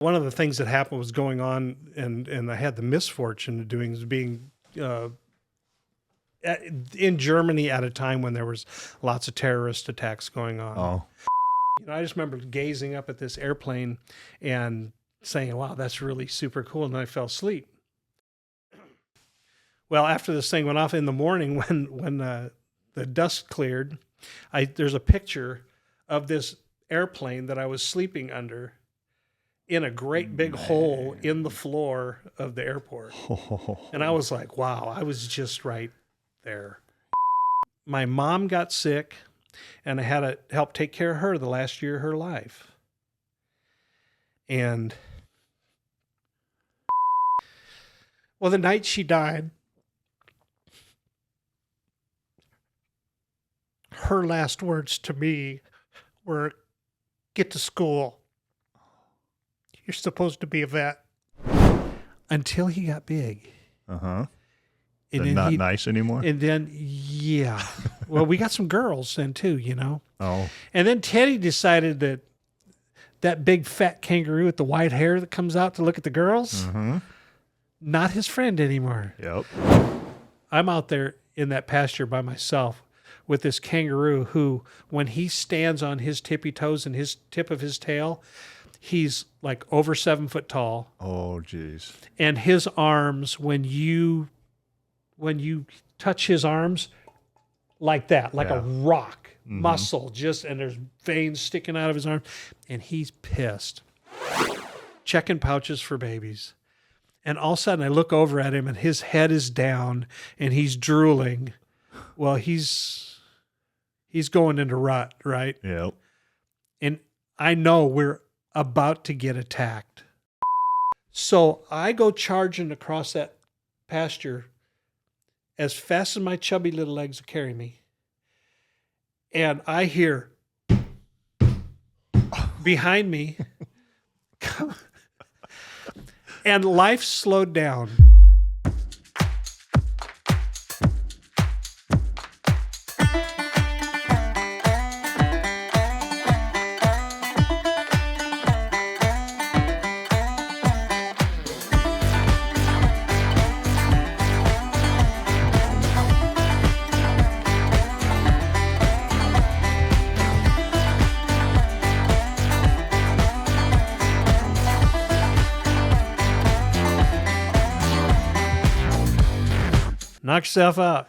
One of the things that happened was going on, and I had the misfortune of doing is being in Germany at a time when there was lots of terrorist attacks going on. Oh. I just remember gazing up at this airplane and saying, wow, that's really super cool. And I fell asleep. Well, after this thing went off in the morning, when the dust cleared, there's a picture of this airplane that I was sleeping under in a great big hole in the floor of the airport. And I was like, wow, I was just right there. My mom got sick, and I had to help take care of her the last year of her life. And well, the night she died, her last words to me were, get to school. You're supposed to be a vet. Until he got big. Uh-huh. And then not nice anymore? And then, yeah. Well, we got some girls then too, you know. Oh. And then Teddy decided that big fat kangaroo with the white hair that comes out to look at the girls, not his friend anymore. Yep. I'm out there in that pasture by myself with this kangaroo who, when he stands on his tippy toes and his tip of his tail, he's like over 7 foot tall. Oh, geez. And his arms, when you touch his arms like that, like a rock muscle, and there's veins sticking out of his arm, and he's pissed. Checking pouches for babies. And all of a sudden I look over at him and his head is down and he's drooling. Well, he's going into rut, right? Yep. And I know we're about to get attacked. So I go charging across that pasture as fast as my chubby little legs will carry me. And I hear behind me, and life slowed down. Knock yourself out.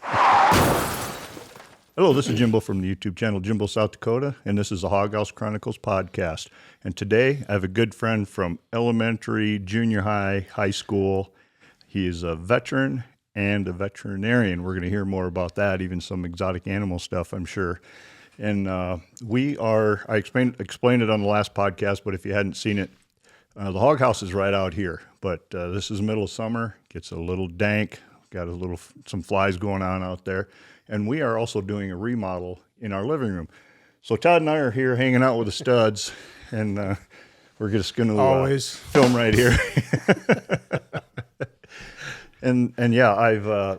Hello, this is Jimbo from the YouTube channel Jimbo, South Dakota, and this is the Hog House Chronicles podcast. And today I have a good friend from elementary, junior high, high school. He is a veteran and a veterinarian. We're going to hear more about that, even some exotic animal stuff, I'm sure. And I explained it on the last podcast, but if you hadn't seen it, the hog house is right out here. But this is the middle of summer, gets a little dank. Got some flies going on out there. And we are also doing a remodel in our living room. So Todd and I are here hanging out with the studs, and we're just going to film right here. and yeah,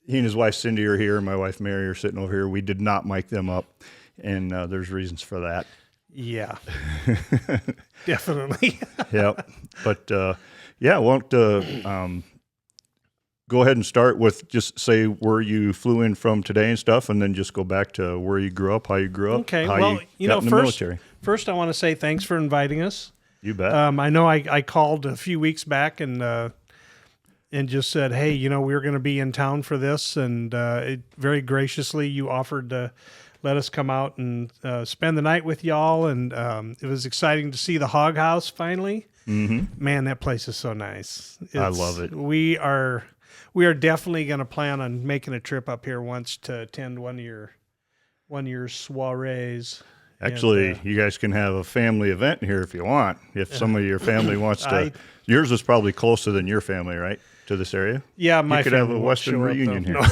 he and his wife Cindy are here, and my wife Mary are sitting over here. We did not mic them up, and there's reasons for that. Yeah, definitely. Yep. But yeah, won't go ahead and start with just say where you flew in from today and stuff, and then just go back to where you grew up, how you grew up, okay. how Well, you got in the military. First, I want to say thanks for inviting us. You bet. I know I called a few weeks back and just said, hey, we're going to be in town for this, and very graciously you offered to let us come out and spend the night with y'all, and it was exciting to see the hog house finally. Mm-hmm. Man, that place is so nice. I love it. We are definitely going to plan on making a trip up here once to attend one of your soirees. Actually, you guys can have a family event here if you want. If some of your family wants to, yours is probably closer than your family, right, to this area? Yeah, my you could family have a Westin reunion here. No.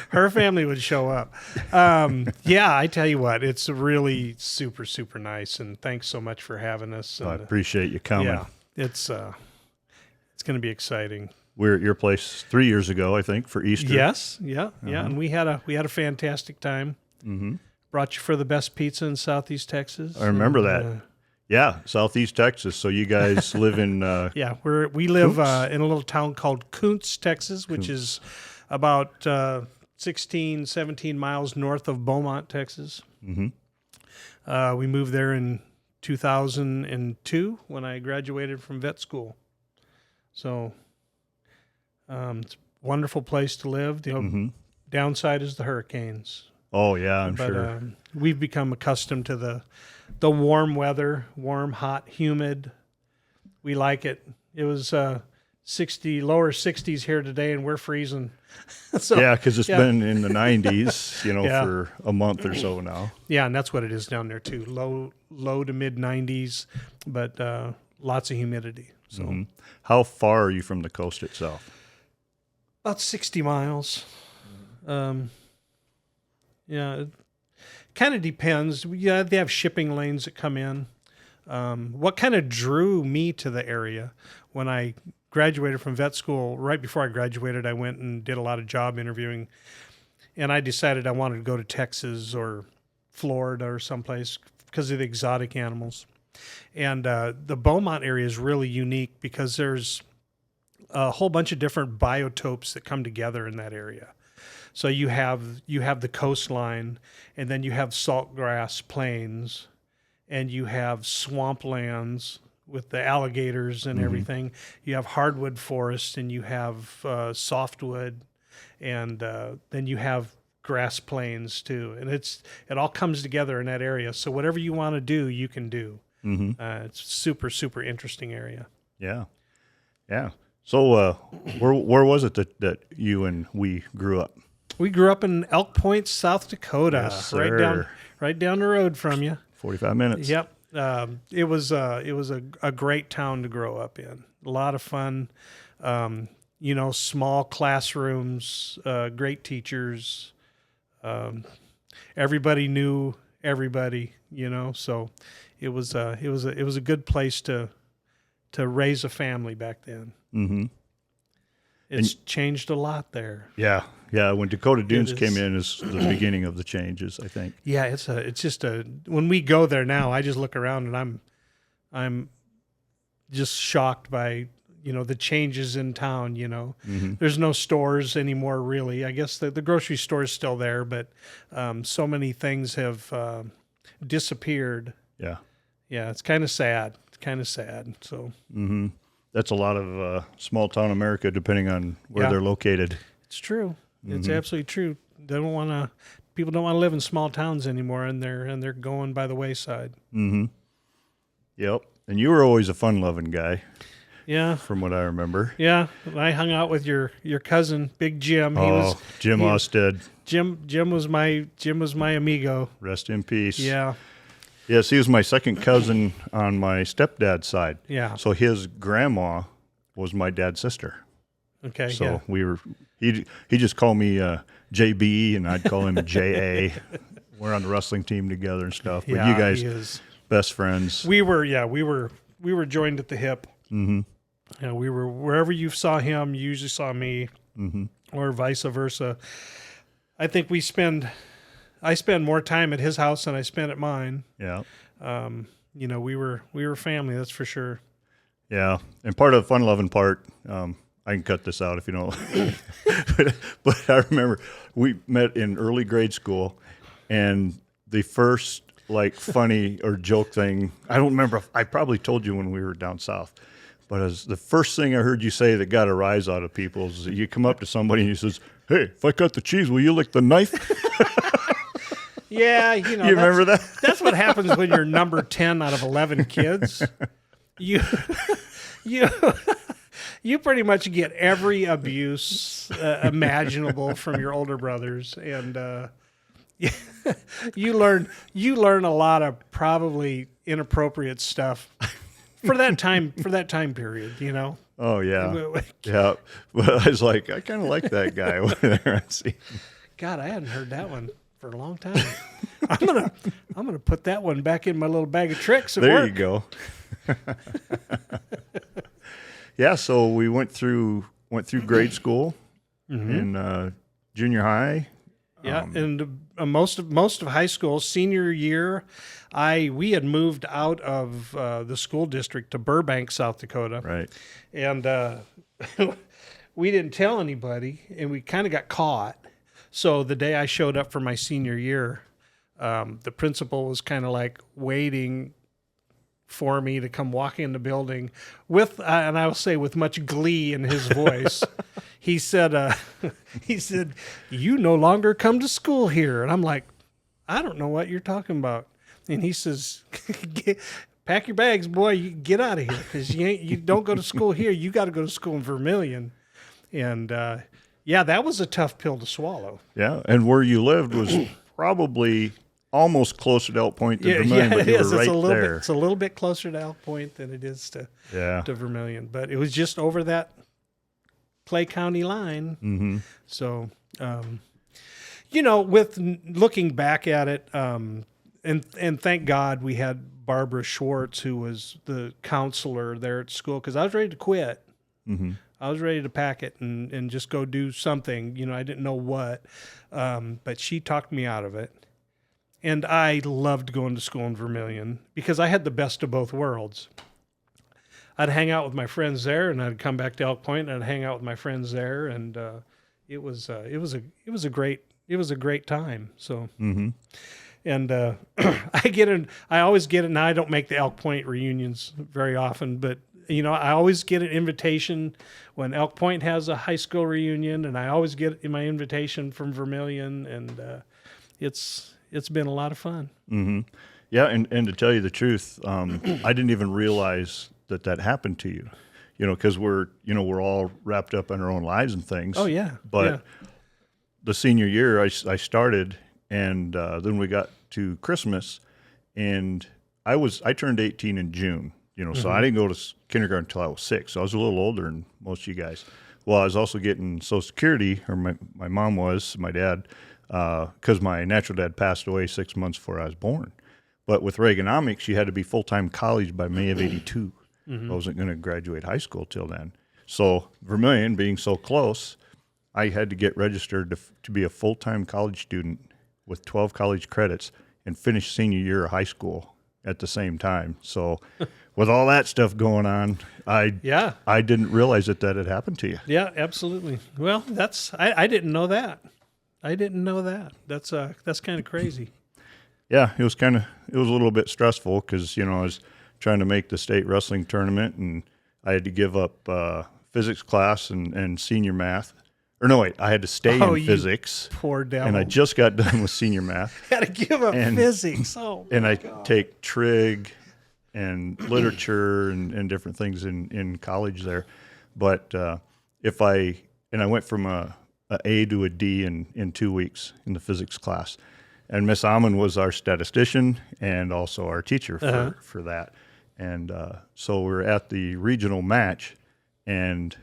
Her family would show up. Yeah, I tell you what, it's really super, super nice, and thanks so much for having us. And, I appreciate you coming. Yeah, it's going to be exciting. We were at your place 3 years ago, I think, for Easter. Yes, yeah, and we had a fantastic time. Mm-hmm. Brought you for the best pizza in Southeast Texas. I remember that. Yeah, Southeast Texas. So you guys live in Yeah, we live in a little town called Kuntz, Texas, which is about 16, 17 miles north of Beaumont, Texas. Mm-hmm. We moved there in 2002 when I graduated from vet school. So it's a wonderful place to live. The downside is the hurricanes. Oh, yeah, I'm But sure. we've become accustomed to the warm weather, warm, hot, humid. We like it. It was lower 60s here today, and we're freezing. So, Yeah, because it's been in the 90s, Yeah. for a month or so now. Yeah, and that's what it is down there too. Low to mid 90s, but lots of humidity. So How far are you from the coast itself? about 60 miles. Yeah, it kind of depends. Yeah, they have shipping lanes that come in. What kind of drew me to the area when I graduated from vet school? Right before I graduated, I went and did a lot of job interviewing, and I decided I wanted to go to Texas or Florida or someplace because of the exotic animals. And the Beaumont area is really unique because there's a whole bunch of different biotopes that come together in that area. So you have the coastline, and then you have saltgrass plains, and you have swamplands with the alligators and everything. You have hardwood forests, and you have softwood, and then you have grass plains too. And it all comes together in that area. So whatever you want to do, you can do. It's super, super interesting area. Yeah. Yeah. So where was it that you and we grew up? We grew up in Elk Point, South Dakota, Yes, right down the road from you. 45 minutes. Yep. It was a great town to grow up in. A lot of fun. Small classrooms, great teachers. Everybody knew everybody. So it was a good place to raise a family back then. Mm-hmm. It's changed a lot there. Yeah. Yeah. When Dakota Dunes came in is the beginning of the changes, I think. Yeah, it's just when we go there now, I just look around and I'm just shocked by, the changes in town, There's no stores anymore, really. I guess the grocery store is still there, but so many things have disappeared. Yeah. Yeah, it's kind of sad. So That's a lot of small town America, depending on where they're located. it's true. It's absolutely true. People don't want to live in small towns anymore, and they're going by the wayside. Yep. And you were always a fun-loving guy, Yeah. from what I remember. Yeah, I hung out with your cousin, Big Jim. Jim Osted. Jim was my amigo. Rest in peace. Yeah. Yes, he was my second cousin on my stepdad's side. Yeah. So his grandma was my dad's sister. Okay. So we were. He just called me JB, and I'd call him JA. We're on the wrestling team together and stuff. But you guys, he is. best friends. We were joined at the hip. Mm-hmm. We were wherever you saw him, you usually saw me, or vice versa. I think I spend more time at his house than I spent at mine. Yeah. We were family, that's for sure. Yeah, and part of the fun-loving part, I can cut this out if you don't. but I remember we met in early grade school, and the first funny or joke thing, I don't remember. I probably told you when we were down south, but as the first thing I heard you say that got a rise out of people is that you come up to somebody and you says, "Hey, if I cut the cheese, will you lick the knife?" Yeah, you remember that? That's what happens when you're number 10 out of 11 kids. You pretty much get every abuse imaginable from your older brothers, and you learn a lot of probably inappropriate stuff for that time period. Oh yeah, yeah. Well, I was like, I kind of like that guy over there. God, I hadn't heard that one for a long time. I'm gonna put that one back in my little bag of tricks. There you go. Yeah, so we went through grade school in junior high. Yeah, and most of high school. Senior year, we had moved out of the school district to Burbank, South Dakota. Right. And we didn't tell anybody, and we kind of got caught. So the day I showed up for my senior year, the principal was kind of like waiting for me to come walk in the building with, and I will say with much glee in his voice. He said, "You no longer come to school here." And I'm like, "I don't know what you're talking about." And he says, "Pack your bags, boy. You get out of here, because you don't go to school here. You got to go to school in Vermilion." And yeah, that was a tough pill to swallow. Yeah, and where you lived was probably almost closer to Elk Point than Vermilion, but you were right there. It's a little bit closer to Elk Point than it is to Vermilion, but it was just over that Clay County line. Mm-hmm. So, with looking back at it, and thank God we had Barbara Schwartz, who was the counselor there at school, because I was ready to quit. Mm-hmm. I was ready to pack it and just go do something. I didn't know what, but she talked me out of it. And I loved going to school in Vermilion because I had the best of both worlds. I'd hang out with my friends there, and I'd come back to Elk Point, and I'd hang out with my friends there, and it was a great time. So, mm-hmm. And I always get it. Now I don't make the Elk Point reunions very often, but I always get an invitation when Elk Point has a high school reunion, and I always get my invitation from Vermilion, and it's been a lot of fun. Mm-hmm. Yeah, and to tell you the truth, I didn't even realize that happened to you, because we're all wrapped up in our own lives and things. Oh yeah. But the senior year, I started, and then we got to Christmas, and I turned 18 in June. So I didn't go to kindergarten until I was 6. So I was a little older than most of you guys. Well, I was also getting Social Security, or my mom was, my dad, because my natural dad passed away 6 months before I was born. But with Reaganomics, you had to be full-time college by May of 82. Mm-hmm. I wasn't going to graduate high school till then. So Vermilion, being so close, I had to get registered to be a full-time college student with 12 college credits and finish senior year of high school at the same time. So with all that stuff going on, I didn't realize that had happened to you. Yeah, absolutely. Well, I didn't know that. That's kind of crazy. Yeah, it was a little bit stressful because, I was trying to make the state wrestling tournament, and I had to give up physics class and senior math. Or no, wait, I had to stay in physics. Poor devil. And I just got done with senior math. Had to give up physics. Oh, and I God. take trig and literature and different things in college there. But I went from a A to a D in 2 weeks in the physics class. And Miss Amon was our statistician and also our teacher for that. And so we were at the regional match, and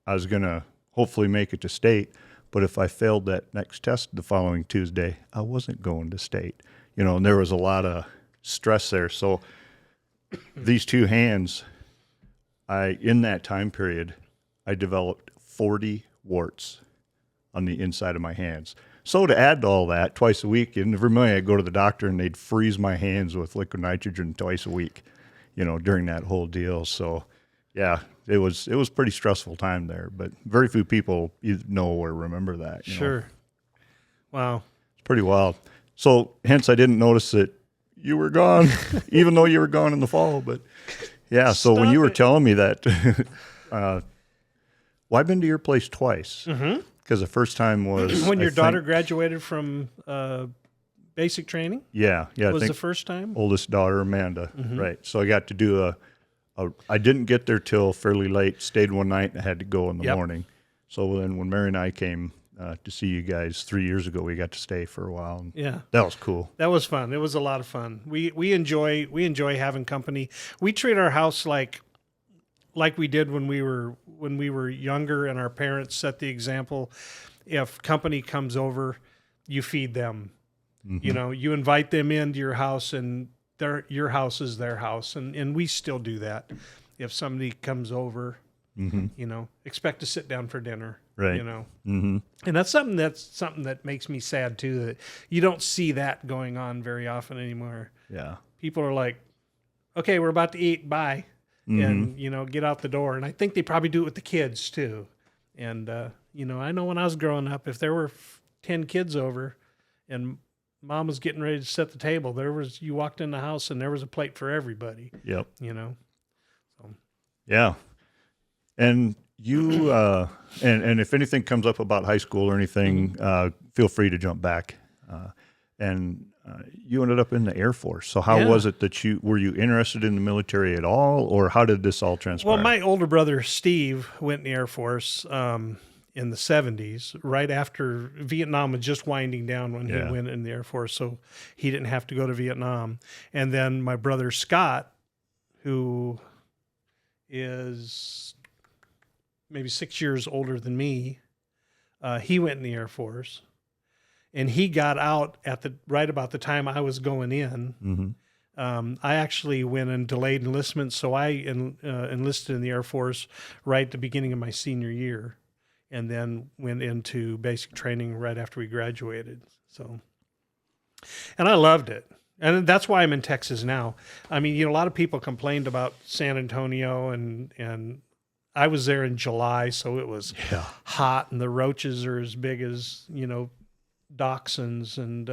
I was going to hopefully make it to state. But if I failed that next test the following Tuesday, I wasn't going to state. And there was a lot of stress there. So these two hands, in that time period, I developed 40 warts on the inside of my hands. So to add to all that, twice a week in Vermilion, I'd go to the doctor and they'd freeze my hands with liquid nitrogen twice a week, during that whole deal. So yeah, it was a pretty stressful time there, but very few people know or remember that. Sure. Wow. It's pretty wild. So hence I didn't notice that you were gone, even though you were gone in the fall. But yeah, so when you were telling me that, well, I've been to your place twice. Mm-hmm. Because the first time was when your daughter graduated from basic training. Yeah. Was the first time? Oldest daughter, Amanda. Mm-hmm. Right. So I got to do I didn't get there till fairly late. Stayed one night and I had to go in the morning. So then when Mary and I came to see you guys 3 years ago, we got to stay for a while. And that was cool. That was fun. It was a lot of fun. We enjoy having company. We treat our house like we did when we were younger, and our parents set the example. If company comes over, you feed them. Mm-hmm. You invite them into your house, and your house is their house, and we still do that. If somebody comes over, mm-hmm. Expect to sit down for dinner. Right. You know, and that's something that makes me sad too. That you don't see that going on very often anymore. Yeah. People are like, "Okay, we're about to eat. Bye," and get out the door. And I think they probably do it with the kids too. And I know when I was growing up, if there were 10 kids over, and Mom was getting ready to set the table, you walked in the house and there was a plate for everybody. Yep. So. Yeah. And you, and if anything comes up about high school or anything, feel free to jump back. You ended up in the Air Force. So how was it that were you interested in the military at all, or how did this all transpire? Well, my older brother, Steve, went in the Air Force in the 70s, right after Vietnam was just winding down when he went in the Air Force. So he didn't have to go to Vietnam. And then my brother, Scott, who is maybe 6 years older than me, he went in the Air Force. And he got out right about the time I was going in. I actually went in delayed enlistment, so I enlisted in the Air Force right at the beginning of my senior year, and then went into basic training right after we graduated. So, and I loved it, and that's why I'm in Texas now. I mean, a lot of people complained about San Antonio, and I was there in July, so it was hot, and the roaches are as big as dachshunds, and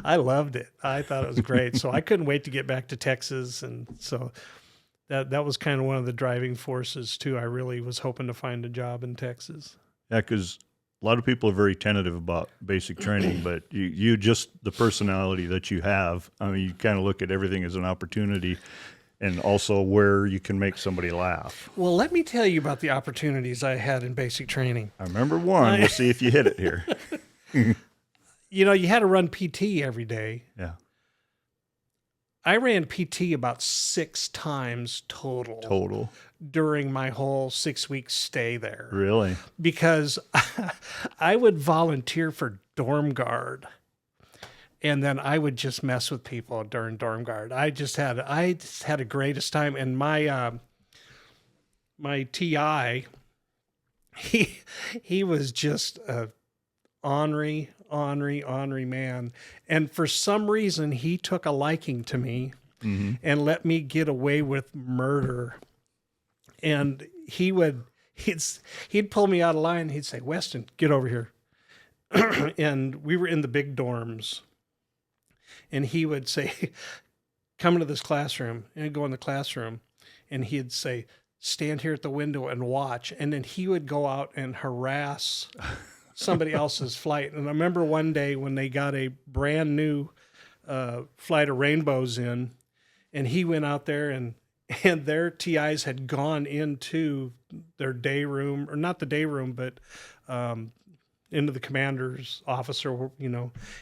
I loved it. I thought it was great. So I couldn't wait to get back to Texas. And so that was kind of one of the driving forces too. I really was hoping to find a job in Texas. Yeah. 'Cause a lot of people are very tentative about basic training, but you just the personality that you have, I mean, you kind of look at everything as an opportunity and also where you can make somebody laugh. Well, let me tell you about the opportunities I had in basic training. I remember one. We'll see if you hit it here. You had to run PT every day. Yeah. I ran PT about 6 times total during my whole 6-week stay there. Really? Because I would volunteer for dorm guard. And then I would just mess with people during dorm guard. I just had the greatest time. And my TI, he was just a ornery man. And for some reason, he took a liking to me and let me get away with murder. And he'd pull me out of line. He'd say, "Westin, get over here." And we were in the big dorms. And he would say, "Come into this classroom." And I'd go in the classroom, and he'd say, "Stand here at the window and watch." And then he would go out and harass somebody else's flight. And I remember one day when they got a brand new flight of Rainbows in, and he went out there, and their TIs had gone into their day room, or not the day room, but into the commander's office, or,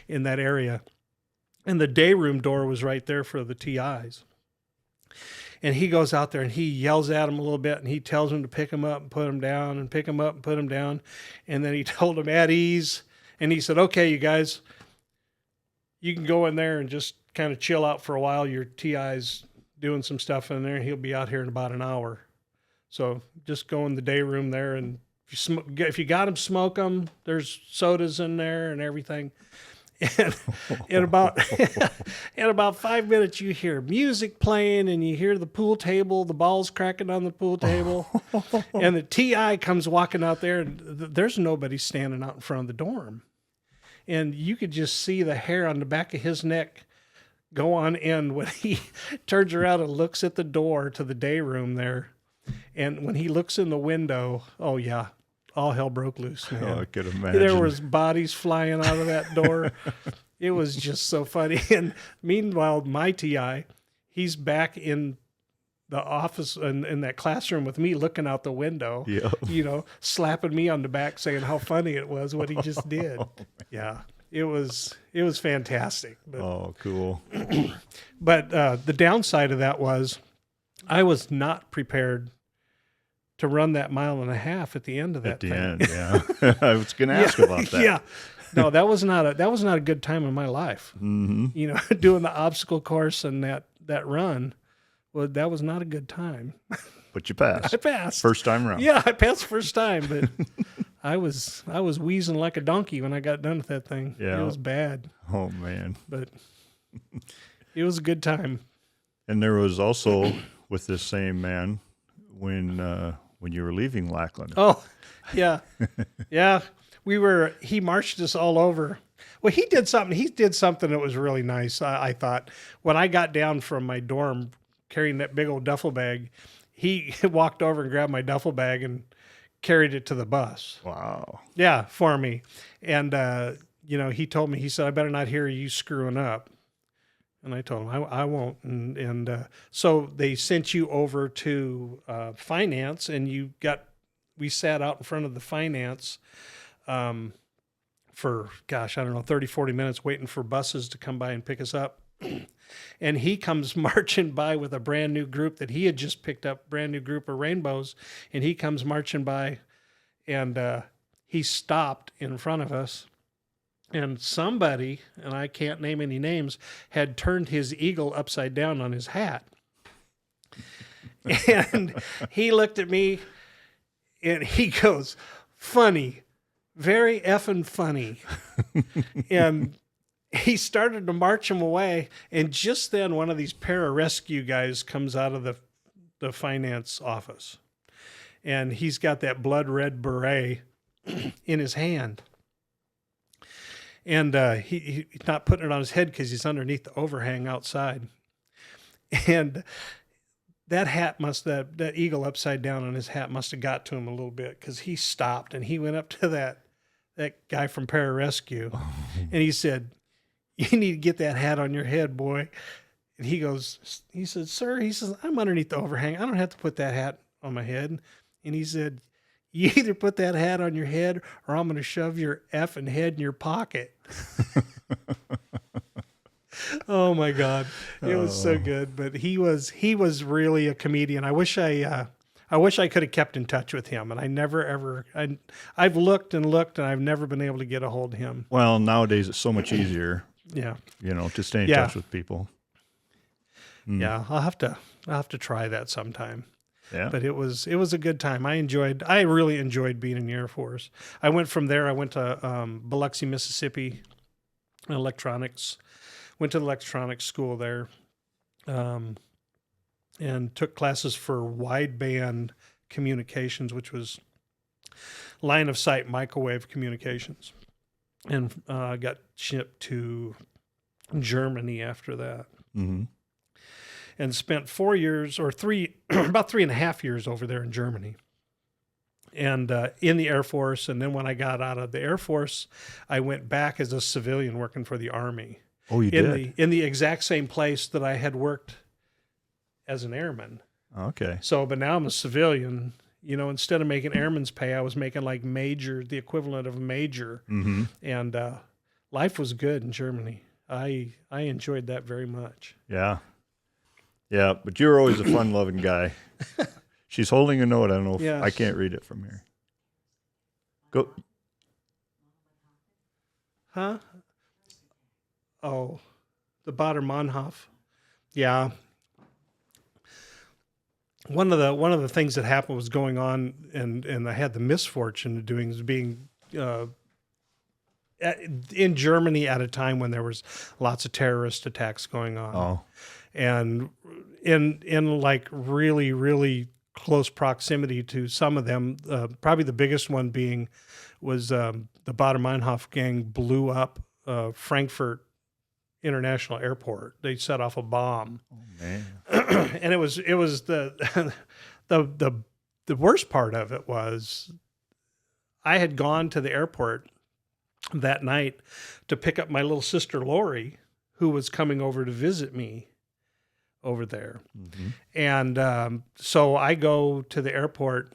in that area. And the day room door was right there for the TIs. And he goes out there and he yells at them a little bit, and he tells them to pick them up and put them down, and pick them up and put them down. And then he told them at ease. And he said, "Okay, you guys, you can go in there and just kind of chill out for a while. Your TI's doing some stuff in there, and he'll be out here in about an hour. So just go in the day room there, and if you got them, smoke them. There's sodas in there and everything." And in about 5 minutes, you hear music playing, and you hear the pool table, the balls cracking on the pool table, and the TI comes walking out there, and there's nobody standing out in front of the dorm. And you could just see the hair on the back of his neck go on end when he turns around and looks at the door to the day room there. And when he looks in the window, oh yeah, all hell broke loose, man. Oh, I could imagine. There was bodies flying out of that door. It was just so funny. And meanwhile, my TI, he's back in the office in that classroom with me, looking out the window, slapping me on the back, saying how funny it was what he just did. Yeah, it was fantastic. But, oh, cool. But the downside of that was I was not prepared to run that 1.5 miles at the end of that at the thing. end, yeah. I was going to ask about that. Yeah. No, that was not a good time in my life. Mm-hmm. Doing the obstacle course and that run, well, that was not a good time. But you passed. I passed. First time around. Yeah, I passed first time, but I was wheezing like a donkey when I got done with that thing. Yeah. It was bad, Oh, man. but it was a good time. And there was also, with this same man, when you were leaving Lackland. Oh, yeah. Yeah. He marched us all over. Well, he did something that was really nice. I thought when I got down from my dorm carrying that big old duffel bag, he walked over and grabbed my duffel bag and carried it to the bus. Wow. Yeah, for me. And, he told me, he said, I better not hear you screwing up. And I told him, I won't. And so they sent you over to finance, and we sat out in front of the finance for, 30, 40 minutes waiting for buses to come by and pick us up. And he comes marching by with a brand new group that he had just picked up, brand new group of rainbows. And he comes marching by, and he stopped in front of us. And somebody, and I can't name any names, had turned his eagle upside down on his hat. And he looked at me and he goes, funny, very effing funny. And he started to march him away. And just then one of these pararescue guys comes out of the finance office. And he's got that blood red beret in his hand. And he's not putting it on his head because he's underneath the overhang outside. And that eagle upside down on his hat must have got to him a little bit, because he stopped and he went up to that guy from pararescue. And he said, you need to get that hat on your head, boy. And he said, sir, I'm underneath the overhang. I don't have to put that hat on my head. And he said, you either put that hat on your head or I'm going to shove your effing head in your pocket. Oh my God. It was so good. But he was really a comedian. I wish I could have kept in touch with him, and I never ever, I've looked and I've never been able to get a hold of him. Well, nowadays it's so much easier. Yeah. To stay in touch with people. Yeah. I'll have to try that sometime. Yeah. But it was a good time. I really enjoyed being in the Air Force. I went to Biloxi, Mississippi, electronics. Went to the electronics school there, and took classes for wideband communications, which was line of sight microwave communications, and got shipped to Germany after that. Mm-hmm. And spent 4 years or about 3.5 years over there in Germany, and in the Air Force. And then when I got out of the Air Force, I went back as a civilian working for the Army. Oh, you did? In the exact same place that I had worked as an airman. Okay. So, but now I'm a civilian. Instead of making airman's pay, I was making like major, the equivalent of a major. Mm-hmm. And life was good in Germany. I enjoyed that very much. Yeah. Yeah, but you're always a fun-loving guy. She's holding a note. I don't know if Yes. I can't read it from here. Go. Huh? Oh, the Bader Mannhof. Yeah. One of the things that happened was going on, and I had the misfortune of being in Germany at a time when there was lots of terrorist attacks going on. Oh. And in like really, really close proximity to some of them, probably the biggest one was the Bader Meinhof gang blew up Frankfurt International Airport. They set off a bomb. Oh, man. And it was the worst part of it was I had gone to the airport that night to pick up my little sister Lori, who was coming over to visit me over there. Mm-hmm. And so I go to the airport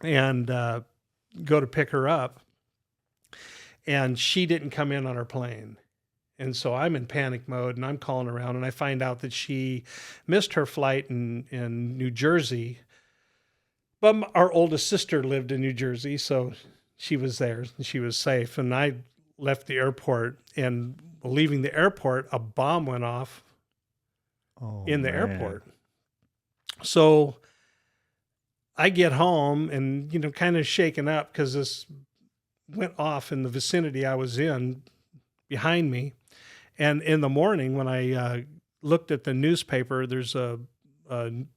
and go to pick her up, and she didn't come in on her plane. And so I'm in panic mode, and I'm calling around, and I find out that she missed her flight in New Jersey. But our oldest sister lived in New Jersey, so she was there, and she was safe. And I left the airport, and leaving the airport, a bomb went off in the airport. So I get home and, kind of shaken up because this went off in the vicinity I was in behind me. And in the morning when I looked at the newspaper, there's a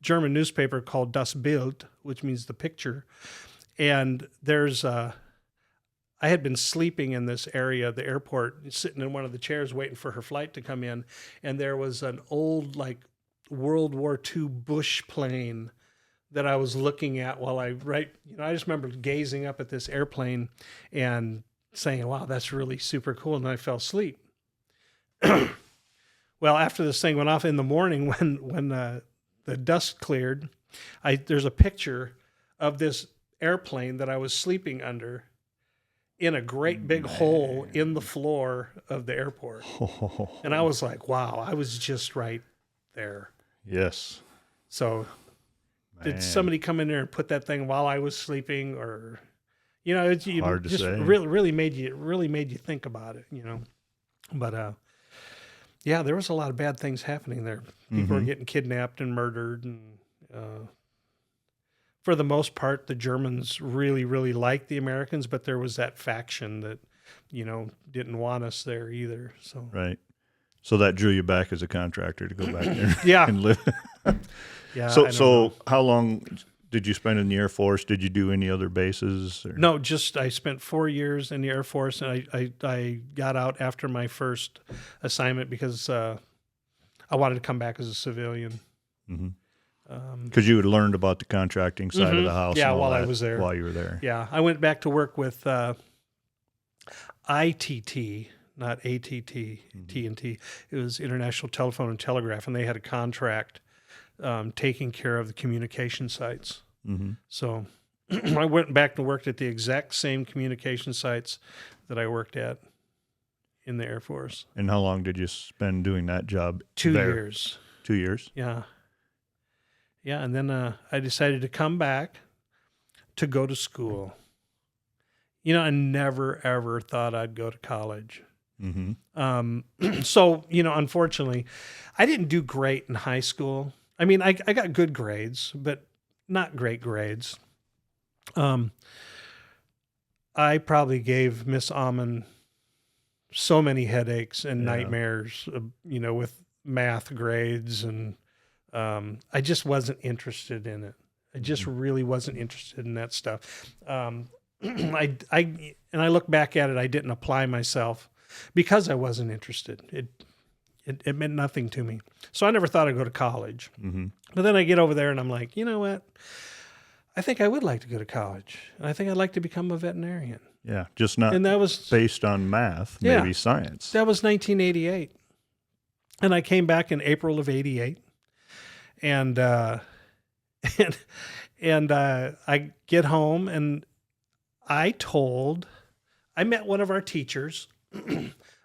German newspaper called Das Bild, which means the picture. And I had been sleeping in this area of the airport, sitting in one of the chairs waiting for her flight to come in. And there was an old, like, World War II Bush plane that I was looking at while I just remember gazing up at this airplane and saying, wow, that's really super cool. And I fell asleep. Well, after this thing went off in the morning, when the dust cleared, there's a picture of this airplane that I was sleeping under in a great big hole in the floor of the airport. And I was like, wow, I was just right there. Yes. So did somebody come in there and put that thing while I was sleeping, or, Hard to just say. really made you think about it, But, yeah, there was a lot of bad things happening there. People were getting kidnapped and murdered. And for the most part, the Germans really, really liked the Americans, but there was that faction that, didn't want us there either. So Right. So that drew you back as a contractor to go back there Yeah. and live. Yeah. So how long did you spend in the Air Force? Did you do any other bases? Or? No, I spent 4 years in the Air Force, and I got out after my first assignment because I wanted to come back as a civilian. Because you had learned about the contracting side of the house. Yeah, and all while I that was there. While you were there. Yeah, I went back to work with ITT, not ATT, T&T. It was International Telephone and Telegraph, and they had a contract taking care of the communication sites. So I went back and worked at the exact same communication sites that I worked at in the Air Force. And how long did you spend doing that job? 2 there? years. 2 years? Yeah. Yeah, and then I decided to come back to go to school. I never, ever thought I'd go to college. So, unfortunately, I didn't do great in high school. I mean, I got good grades, but not great grades. I probably gave Miss Amon so many headaches and nightmares, with math grades, and I just wasn't interested in it. I just really wasn't interested in that stuff. I look back at it, I didn't apply myself because I wasn't interested. It meant nothing to me. So I never thought I'd go to college. But then I get over there and I'm like, you know what? I think I would like to go to college. And I think I'd like to become a veterinarian. Yeah, just not And that was based on math, maybe science. That was 1988. And I came back in April of 88. And I get home and I met one of our teachers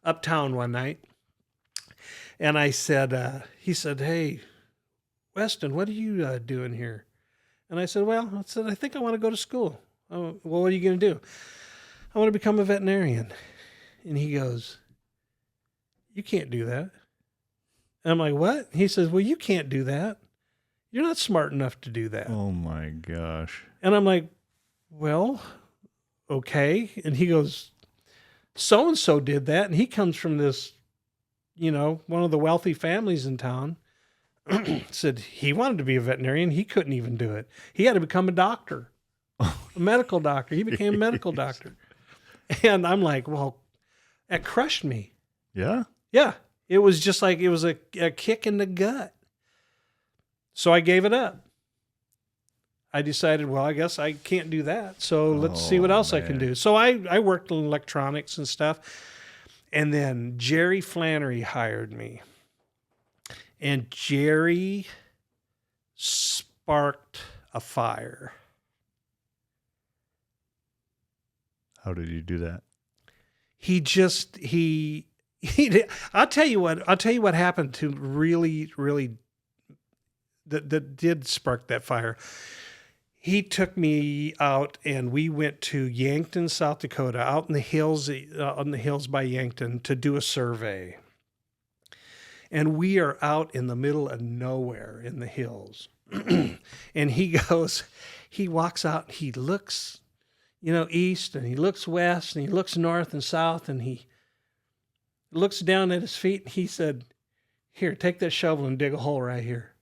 uptown one night. And I said, he said, hey, Westin, what are you doing here? And I said, I think I want to go to school. Oh, well, what are you going to do? I want to become a veterinarian. And he goes, you can't do that. And I'm like, what? He says, well, you can't do that. You're not smart enough to do that. Oh my gosh. And I'm like, well, okay. And he goes, so-and-so did that. And he comes from this, one of the wealthy families in town. Said he wanted to be a veterinarian. He couldn't even do it. He had to become a doctor, a medical doctor. He became a medical doctor. And I'm like, well, that crushed me. Yeah? Yeah. It was just like, it was a kick in the gut. So I gave it up. I decided, well, I guess I can't do that. So let's see what else I can do. So I worked in electronics and stuff. And then Jerry Flannery hired me. And Jerry sparked a fire. How did you do that? He I'll tell you what happened to really that did spark that fire. He took me out and we went to Yankton, South Dakota, out in the hills by Yankton to do a survey. And we are out in the middle of nowhere in the hills. And he goes, he walks out and he looks, east, and he looks west, and he looks north and south, and he looks down at his feet, and he said, "Here, take that shovel and dig a hole right here."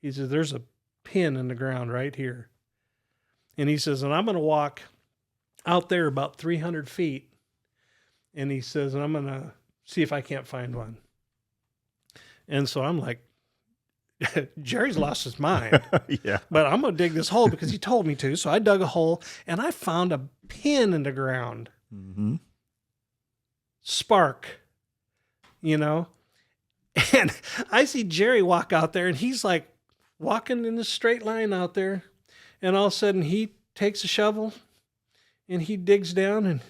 He says, "There's a pin in the ground right here." And he says, "And I'm going to walk out there about 300 feet. And he says, and I'm going to see if I can't find one." And so I'm like, Jerry's lost his mind. Yeah. But I'm going to dig this hole because he told me to. So I dug a hole and I found a pin in the ground. Mm-hmm. Spark, And I see Jerry walk out there and he's like walking in a straight line out there. And all of a sudden he takes a shovel and he digs down and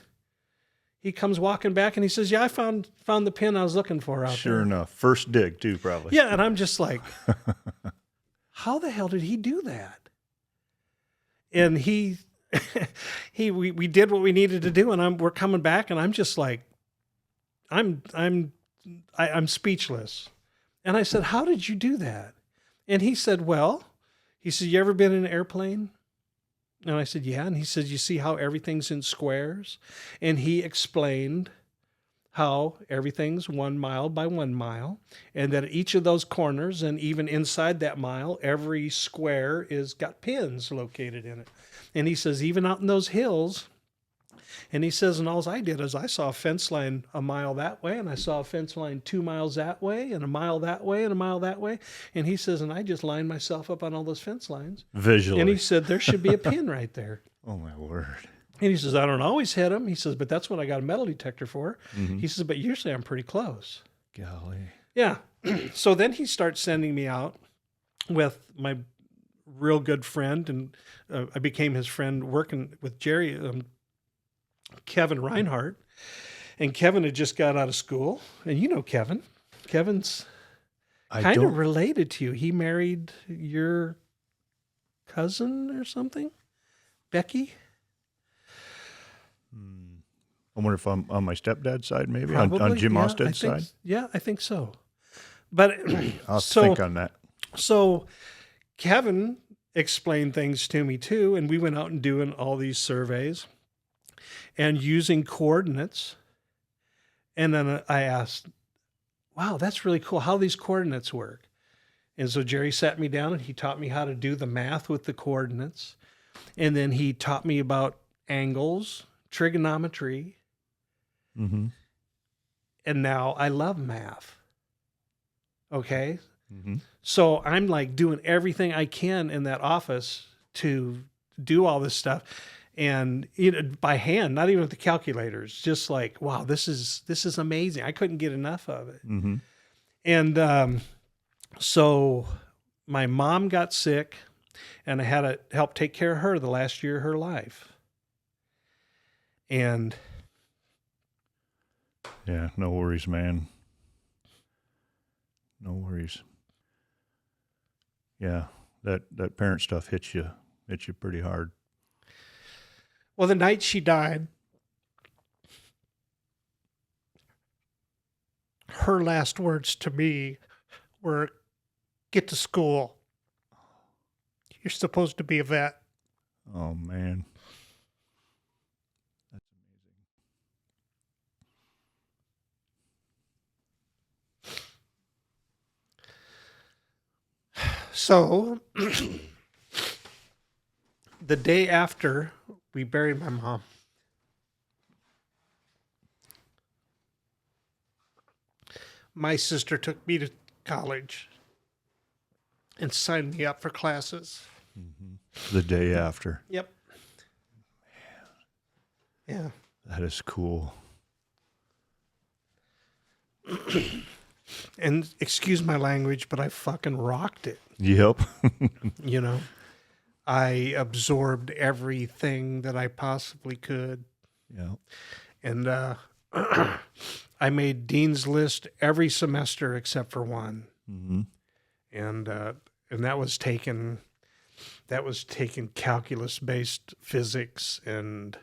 he comes walking back and he says, "Yeah, I found the pin I was looking for out there." Sure enough. First dig too, probably. Yeah, and I'm just like, how the hell did he do that? And we did what we needed to do, and we're coming back, and I'm just like, I'm speechless. And I said, "How did you do that?" And he said, "You ever been in an airplane?" And I said, "Yeah." And he said, "You see how everything's in squares?" And he explained how everything's 1 mile by 1 mile, and that at each of those corners, and even inside that mile, every square is got pins located in it. And he says, even out in those hills, and he says, and all I did is I saw a fence line a mile that way, and I saw a fence line 2 miles that way, and a mile that way, and a mile that way. And he says, and I just lined myself up on all those fence lines. Visually. And he said, there should be a pin right there. Oh, my word. And he says, I don't always hit them. He says, but that's what I got a metal detector for. Mm-hmm. He says, but usually I'm pretty close. Golly. Yeah. So then he starts sending me out with my real good friend, and I became his friend working with Jerry, Kevin Reinhardt. And Kevin had just got out of school. And you know Kevin. Kevin's kind of related to you. He married your cousin or something? Becky? I wonder if I'm on my stepdad's side, maybe? Probably, on Jim yeah, Osted's side? Yeah, I think so. But I'll think on that. So Kevin explained things to me too, and we went out and doing all these surveys and using coordinates. And then I asked, wow, that's really cool how these coordinates work. And so Jerry sat me down and he taught me how to do the math with the coordinates. And then he taught me about angles, trigonometry. Mm-hmm. And now I love math. Okay. Mm-hmm. So I'm like doing everything I can in that office to do all this stuff, and by hand, not even with the calculators, just like, wow, this is amazing. I couldn't get enough of it. Mm-hmm. And so my mom got sick, and I had to help take care of her the last year of her life. And yeah, no worries, man. No worries. Yeah, that parent stuff hits you pretty hard. Well, the night she died, her last words to me were, "Get to school. You're supposed to be a vet." Oh, man. That's amazing. So the day after we buried my mom, my sister took me to college and signed me up for classes. Mm-hmm. The day after. Yep. Man. Yeah. That is cool. And excuse my language, but I fucking rocked it. Yep. I absorbed everything that I possibly could. Yeah. And I made Dean's List every semester except for one. Mm-hmm. And that was taking calculus-based physics and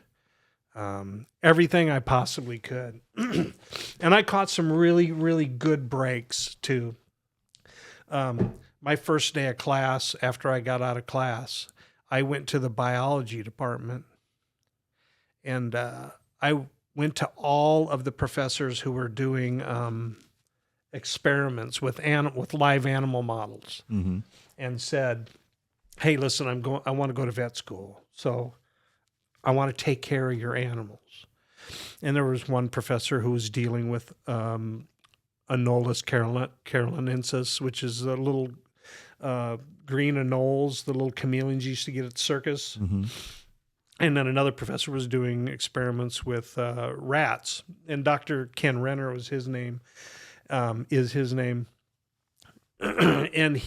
everything I possibly could. And I caught some really, really good breaks too. My first day of class, after I got out of class, I went to the biology department, and I went to all of the professors who were doing experiments with live animal models, and said, "Hey, listen, I want to go to vet school, so I want to take care of your animals." And there was one professor who was dealing with Anolis carolinensis, which is a little green anoles, the little chameleons you used to get at the circus. And then another professor was doing experiments with rats, and Dr. Ken Renner was his name, is his name. And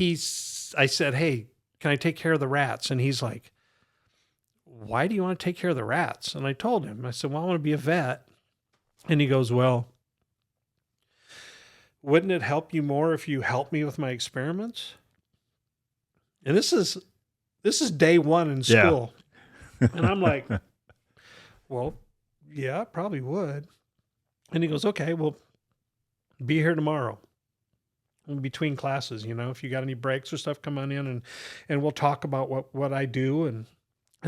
I said, "Hey, can I take care of the rats?" And he's like, "Why do you want to take care of the rats?" And I told him, I said, "Well, I want to be a vet." And he goes, "Well, wouldn't it help you more if you helped me with my experiments?" And this is day one in school. Yeah. And I'm like, "Well, yeah, I probably would." And he goes, "Okay, well, be here tomorrow in between classes. If you got any breaks or stuff, come on in and we'll talk about what I do and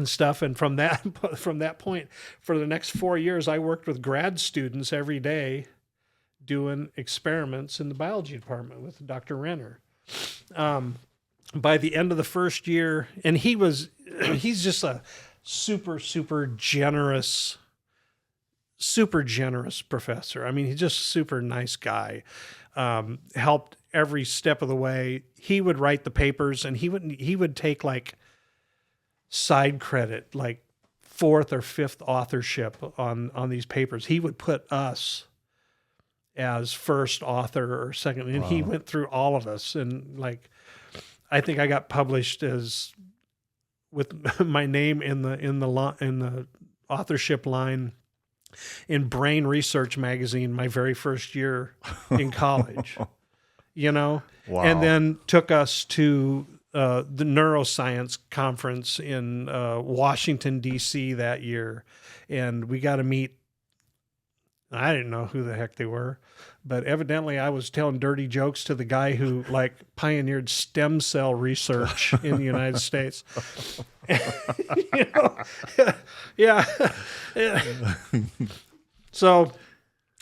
stuff." And from that point, for the next 4 years, I worked with grad students every day doing experiments in the biology department with Dr. Renner. By the end of the first year, and he's just a super, super generous professor. I mean, he's just a super nice guy. Helped every step of the way. He would write the papers, and he would take like side credit, like 4th or 5th authorship on these papers. He would put us as first author or second, and he went through all of us. And like, I think I got published as with my name in the authorship line in Brain Research magazine my very first year in college. Wow. And then took us to the neuroscience conference in Washington, D.C. that year. And we got to meet, I didn't know who the heck they were, but evidently I was telling dirty jokes to the guy who like pioneered stem cell research in the United States. Yeah. So,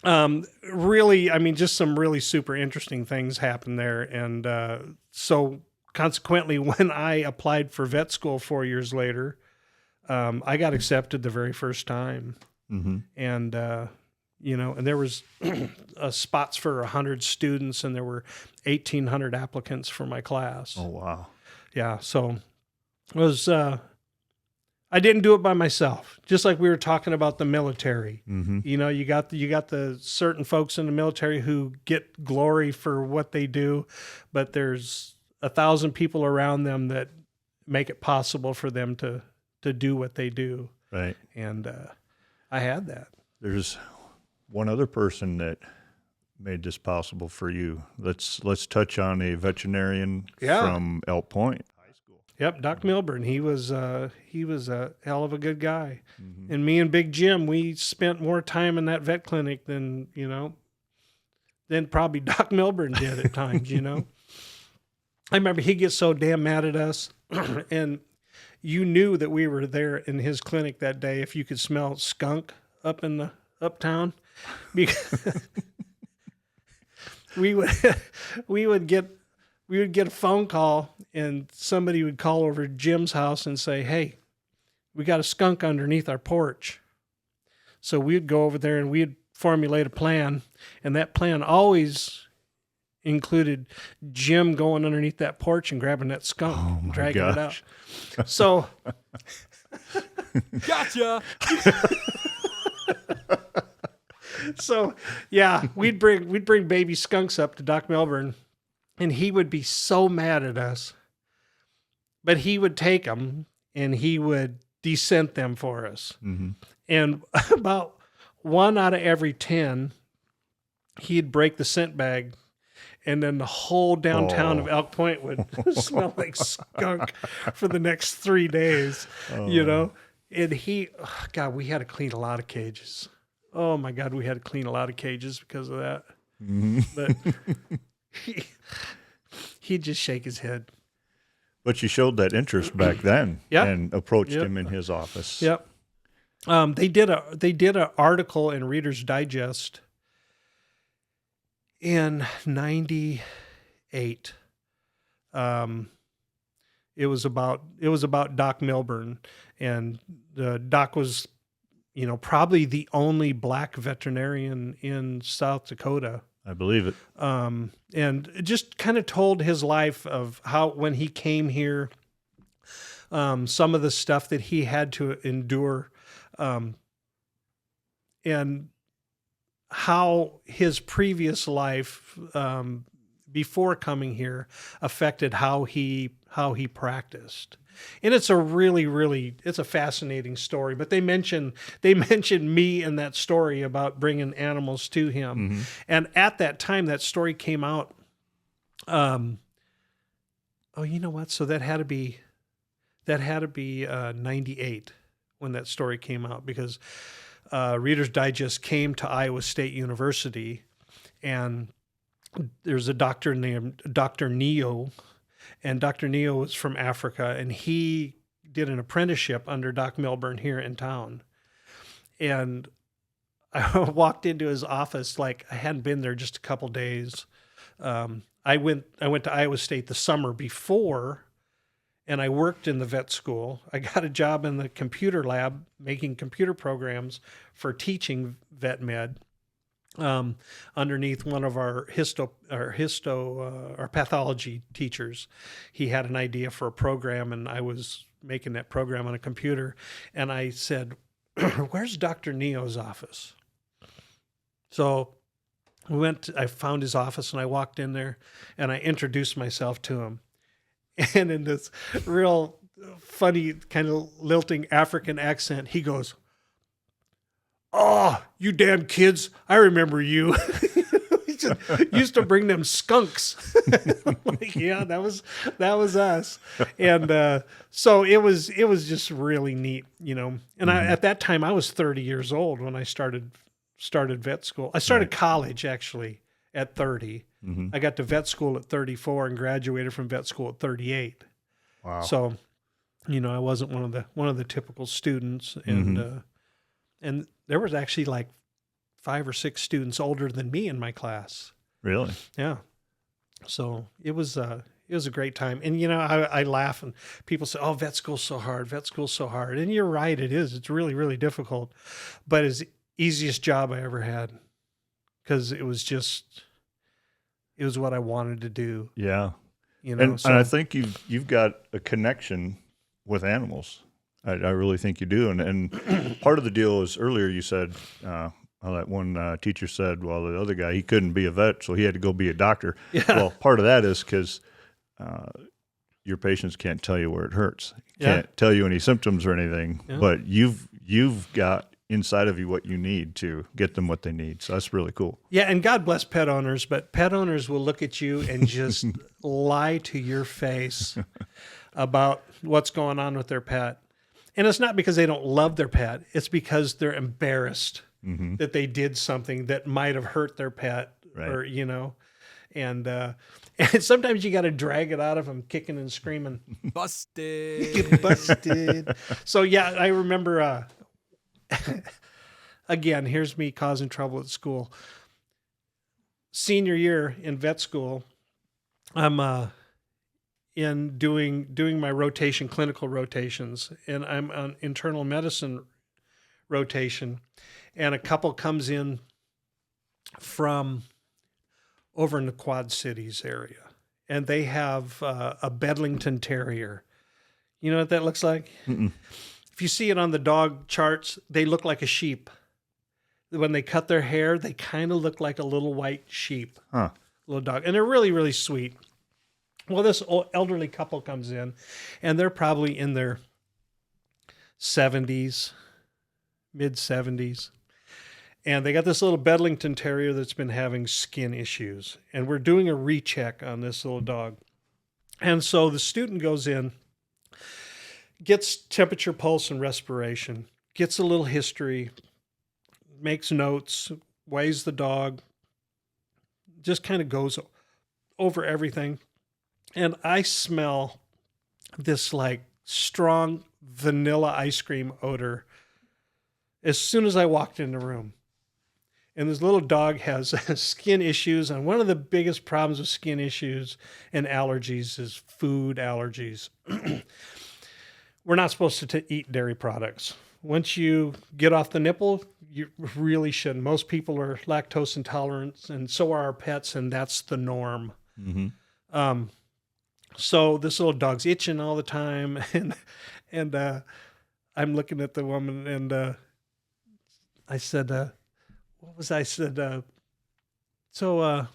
really, I mean, just some really super interesting things happened there. And so consequently, when I applied for vet school 4 years later, I got accepted the very first time. And, and there was spots for 100 students, and there were 1,800 applicants for my class. Oh, wow. Yeah. So it was, I didn't do it by myself. Just like we were talking about the military. You got the certain folks in the military who get glory for what they do, but there's 1,000 people around them that make it possible for them to do what they do. Right. And I had that. There's one other person that made this possible for you. Let's touch on a veterinarian from Elk Point High School. Yep, Doc Milburn. He was a hell of a good guy. And me and Big Jim, we spent more time in that vet clinic than probably Doc Milburn did at times. I remember he'd get so damn mad at us, and you knew that we were there in his clinic that day if you could smell skunk up in the uptown, because we would get a phone call, and somebody would call over to Jim's house and say, "Hey, we got a skunk underneath our porch." So we'd go over there and we'd formulate a plan, and that plan always included Jim going underneath that porch and grabbing that skunk and dragging it out. So gotcha. So yeah, we'd bring baby skunks up to Doc Milburn, and he would be so mad at us, but he would take them and he would descent them for us. And about 1 out of every 10, he'd break the scent bag, and then the whole downtown of Elk Point would smell like skunk for the next 3 days, And God, we had to clean a lot of cages. Oh my God, we had to clean a lot of cages because of that. But he'd just shake his head. But you showed that interest back then Yep. and approached Yep. him in his office. Yep. They did an article in Reader's Digest in '98. It was about Doc Milburn, and Doc was, probably the only black veterinarian in South Dakota. I believe it. And it just kind of told his life of how, when he came here, some of the stuff that he had to endure, and how his previous life, before coming here, affected how he practiced. And it's a really, it's a fascinating story. But they mention me in that story about bringing animals to him. And at that time, that story came out. Oh, you know what? So that had to be 98 when that story came out, because Reader's Digest came to Iowa State University, and there's a doctor named Dr. Neo, and Dr. Neo was from Africa, and he did an apprenticeship under Doc Milburn here in town. And I walked into his office like I hadn't been there just a couple days. I went to Iowa State the summer before, and I worked in the vet school. I got a job in the computer lab making computer programs for teaching vet med, underneath one of our pathology teachers. He had an idea for a program, and I was making that program on a computer. And I said, "Where's Dr. Neo's office?" So I found his office, and I walked in there, and I introduced myself to him. And in this real funny, kind of lilting African accent, he goes, "Oh, you damn kids, I remember you." He just used to bring them skunks. I'm like, yeah, that was us. And so it was just really neat, And at that time, I was 30 years old when I started vet school. I started college, actually, at 30. I got to vet school at 34 and graduated from vet school at 38. Wow. So, I wasn't one of the typical students, and and there was actually like 5 or 6 students older than me in my class. Really? Yeah. So it was a great time. And I laugh, and people say, "Oh, vet school's so hard. Vet school's so hard." And you're right, it is. It's really, really difficult. But it's the easiest job I ever had, because it was what I wanted to do. Yeah. And I think you've got a connection with animals. I really think you do. And part of the deal is, earlier you said, that one teacher said, well, the other guy, he couldn't be a vet, so he had to go be a doctor. Yeah. Well, part of that is because your patients can't tell you where it hurts. Can't tell you any symptoms or anything, but you've got inside of you what you need to get them what they need. So that's really cool. Yeah, and God bless pet owners, but pet owners will look at you and just lie to your face about what's going on with their pet. And it's not because they don't love their pet. It's because they're embarrassed that they did something that might have hurt their pet, or, and sometimes you got to drag it out of them, kicking and screaming. Busted. Busted. So yeah, I remember, again, here's me causing trouble at school. Senior year in vet school, I'm in doing my rotation, clinical rotations, and I'm on internal medicine rotation, and a couple comes in from over in the Quad Cities area, and they have a Bedlington Terrier. You know what that looks like? Mm-mm. If you see it on the dog charts, they look like a sheep. When they cut their hair, they kind of look like a little white sheep, little dog. And they're really, really sweet. Well, this elderly couple comes in, and they're probably in their 70s, mid-70s. And they got this little Bedlington Terrier that's been having skin issues. And we're doing a recheck on this little dog. And so the student goes in, gets temperature, pulse, and respiration, gets a little history, makes notes, weighs the dog, just kind of goes over everything. And I smell this like strong vanilla ice cream odor as soon as I walked in the room. And this little dog has skin issues. And one of the biggest problems with skin issues and allergies is food allergies. We're not supposed to eat dairy products. Once you get off the nipple, you really shouldn't. Most people are lactose intolerant, and so are our pets, and that's the norm. Mm-hmm. So this little dog's itching all the time, and I'm looking at the woman, and I said, "What was I said? So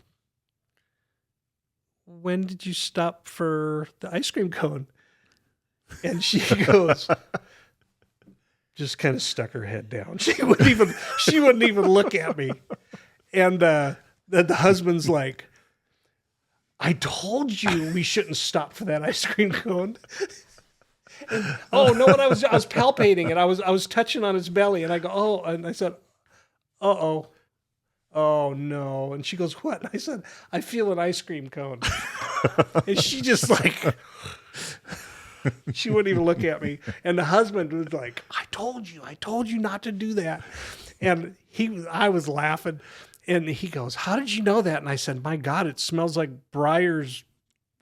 when did you stop for the ice cream cone?" And she goes, just kind of stuck her head down. She wouldn't even look at me. And the husband's like, "I told you we shouldn't stop for that ice cream cone." And, oh no! What I was palpating and I was touching on his belly, and I go, "Oh," and I said, "Uh-oh, oh no!" And she goes, "What?" And I said, "I feel an ice cream cone." And she just like. She wouldn't even look at me. And the husband was like, I told you not to do that. And I was laughing. And he goes, "How did you know that?" And I said, "My God, it smells like Breyer's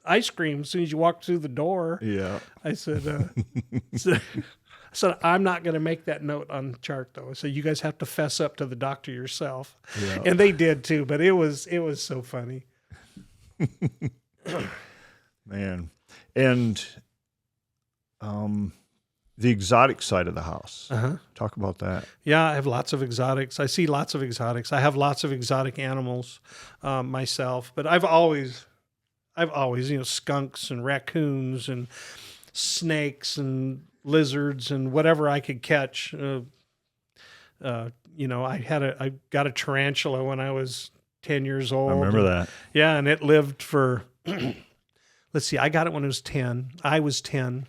ice cream as soon as you walk through the door." Yeah. I said, "I'm not going to make that note on the chart, though." So you guys have to fess up to the doctor yourself. Yeah. And they did too, but it was so funny. Man. And the exotic side of the house. Talk about that. Yeah, I have lots of exotics. I see lots of exotics. I have lots of exotic animals myself, but I've always, skunks and raccoons and snakes and lizards and whatever I could catch. I got a tarantula when I was 10 years old. I remember that. Yeah, and it lived for, let's see, I got it when I was 10. I was 10.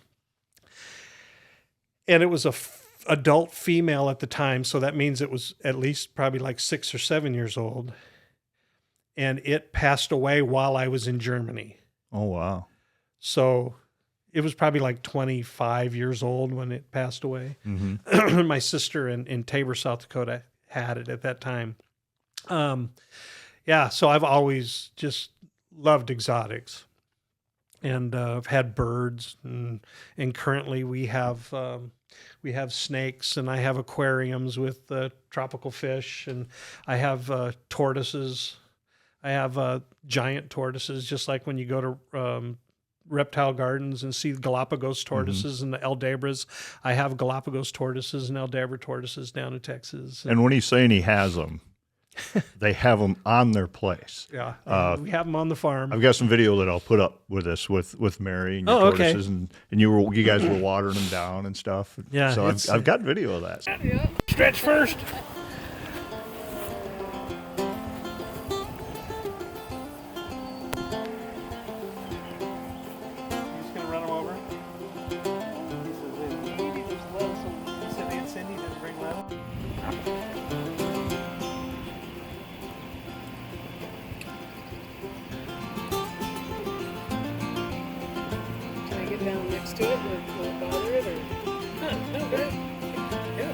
And it was a adult female at the time, so that means it was at least probably like 6 or 7 years old. And it passed away while I was in Germany. Oh, wow. So it was probably like 25 years old when it passed away. Mm-hmm. My sister in Tabor, South Dakota had it at that time. So I've always just loved exotics. And I've had birds, and currently we have snakes, and I have aquariums with tropical fish, and I have tortoises. I have giant tortoises, just like when you go to reptile gardens and see Galapagos tortoises and the Aldabras. I have Galapagos tortoises and Aldabra tortoises down in Texas. And when he's saying he has them, they have them on their place. Yeah, we have them on the farm. I've got some video that I'll put up with us with Mary and your tortoises, and you guys were watering them down and stuff. Yeah, so I've got video of that. Yeah. Stretch first. He's gonna run them over. He said Aunt Cindy didn't bring leather. Down next to it, will it bother it, or? No, good. Yeah.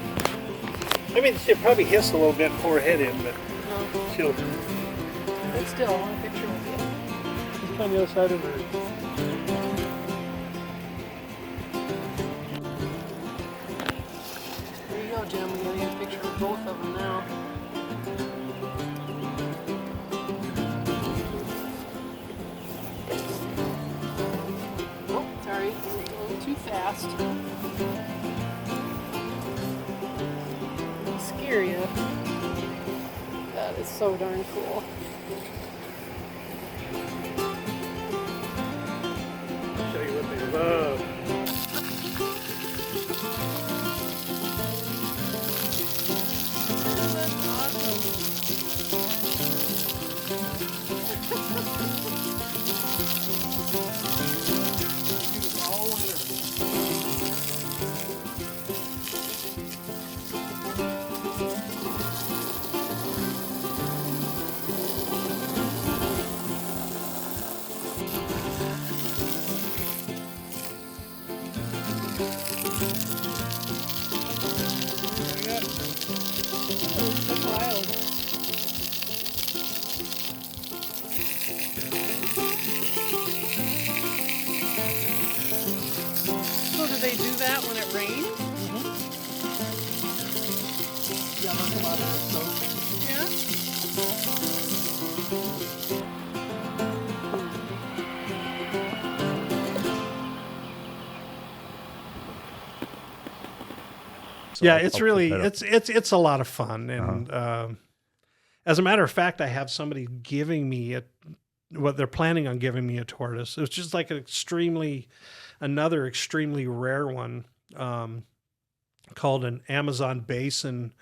I mean, she'll probably hiss a little bit before her head in, but No. she'll. But still, I want a picture of it. She's on the other side of her. There you go, Jim. We gotta get a picture of both of them now. Oh, sorry. A little too fast. It'll scare you. That is so darn cool. Show you what they love. That's awesome. All winter. That's wild. So do they do that when it rains? Yeah, that's a lot of it. Yeah. So Yeah, I'll it's put really that up. it's a lot of fun, and as a matter of fact, I have somebody giving me what they're planning on giving me a tortoise. It's just like another extremely rare one, called an Amazon basin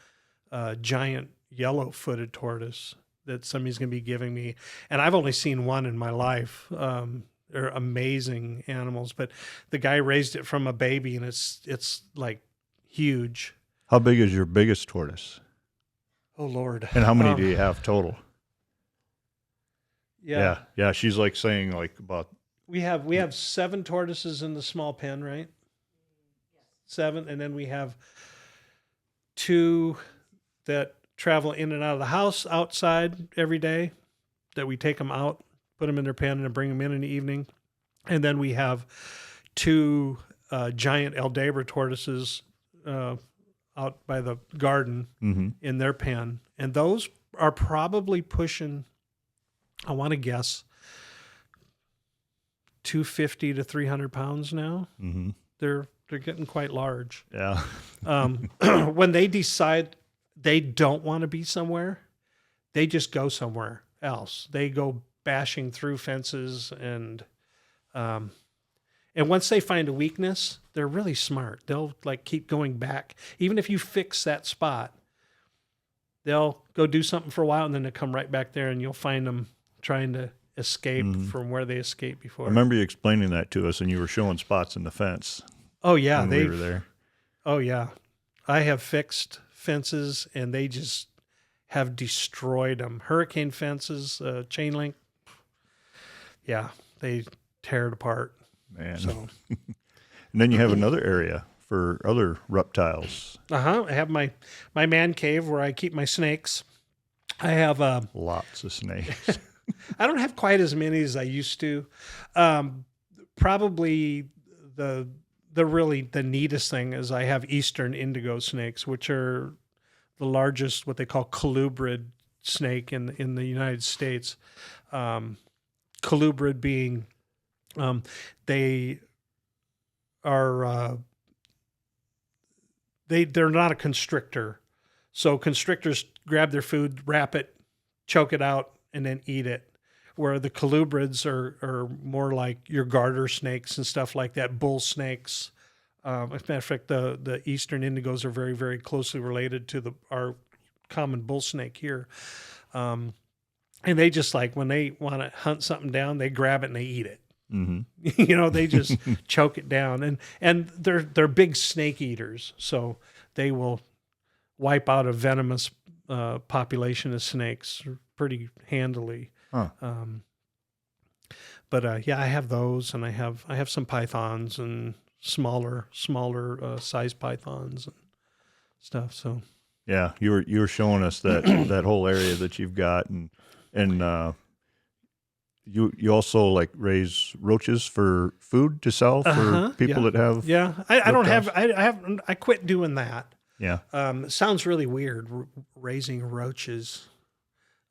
giant yellow-footed tortoise that somebody's going to be giving me, and I've only seen one in my life. They're amazing animals, but the guy raised it from a baby, and it's like huge. How big is your biggest tortoise? Oh Lord! And how many do you have total? Yeah, Yeah. She's like saying like about we have 7 tortoises in the small pen, right? 7, and then we have 2 that travel in and out of the house outside every day. That we take them out, put them in their pen, and then bring them in the evening. And then we have 2 giant Aldabra tortoises out by the garden in their pen, and those are probably pushing, I want to guess, 250 to 300 pounds now. They're getting quite large. yeah. When they decide they don't want to be somewhere, they just go somewhere else. They go bashing through fences, and once they find a weakness, they're really smart. They'll like keep going back. Even if you fix that spot, they'll go do something for a while, and then they come right back there, and you'll find them trying to escape from where they escaped before. I remember you explaining that to us, and you were showing spots in the fence. Oh yeah, when we were there. Oh yeah, I have fixed fences, and they just have destroyed them. Hurricane fences, chain link. Yeah, they tear it apart. Man. So. And then you have another area for other reptiles. I have my man cave where I keep my snakes. I have Lots of snakes. I don't have quite as many as I used to. Probably the neatest thing is I have eastern indigo snakes, which are the largest, what they call colubrid snake in the United States. Colubrid being they are they're not a constrictor. So constrictors grab their food, wrap it, choke it out, and then eat it. Where the colubrids are more like your garter snakes and stuff like that, bull snakes. As a matter of fact, the eastern indigos are very, very closely related to our common bull snake here. And they just like, when they want to hunt something down, they grab it and they eat it. They just choke it down, and they're big snake eaters, so they will wipe out a venomous population of snakes pretty handily. Huh. But I have those, and I have some pythons and smaller size pythons and stuff. So Yeah, you were showing us that whole area that you've got, and you also like raise roaches for food to sell for people that have. Yeah, I quit doing that. Yeah. It sounds really weird, raising roaches.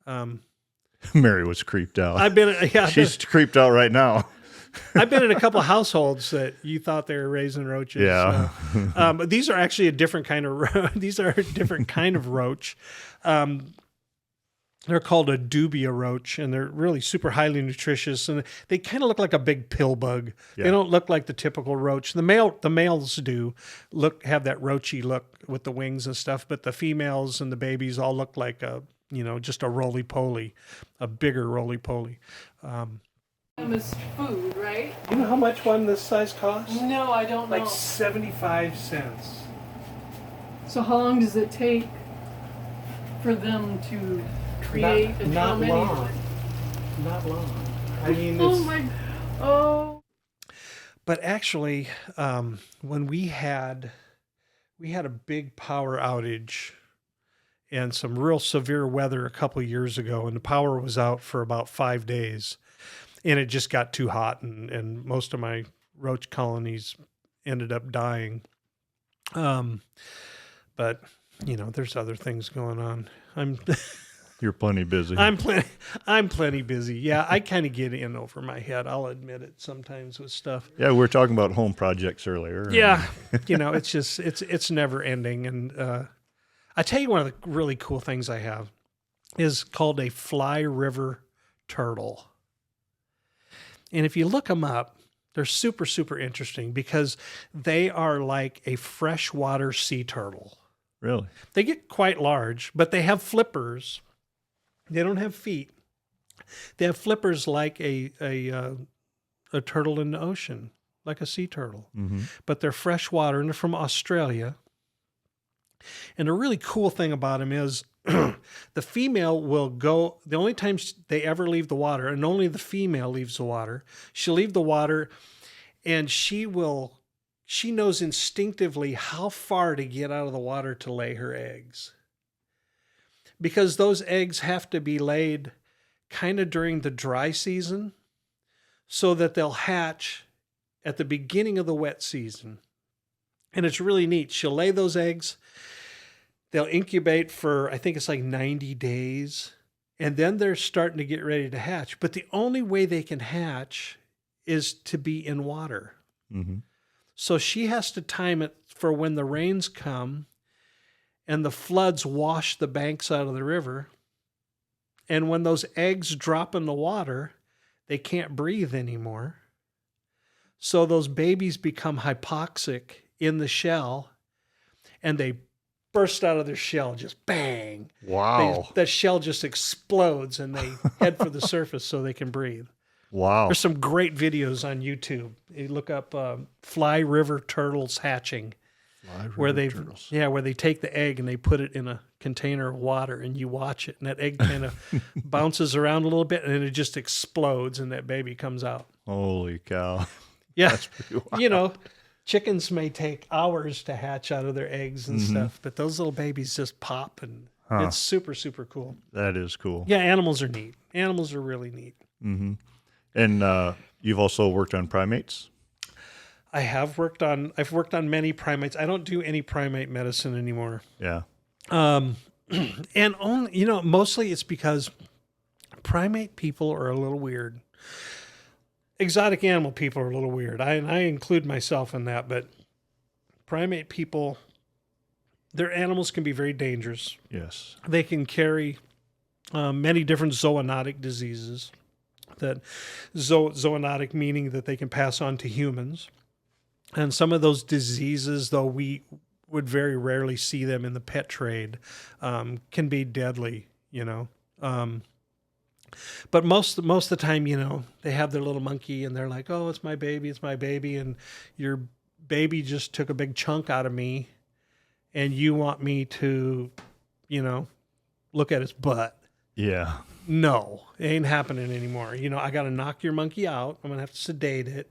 Mary was creeped out. She's creeped out right now. I've been in a couple of households that you thought they were raising roaches. Yeah. But these are actually a different kind of roach. They're called a dubia roach, and they're really super highly nutritious, and they kind of look like a big pill bug. Yeah. They don't look like the typical roach. The males do have that roachy look with the wings and stuff, but the females and the babies all look like just a roly-poly, a bigger roly-poly. Is food, right? You know how much one this size costs? No, I don't know. Like 75 cents. So how long does it take for them to create and how many? Not long. I mean, Oh my! Oh. But actually, when we had a big power outage and some real severe weather a couple of years ago, and the power was out for about 5 days, and it just got too hot, and most of my roach colonies ended up dying. But there's other things going on. You're plenty busy. I'm plenty busy. Yeah, I kind of get in over my head. I'll admit it sometimes with stuff. Yeah, we were talking about home projects earlier. Yeah, it's just it's never ending. And I tell you, one of the really cool things I have is called a fly river turtle. And if you look them up, they're super, super interesting because they are like a freshwater sea turtle. Really? They get quite large, but they have flippers. They don't have feet. They have flippers like a turtle in the ocean, like a sea turtle. Mm-hmm. But they're freshwater, and they're from Australia. And the really cool thing about them is the female will go, the only time they ever leave the water, and only the female leaves the water, she'll leave the water, and she knows instinctively how far to get out of the water to lay her eggs. Because those eggs have to be laid kind of during the dry season so that they'll hatch at the beginning of the wet season. And it's really neat. She'll lay those eggs. They'll incubate for, I think it's like 90 days. And then they're starting to get ready to hatch. But the only way they can hatch is to be in water. Mm-hmm. So she has to time it for when the rains come and the floods wash the banks out of the river. And when those eggs drop in the water, they can't breathe anymore. So those babies become hypoxic in the shell, and they burst out of their shell, just bang. Wow. That shell just explodes, and they head for the surface so they can breathe. Wow. There's some great videos on YouTube. You look up fly river turtles hatching. Where they take the egg and they put it in a container of water, and you watch it, and that egg kind of bounces around a little bit, and then it just explodes, and that baby comes out. Holy cow. Yeah. That's pretty wild. Chickens may take hours to hatch out of their eggs and stuff, but those little babies just pop, and it's super, super cool. That is cool. Yeah, animals are neat. Animals are really neat. Mm-hmm. And you've also worked on primates? I've worked on many primates. I don't do any primate medicine anymore. Yeah. And only, mostly it's because primate people are a little weird. Exotic animal people are a little weird. I include myself in that, but primate people, their animals can be very dangerous. Yes. They can carry many different zoonotic diseases. That zoonotic meaning that they can pass on to humans. And some of those diseases, though we would very rarely see them in the pet trade, can be deadly, But most of the time, they have their little monkey and they're like, oh, it's my baby. And your baby just took a big chunk out of me and you want me to, look at its butt. Yeah. No, it ain't happening anymore. I got to knock your monkey out. I'm going to have to sedate it.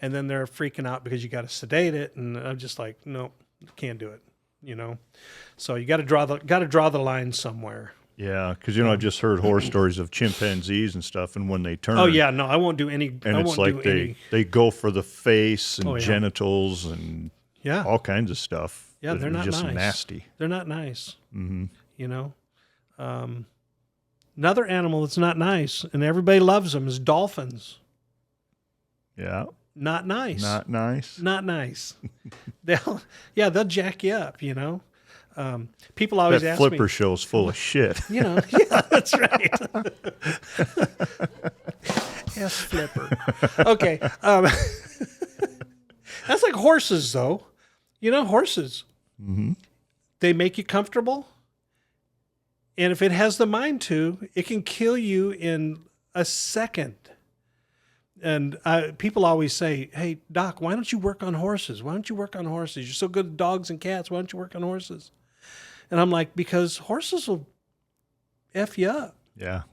And then they're freaking out because you got to sedate it. And I'm just like, no, can't do it, So you got to draw the line somewhere. Yeah, because I've just heard horror stories of chimpanzees and stuff, and when they turn, oh yeah, no, I won't do any. And it's like they go for the face and genitals and all kinds of stuff. Yeah, they're not just nice. Nasty. They're not nice. Mm-hmm. Another animal that's not nice, and everybody loves them, is dolphins. Yeah. Not nice. Not nice. Not nice. they'll jack you up. People always ask me. That flipper show's full of shit. Yeah, that's right. Yes, flipper. Okay. That's like horses, though. Horses. Mm-hmm. They make you comfortable. And if it has the mind to, it can kill you in a second. And people always say, hey, Doc, why don't you work on horses? Why don't you work on horses? You're so good at dogs and cats. Why don't you work on horses? And I'm like, because horses will F you up. Yeah.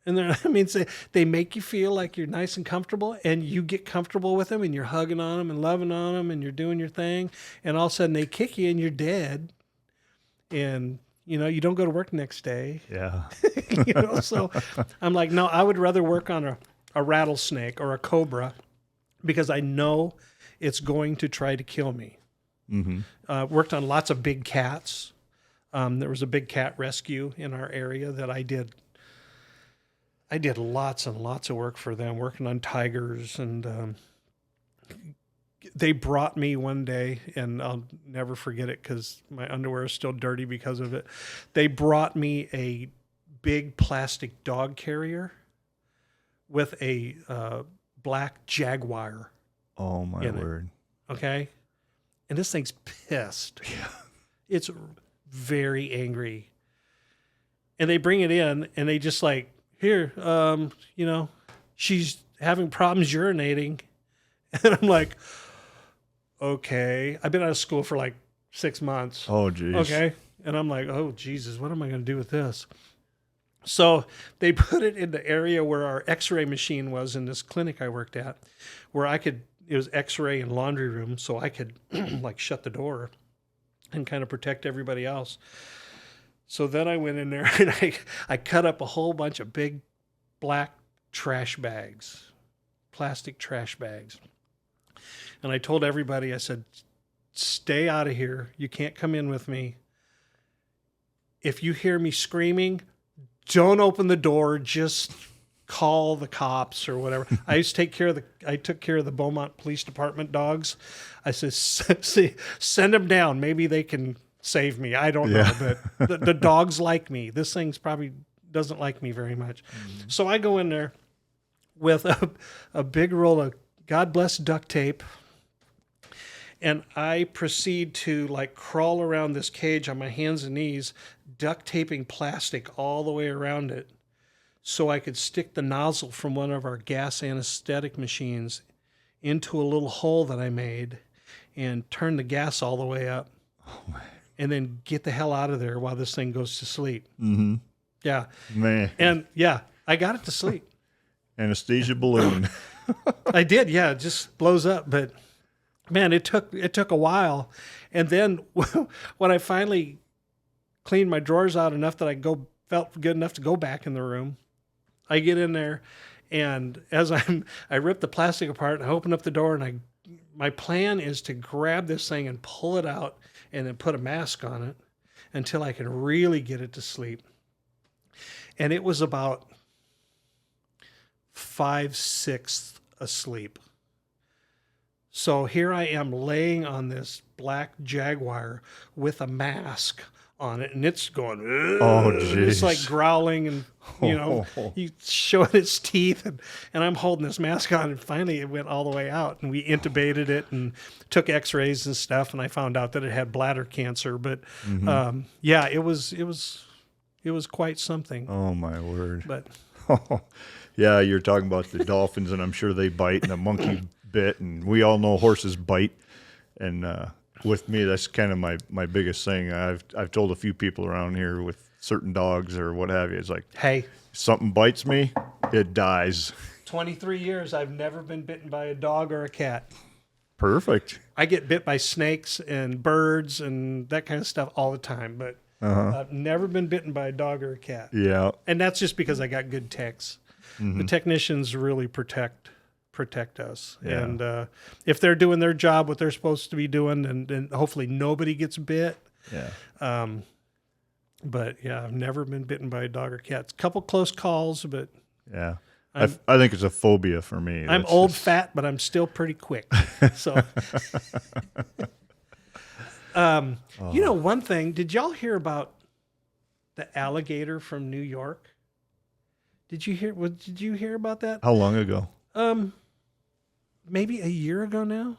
And I mean, they make you feel like you're nice and comfortable, and you get comfortable with them, and you're hugging on them and loving on them, and you're doing your thing, and all of a sudden they kick you and you're dead, and you don't go to work next day. Yeah. So I'm like, no, I would rather work on a rattlesnake or a cobra because I know it's going to try to kill me. Mm-hmm. Worked on lots of big cats. There was a big cat rescue in our area that I did. I did lots and lots of work for them, working on tigers, and they brought me one day, and I'll never forget it because my underwear is still dirty because of it. They brought me a big plastic dog carrier with a black jaguar. Oh, my word. Okay? And this thing's pissed. Yeah. It's very angry. And they bring it in, and they just like, here, she's having problems urinating. And I'm like, okay. I've been out of school for like 6 months. Oh, geez. Okay. And I'm like, oh, Jesus, what am I going to do with this? So they put it in the area where our x-ray machine was in this clinic I worked at, where it was x-ray and laundry room, so I could like shut the door and kind of protect everybody else. So then I went in there and I cut up a whole bunch of big black trash bags, plastic trash bags. And I told everybody, I said, stay out of here. You can't come in with me. If you hear me screaming, don't open the door. Just call the cops or whatever. I took care of the Beaumont Police Department dogs. I said, send them down. Maybe they can save me. I don't know, but the dogs like me. This thing's probably doesn't like me very much. Mm-hmm. So I go in there with a big roll of God bless duct tape, and I proceed to like crawl around this cage on my hands and knees, duct taping plastic all the way around it so I could stick the nozzle from one of our gas anesthetic machines into a little hole that I made and turn the gas all the way up. Oh, man. And then get the hell out of there while this thing goes to sleep. Mm-hmm. Yeah. Man. And yeah, I got it to sleep. Anesthesia balloon. I did. Yeah. It just blows up. But man, it took a while. And then when I finally cleaned my drawers out enough that felt good enough to go back in the room, I get in there, and as I rip the plastic apart and I open up the door, and my plan is to grab this thing and pull it out and then put a mask on it until I can really get it to sleep. And it was about 5/6 asleep. So here I am laying on this black jaguar with a mask on it, and it's going, oh, jeez. It's like growling and, you showing its teeth, and I'm holding this mask on, and finally it went all the way out, and we intubated it and took x-rays and stuff, and I found out that it had bladder cancer, but yeah, it was quite something. Oh, my word. But yeah, you're talking about the dolphins, and I'm sure they bite, and a monkey bit, and we all know horses bite, and with me, that's kind of my biggest thing. I've told a few people around here with certain dogs or what have you, it's like, hey, something bites me, it dies. 23 years, I've never been bitten by a dog or a cat. Perfect. I get bit by snakes and birds and that kind of stuff all the time, but I've never been bitten by a dog or a cat. Yeah. And that's just because I got good techs. Mm-hmm. The technicians really protect us. Yeah. And if they're doing their job, what they're supposed to be doing, then hopefully nobody gets bit. Yeah. But yeah, I've never been bitten by a dog or cat. A couple close calls, but yeah, I think it's a phobia for me. I'm old, fat, but I'm still pretty quick. So, one thing, did y'all hear about the alligator from New York? Did you hear about that? How long ago? Maybe a year ago now.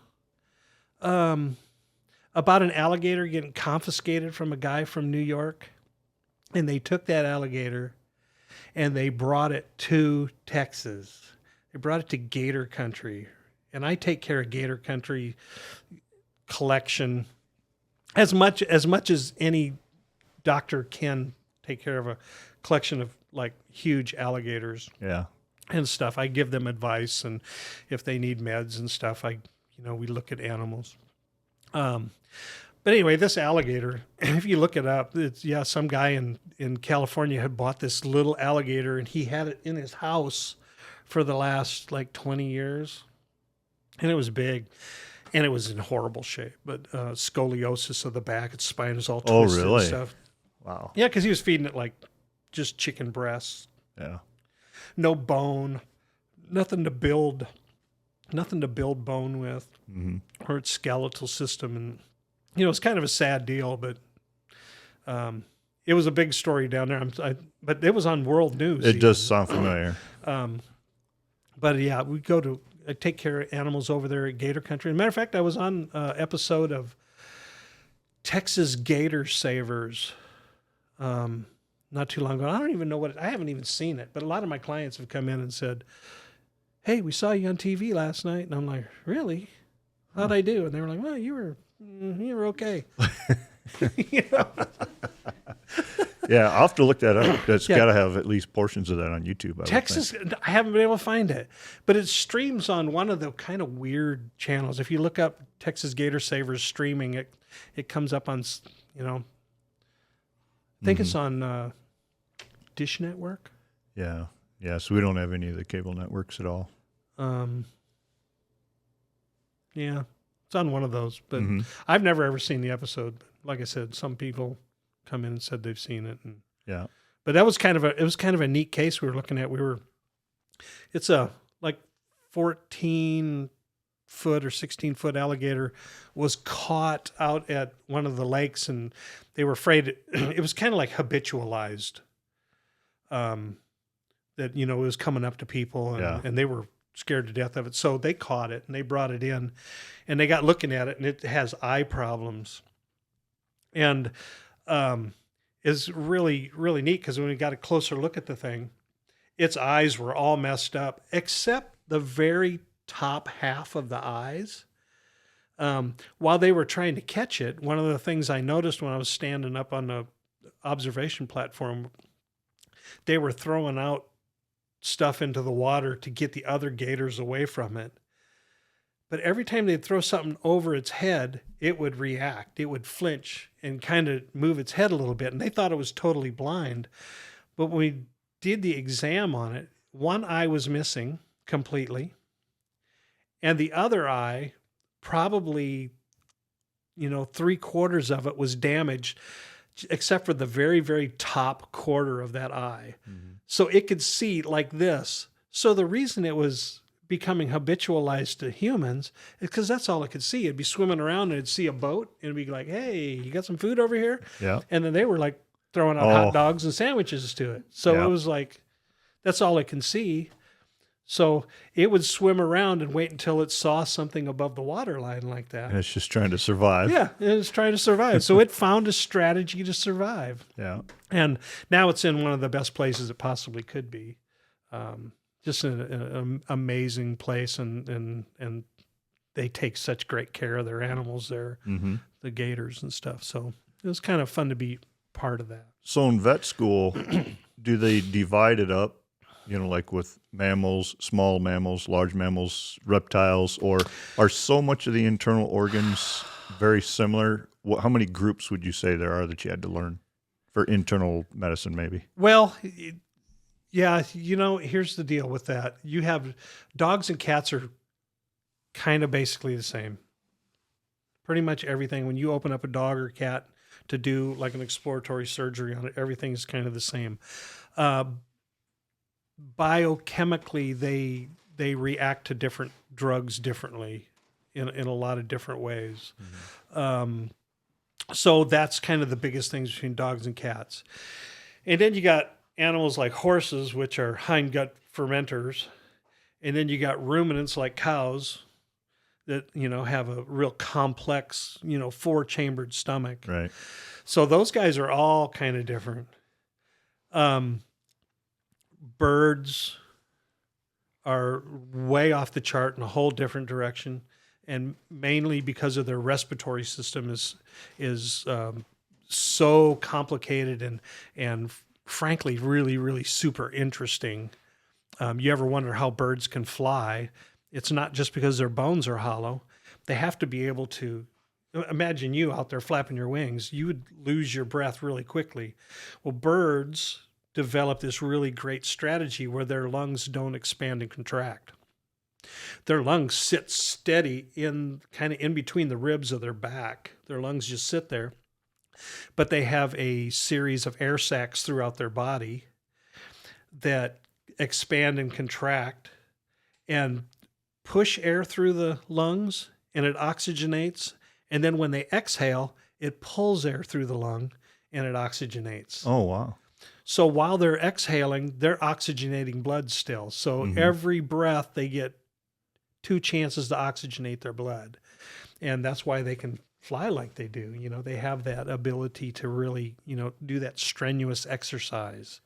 About an alligator getting confiscated from a guy from New York. And they took that alligator and they brought it to Texas. They brought it to Gator Country. And I take care of Gator Country collection as much as any doctor can take care of a collection of like huge alligators Yeah. and stuff. I give them advice, and if they need meds and stuff, we look at animals. But anyway, this alligator, if you look it up, some guy in California had bought this little alligator, and he had it in his house for the last like 20 years. And it was big, and it was in horrible shape, but scoliosis of the back, its spine is all twisted really? and stuff. Wow. Yeah, because he was feeding it like just chicken breasts. Yeah. No bone, nothing to build bone with, or its skeletal system. And, it's kind of a sad deal, but it was a big story down there. But it was on world news. It does sound familiar. But yeah, I take care of animals over there at Gator Country. As a matter of fact, I was on an episode of Texas Gator Savers not too long ago. I don't even know I haven't even seen it, but a lot of my clients have come in and said, "Hey, we saw you on TV last night." And I'm like, "Really? How'd I do?" And they were like, "Well, you were okay." Yeah, I'll have to look that up. That's got to have at least portions of that on YouTube. Texas, I haven't been able to find it, but it streams on one of the kind of weird channels. If you look up Texas Gator Savers streaming, it comes up on, I think it's on Dish Network. Yeah. Yeah, so we don't have any of the cable networks at all. Yeah, it's on one of those, but I've never ever seen the episode. But like I said, some people come in and said they've seen it. And Yeah. but that was kind of a neat case we were looking at. It's a like 14-foot or 16-foot alligator was caught out at one of the lakes, and they were afraid it was kind of like habitualized. That it was coming up to people, and they were scared to death of it. So they caught it and they brought it in, and they got looking at it, and it has eye problems, and is really, really neat because when we got a closer look at the thing, its eyes were all messed up except the very top half of the eyes. While they were trying to catch it, one of the things I noticed when I was standing up on the observation platform, they were throwing out stuff into the water to get the other gators away from it. But every time they'd throw something over its head, it would react. It would flinch and kind of move its head a little bit. And they thought it was totally blind. But when we did the exam on it, one eye was missing completely. And the other eye, probably, 3/4 of it was damaged, except for the very, very top quarter of that eye. So it could see like this. So the reason it was becoming habitualized to humans is because that's all it could see. It'd be swimming around and it'd see a boat and it'd be like, "Hey, you got some food over here?" Yeah. And then they were like throwing out hot dogs and sandwiches to it. So it was like, that's all it can see. So it would swim around and wait until it saw something above the waterline like that. And it's just trying to survive. Yeah, it was trying to survive. So it found a strategy to survive. Yeah. And now it's in one of the best places it possibly could be. Just an amazing place, and they take such great care of their animals there, the gators and stuff. So it was kind of fun to be part of that. So in vet school, do they divide it up, like with mammals, small mammals, large mammals, reptiles, or are so much of the internal organs very similar? How many groups would you say there are that you had to learn for internal medicine maybe? Well, yeah, here's the deal with that. You have dogs and cats are kind of basically the same. Pretty much everything. When you open up a dog or cat to do like an exploratory surgery on it, everything is kind of the same. Biochemically, they react to different drugs differently in a lot of different ways. So that's kind of the biggest things between dogs and cats. And then you got animals like horses, which are hindgut fermenters. And then you got ruminants like cows that, have a real complex, 4-chambered stomach. Right. So those guys are all kind of different. Birds are way off the chart in a whole different direction. And mainly because of their respiratory system is so complicated and frankly, really, really super interesting. You ever wonder how birds can fly? It's not just because their bones are hollow. They have to be able to, imagine you out there flapping your wings. You would lose your breath really quickly. Well, birds develop this really great strategy where their lungs don't expand and contract. Their lungs sit steady kind of in between the ribs of their back. Their lungs just sit there, but they have a series of air sacs throughout their body that expand and contract and push air through the lungs, and it oxygenates. And then when they exhale, it pulls air through the lung and it oxygenates. Oh, wow. So while they're exhaling, they're oxygenating blood still. So every breath they get 2 chances to oxygenate their blood. And that's why they can fly like they do. You know, they have that ability to really, do that strenuous exercise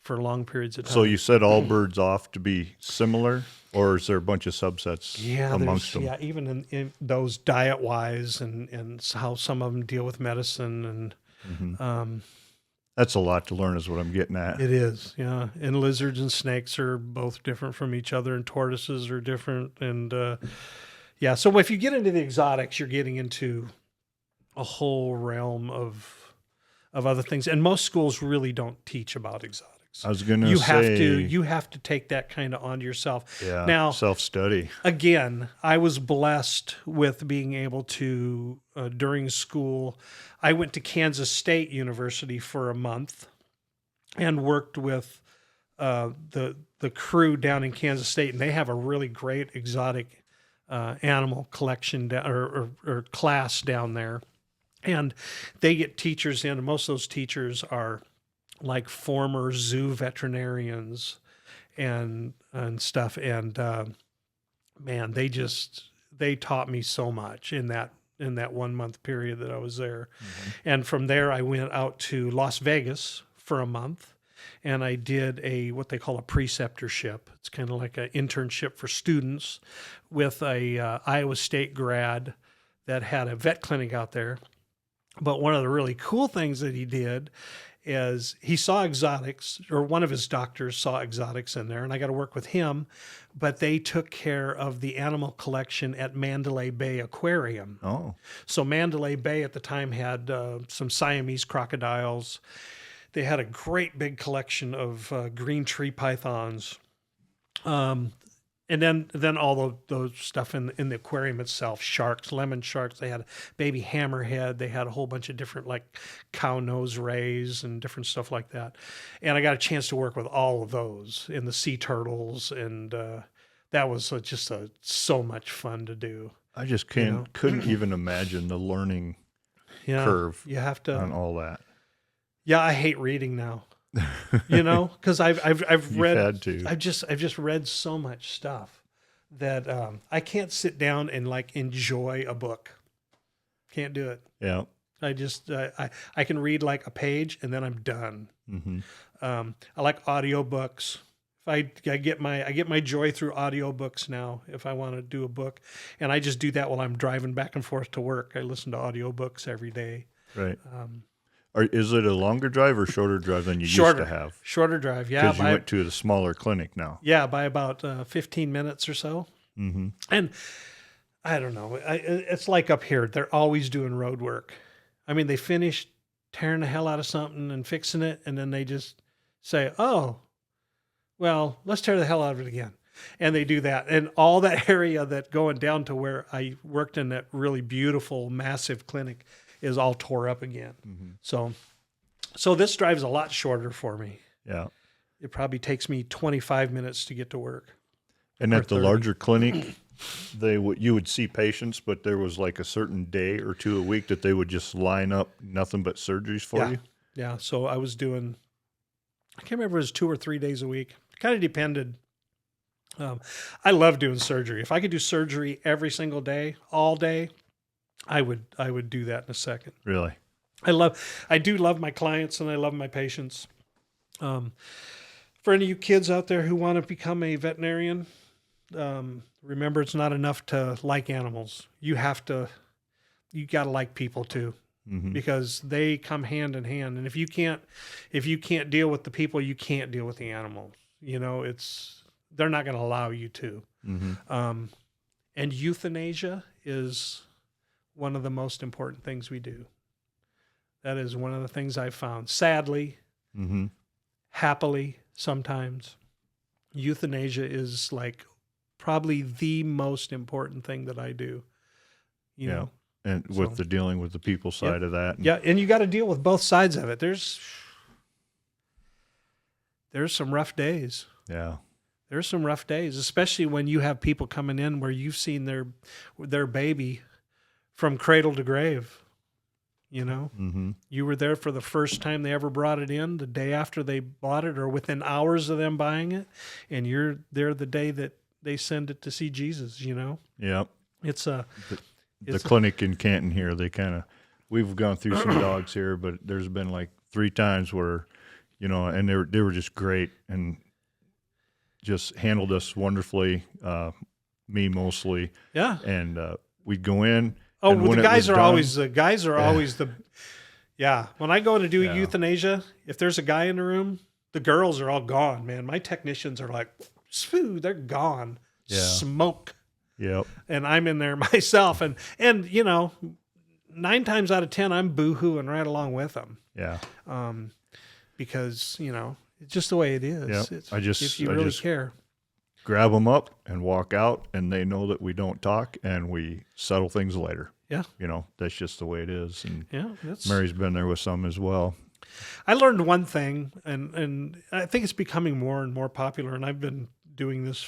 for long periods of time. So you set all birds off to be similar, or is there a bunch of subsets amongst them? Yeah, even in those diet-wise and how some of them deal with medicine. And That's a lot to learn is what I'm getting at. it is, yeah. And lizards and snakes are both different from each other, and tortoises are different. And yeah, so if you get into the exotics, you're getting into a whole realm of other things. And most schools really don't teach about exotics. I was going to say... You have to take that kind of onto yourself. Yeah, now, self-study. Again, I was blessed with being able to, during school, I went to Kansas State University for a month and worked with the crew down in Kansas State, and they have a really great exotic animal collection or class down there. And they get teachers in, and most of those teachers are like former zoo veterinarians and stuff. And man, they taught me so much in that 1 month period that I was there. And from there, I went out to Las Vegas for a month, and I did what they call a preceptorship. It's kind of like an internship for students with a Iowa State grad that had a vet clinic out there. But one of the really cool things that he did is he saw exotics, or one of his doctors saw exotics in there, and I got to work with him, but they took care of the animal collection at Mandalay Bay Aquarium. Oh. So Mandalay Bay at the time had some Siamese crocodiles. They had a great big collection of green tree pythons. And then all those stuff in the aquarium itself, sharks, lemon sharks. They had a baby hammerhead. They had a whole bunch of different like cow nose rays and different stuff like that. And I got a chance to work with all of those in the sea turtles, and that was just so much fun to do. I just couldn't even imagine the learning curve you have to, on all that. Yeah, I hate reading now. Because I've read, had to. I've just read so much stuff that I can't sit down and like enjoy a book. Can't do it. Yeah. I can read like a page and then I'm done. I like audiobooks. I get my joy through audiobooks now if I want to do a book, and I just do that while I'm driving back and forth to work. I listen to audiobooks every day. Right. Is it a longer drive or shorter drive than you used to have? Shorter drive, yeah. Because you went to the smaller clinic now. Yeah, by about 15 minutes or so. And I don't know. It's like up here. They're always doing road work. I mean, they finish tearing the hell out of something and fixing it, and then they just say, oh, well, let's tear the hell out of it again. And they do that. And all that area that going down to where I worked in that really beautiful, massive clinic is all tore up again. So this drive is a lot shorter for me. Yeah. It probably takes me 25 minutes to get to work. And at the larger clinic, you would see patients, but there was like a certain day or two a week that they would just line up nothing but surgeries for you? Yeah. So I was doing, I can't remember if it was 2 or 3 days a week. Kind of depended. I love doing surgery. If I could do surgery every single day, all day, I would do that in a second. Really? I do love my clients and I love my patients. For any of you kids out there who want to become a veterinarian, remember it's not enough to like animals. You got to like people too. because they come hand in hand. And if you can't deal with the people, you can't deal with the animals. You know, they're not going to allow you to. And euthanasia is one of the most important things we do. That is one of the things I've found. Sadly, happily, sometimes, euthanasia is like probably the most important thing that I do. You know, and with the dealing with the people side of that. Yeah, and you got to deal with both sides of it. There's some rough days. Yeah. There's some rough days, especially when you have people coming in where you've seen their baby from cradle to grave. You know, you were there for the first time they ever brought it in, the day after they bought it, or within hours of them buying it, and you're there the day that they send it to see Jesus. You know, it's the clinic in Canton here. We've gone through some dogs here, but there's been like 3 times where, you know, and they were just great and just handled us wonderfully. Me mostly, and we'd go in. Oh, well, the guys are always the. Yeah, when I go in to do euthanasia, if there's a guy in the room, the girls are all gone. Man, my technicians are like, they're gone. Smoke. Yep. And I'm in there myself, and you know, 9 times out of 10, I'm boo-hooing right along with them. Yeah. Because you know, it's just the way it is. Yep. If you really care. Grab them up and walk out, and they know that we don't talk, and we settle things later. Yeah. You know, that's just the way it is. And that's... Mary's been there with some as well. I learned one thing, and I think it's becoming more and more popular, and I've been doing this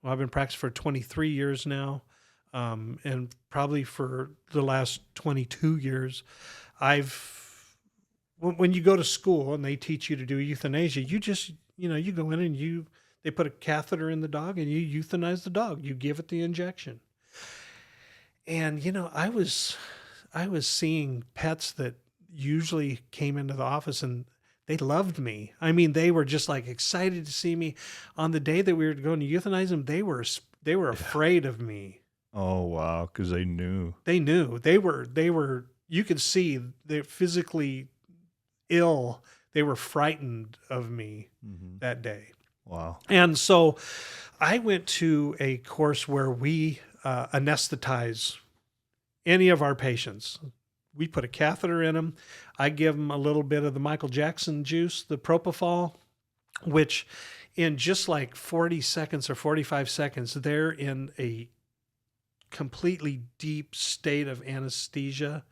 I've been practicing for 23 years now, and probably for the last 22 years, when you go to school and they teach you to do euthanasia, you just, you know, you go in and they put a catheter in the dog and you euthanize the dog. You give it the injection. And, you know, I was seeing pets that usually came into the office and they loved me. I mean, they were just like excited to see me. On the day that we were going to euthanize them, they were afraid of me. Oh, wow. Because they knew. They knew. They were, you could see they're physically ill. They were frightened of me that day. Wow. And so I went to a course where we anesthetize any of our patients. We put a catheter in them. I give them a little bit of the Michael Jackson juice, the propofol, which in just like 40 seconds or 45 seconds, they're in a completely deep state of anesthesia.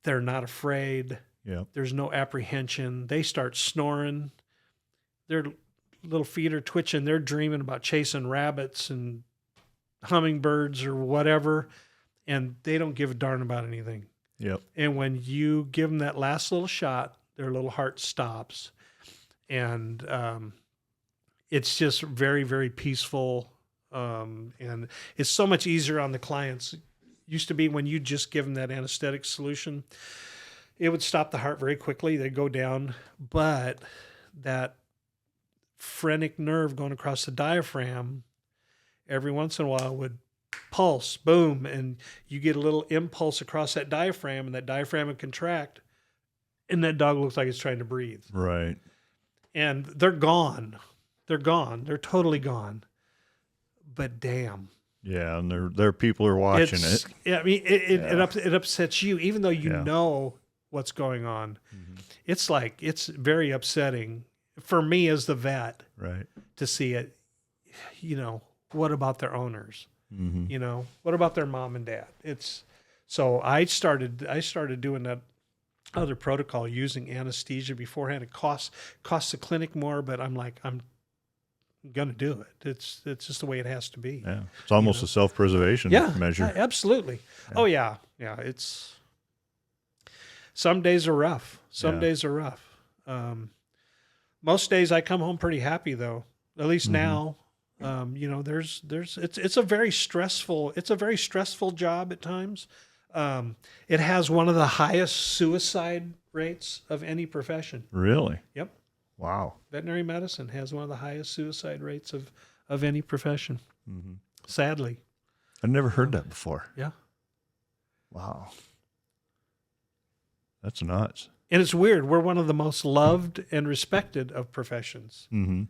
They're not afraid. Yeah. There's no apprehension. They start snoring. Their little feet are twitching. They're dreaming about chasing rabbits and hummingbirds or whatever, and they don't give a darn about anything. Yep. And when you give them that last little shot, their little heart stops, and it's just very, very peaceful, and it's so much easier on the clients. Used to be when you just give them that anesthetic solution, it would stop the heart very quickly. They'd go down, but that phrenic nerve going across the diaphragm every once in a while would pulse, boom, and you get a little impulse across that diaphragm, and that diaphragm would contract, and that dog looks like it's trying to breathe. Right. And they're gone. They're gone. They're totally gone. But damn. Yeah, and their people are watching it. Yeah, I mean, it upsets you, even though you know what's going on. It's very upsetting for me as the vet, right, to see it. You know, what about their owners? You know, what about their mom and dad? So I started doing that other protocol using anesthesia beforehand. It costs the clinic more, but I'm gonna do it. It's just the way it has to be. Yeah, it's almost a self-preservation measure. Absolutely. Yeah. Oh yeah. It's some days are rough. Some days are rough. Most days I come home pretty happy though. At least now. You know, it's a very stressful job at times. It has one of the highest suicide rates of any profession. Really? Yep. Wow. Veterinary medicine has one of the highest suicide rates of any profession. Sadly. I've never heard that before. Yeah. Wow. That's nuts. And it's weird. We're one of the most loved and respected of professions. Mm-hmm.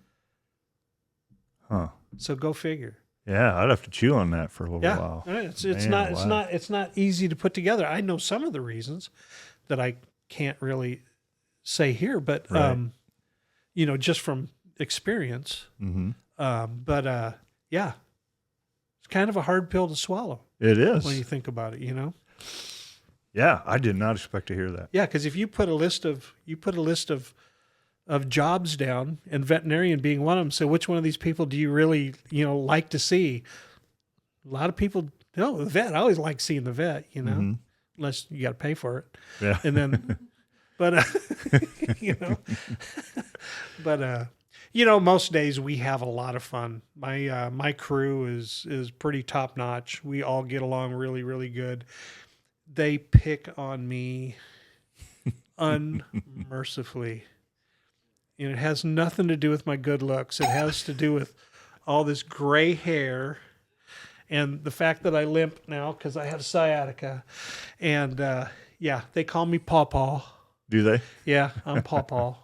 Huh. So go figure. Yeah, I'd have to chew on that for a little while. It's Man, it's not easy to put together. I know some of the reasons that I can't really say here, but Right. just from experience. Mm-hmm. Yeah, it's kind of a hard pill to swallow It is. when you think about it. Yeah, I did not expect to hear that. Yeah, because if you put a list of jobs down, and veterinarian being one of them, so which one of these people do you really like to see? A lot of people, the vet. I always like seeing the vet, Mm-hmm. unless you got to pay for it. Yeah. And then, but most days we have a lot of fun. My crew is pretty top notch. We all get along really, really good. They pick on me unmercifully. And it has nothing to do with my good looks. It has to do with all this gray hair and the fact that I limp now because I have sciatica. And they call me Paw Paw. Do they? Yeah, I'm Paw Paw.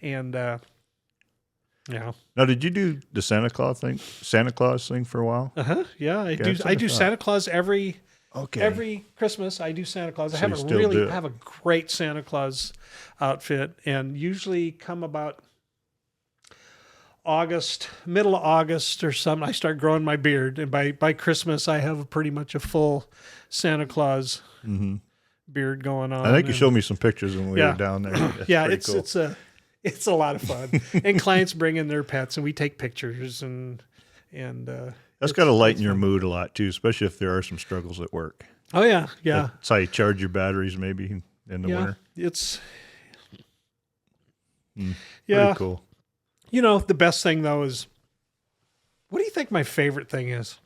And yeah. Now, did you do the Santa Claus thing for a while? Yeah, I that's what do. I I do thought. Santa Claus every Christmas. I do Santa Claus. I So you haven't still really do it. have a great Santa Claus outfit, and usually come about middle of August or something, I start growing my beard, and by Christmas I have pretty much a full Santa Claus beard going on. I think you and- showed me some pictures when we were down there. That's yeah, pretty cool. it's a lot of fun, and clients bring in their pets, and we take pictures, and That's got to lighten your mood a lot too, especially if there are some struggles at work. oh yeah, That's how you charge your batteries maybe in the winter. it's Pretty cool. The best thing though is, what do you think my favorite thing is?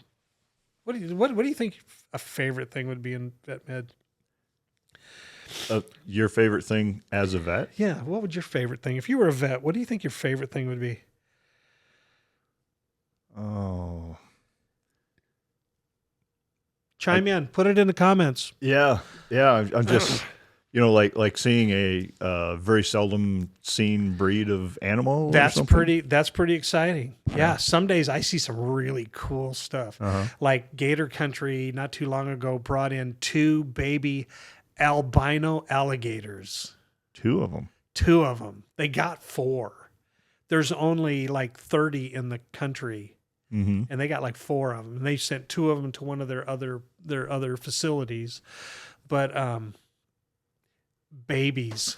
What do you think a favorite thing would be in vet med? Your favorite thing as a vet? Yeah, what would your favorite thing? If you were a vet, what do you think your favorite thing would be? Oh, Chime in, put it in the comments. yeah. I'm just, like seeing a very seldom seen breed of animal. That's or something. That's pretty exciting. Yeah, some days I see some really cool stuff. Like Gator Country not too long ago brought in 2 baby albino alligators. 2 of them. 2 of them. They got 4. There's only like 30 in the country, and they got like 4 of them. And they sent 2 of them to one of their other facilities. But babies.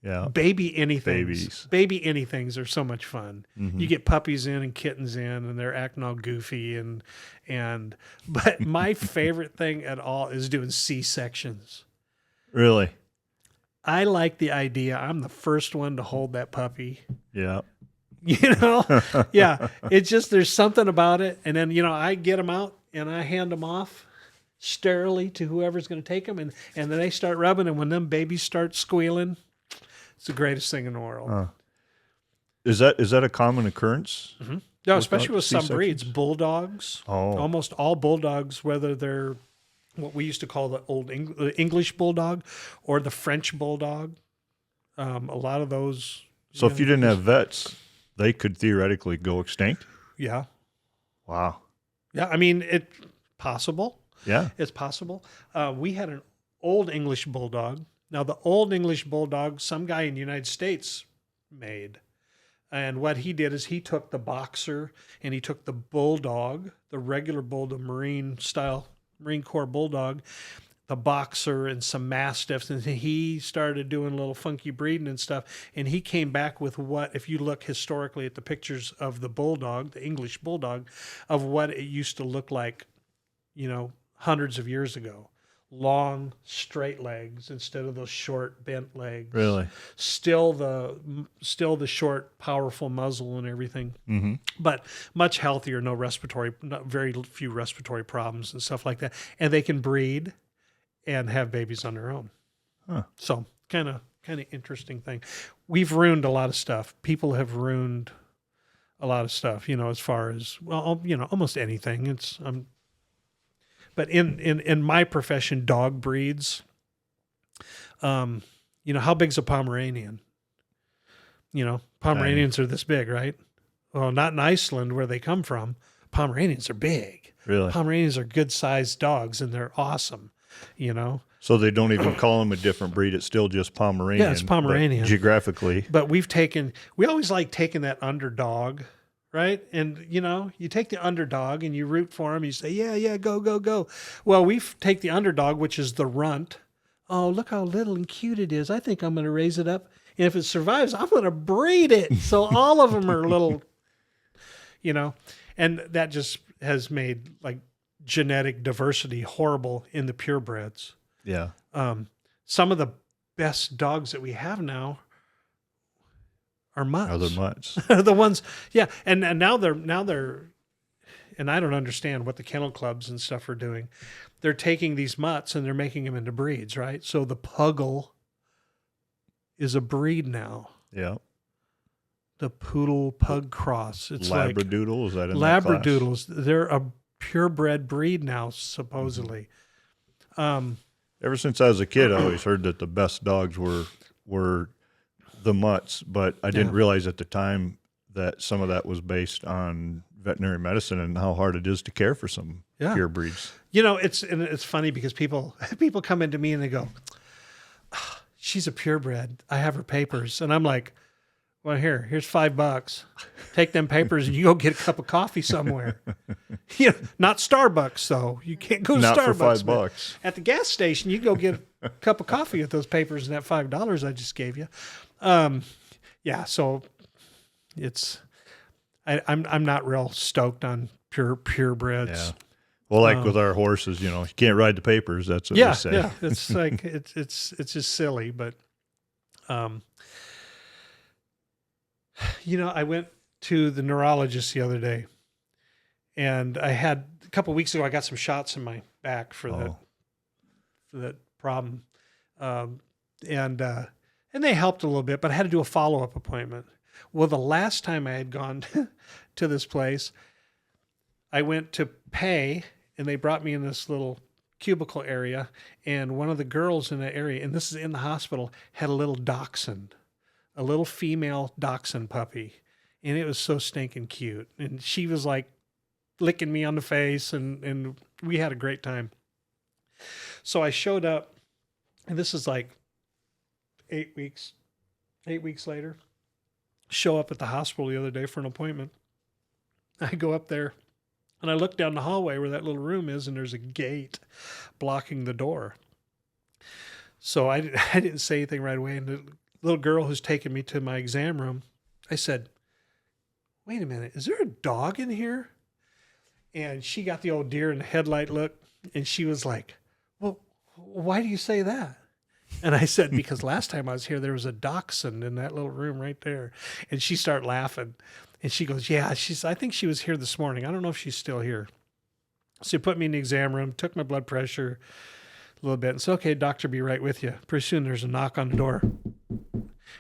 Yeah. Baby anythings. Babies. Baby anythings are so much fun. You get puppies in and kittens in, and they're acting all goofy but my favorite thing at all is doing C-sections. Really? I like the idea. I'm the first one to hold that puppy. Yeah. Yeah. It's just, there's something about it. And then, I get them out and I hand them off sterilely to whoever's going to take them. And then they start rubbing. And when them babies start squealing, it's the greatest thing in the world. Is that a common occurence? No, especially with some C-sections? breeds, bulldogs. Oh. Almost all bulldogs, whether they're what we used to call the old English bulldog or the French bulldog, a lot of those. So if you didn't have vets, they could theoretically go extinct? Yeah. Wow. Yeah. I mean, it's possible. Yeah. It's possible. We had an old English bulldog. Now, the old English bulldog, some guy in the United States made. And what he did is he took the boxer and he took the bulldog, the regular bulldog, Marine Corps bulldog, the boxer and some mastiffs. And he started doing a little funky breeding and stuff. And he came back with what, if you look historically at the pictures of the bulldog, the English bulldog, of what it used to look like, hundreds of years ago. Long, straight legs instead of those short, bent legs. Really? Still the short, powerful muzzle and everything, but much healthier. Very few respiratory problems and stuff like that. And they can breed and have babies on their own. Huh. So kind of interesting thing. We've ruined a lot of stuff. People have ruined a lot of stuff. As far as almost anything. But in my profession, dog breeds You know, how big's a Pomeranian? You know, Pomeranians are this big, right? Well, not in Iceland where they come from. Pomeranians are big. Really? Pomeranians are good sized dogs and they're awesome, you know? So they don't even call them a different breed. It's still just Pomeranian. Yeah, it's Pomeranian. But geographically. But we always like taking that underdog, right? And, you know, you take the underdog and you root for him. You say, yeah, go, go, go. Well, we take the underdog, which is the runt. Oh, look how little and cute it is. I think I'm going to raise it up. And if it survives, I'm going to breed it. So all of them are little, you know, and that just has made like genetic diversity horrible in the purebreds. Yeah. Some of the best dogs that we have now are mutts. Are the mutts. The ones, yeah. And now they're, and I don't understand what the kennel clubs and stuff are doing. They're taking these mutts and they're making them into breeds, right? So the puggle is a breed now. Yeah. The poodle pug cross. It's Labradoodle, like is that in that class? Labradoodles. They're a purebred breed now, supposedly. Ever since I was a kid, I always heard that the best dogs were the mutts, but I didn't realize at the time that some of that was based on veterinary medicine and how hard it is to care for some pure breeds. You know, it's funny because people come into me and they go, "Oh, she's a purebred. I have her papers." And I'm like, well, here's $5. Take them papers and you go get a cup of coffee somewhere. You know, not Starbucks though. You can't go to Not Starbucks. for $5. At the gas station, you can go get a cup of coffee with those papers and that $5 I just gave you. Yeah, so I'm not real stoked on purebreds. Yeah. Well, like with our horses, you know, you can't ride the papers. That's what we say. Yeah. It's like it's just silly, but you know, I went to the neurologist the other day, and I had a couple of weeks ago. I got some shots in my back for that problem, and they helped a little bit. But I had to do a follow-up appointment. Well, the last time I had gone to this place, I went to pay, and they brought me in this little cubicle area, and one of the girls in the area, and this is in the hospital, had a little dachshund. A little female dachshund puppy, and it was so stinking cute. And she was like licking me on the face, and we had a great time. So I showed up, and this is like 8 weeks later. Show up at the hospital the other day for an appointment. I go up there, and I look down the hallway where that little room is, and there's a gate blocking the door. So I didn't say anything right away, and the little girl who's taking me to my exam room, I said, "Wait a minute, is there a dog in here?" And she got the old deer in the headlight look, and she was like, "Well, why do you say that?" And I said, "Because last time I was here, there was a dachshund in that little room right there." And she started laughing, and she goes, "Yeah, I think she was here this morning. I don't know if she's still here." So he put me in the exam room, took my blood pressure a little bit, and said, "Okay, doctor, be right with you." Pretty soon there's a knock on the door.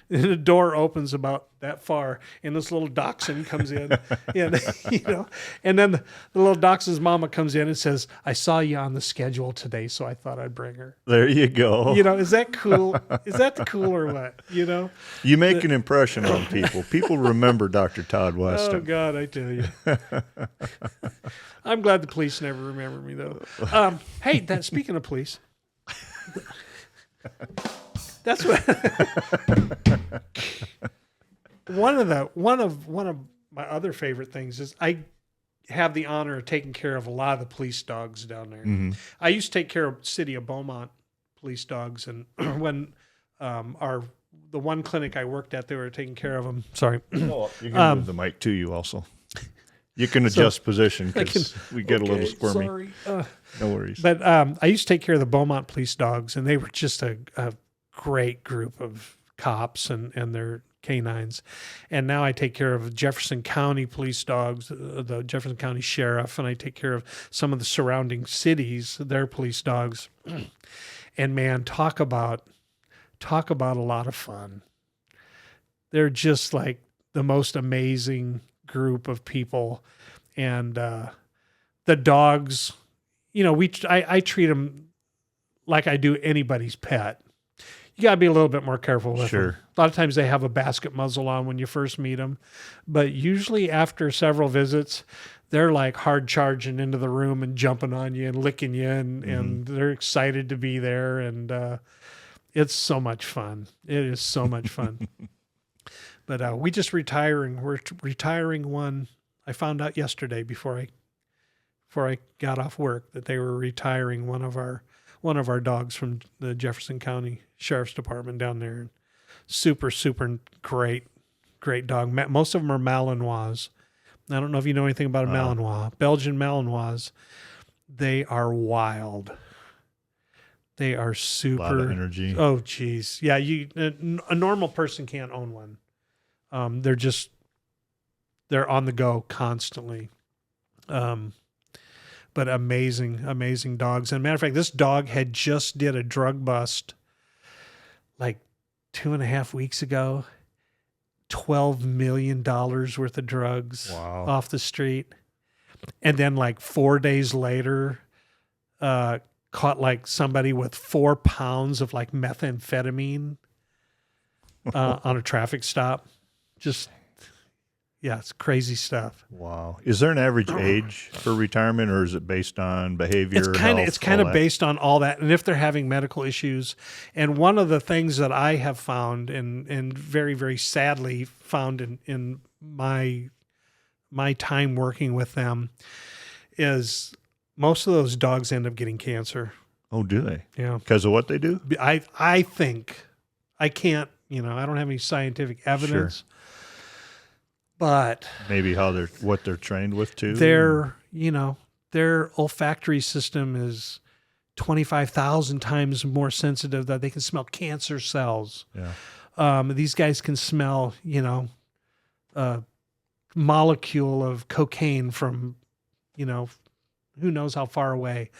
And the door opens about that far, and this little dachshund comes in, and you know, and then the little dachshund's mama comes in and says, "I saw you on the schedule today, so I thought I'd bring her." There you go. You know, is that cool? Is that cool or what? You know, You make an impression on people. People remember Dr. Todd Westin. oh God, I tell you. I'm glad the police never remember me though. Hey, speaking of police. That's what one of my other favorite things is I have the honor of taking care of a lot of the police dogs down there. Mm-hmm. I used to take care of City of Beaumont police dogs, and when the one clinic I worked at, they were taking care of them. Sorry, Well, you can move the mic to you also. You can adjust position because we get a little squirmy. Sorry. No worries. But I used to take care of the Beaumont police dogs, and they were just a great group of cops and their canines. And now I take care of Jefferson County police dogs, the Jefferson County Sheriff, and I take care of some of the surrounding cities, their police dogs. And man, talk about a lot of fun. They're just like the most amazing group of people. And the dogs, you know, I treat them like I do anybody's pet. you got to be a little bit more careful with Sure. them. A lot of times they have a basket muzzle on when you first meet them, but usually after several visits, they're like hard charging into the room and jumping on you and licking you, and they're excited to be there. And it's so much fun. It is so much fun. But we just retiring. We're retiring one. I found out yesterday before I got off work that they were retiring one of our dogs from the Jefferson County Sheriff's Department down there. Super, super great dog. Most of them are Malinois. I don't know if you know anything about a Malinois. Belgian Malinois. They are wild. They are super. A lot of energy. Oh, geez. Yeah, a normal person can't own one. They're on the go constantly. But amazing dogs. And matter of fact, this dog had just did a drug bust like 2.5 weeks ago. $12 million worth of drugs off the street. And then like 4 days later, caught like somebody with 4 pounds of like methamphetamine on a traffic stop. Just, yeah, it's crazy stuff. Wow. Is there an average age for retirement, or is it based on behavior? It's kind of based on all that, and if they're having medical issues. And one of the things that I have found, and very, very sadly found in my time working with them, is most of those dogs end up getting cancer. Oh, do they? Yeah. Because of what they do? I think, I can't, I don't have any scientific evidence. Sure. But maybe what they're trained with too. Their olfactory system is 25,000 times more sensitive that they can smell cancer cells. Yeah. These guys can smell, a molecule of cocaine from, who knows how far away.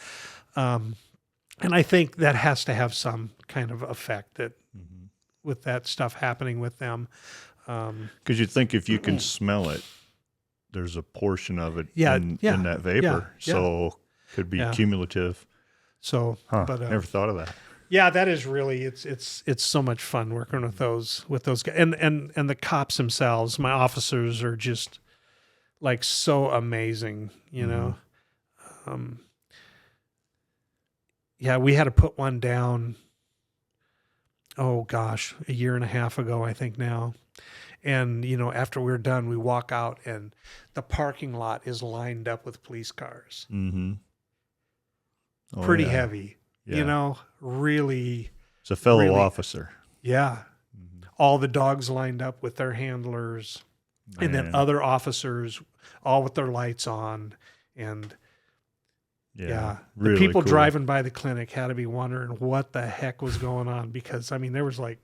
And I think that has to have some kind of effect that with that stuff happening with them. Because you'd think if you can smell it, there's a portion of it in that vapor. Yeah, so could be cumulative. So, but never thought of that. Yeah, that is really it's so much fun working with those guys, and the cops themselves. My officers are just like so amazing, Yeah, we had to put one down. Oh gosh, 1.5 years ago, I think now. And, after we're done, we walk out and the parking lot is lined up with police cars. Mm-hmm. Oh, pretty heavy, really. It's a fellow officer. Yeah. Mm-hmm. All the dogs lined up with their handlers. Man. And then other officers all with their lights on. And the really people cool. driving by the clinic had to be wondering what the heck was going on, because there was like,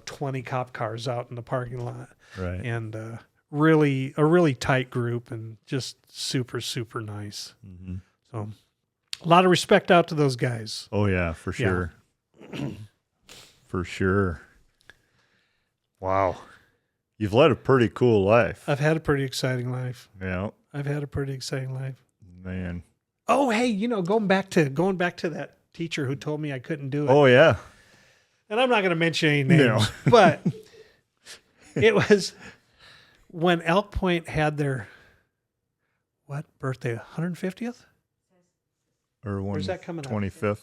20 cop cars out in the parking lot. Right. And a really tight group, and just super, super nice. Mm-hmm. So a lot of respect out to those guys. Oh yeah, for sure. Yeah. For sure. Wow. You've led a pretty cool life. I've had a pretty exciting life. Yeah. I've had a pretty exciting life. Man. Oh, hey, going back to that teacher who told me I couldn't do it. Oh yeah. And I'm not going to mention any names, but it was when Elk Point had their birthday, 150th? Or is that coming up? 25th.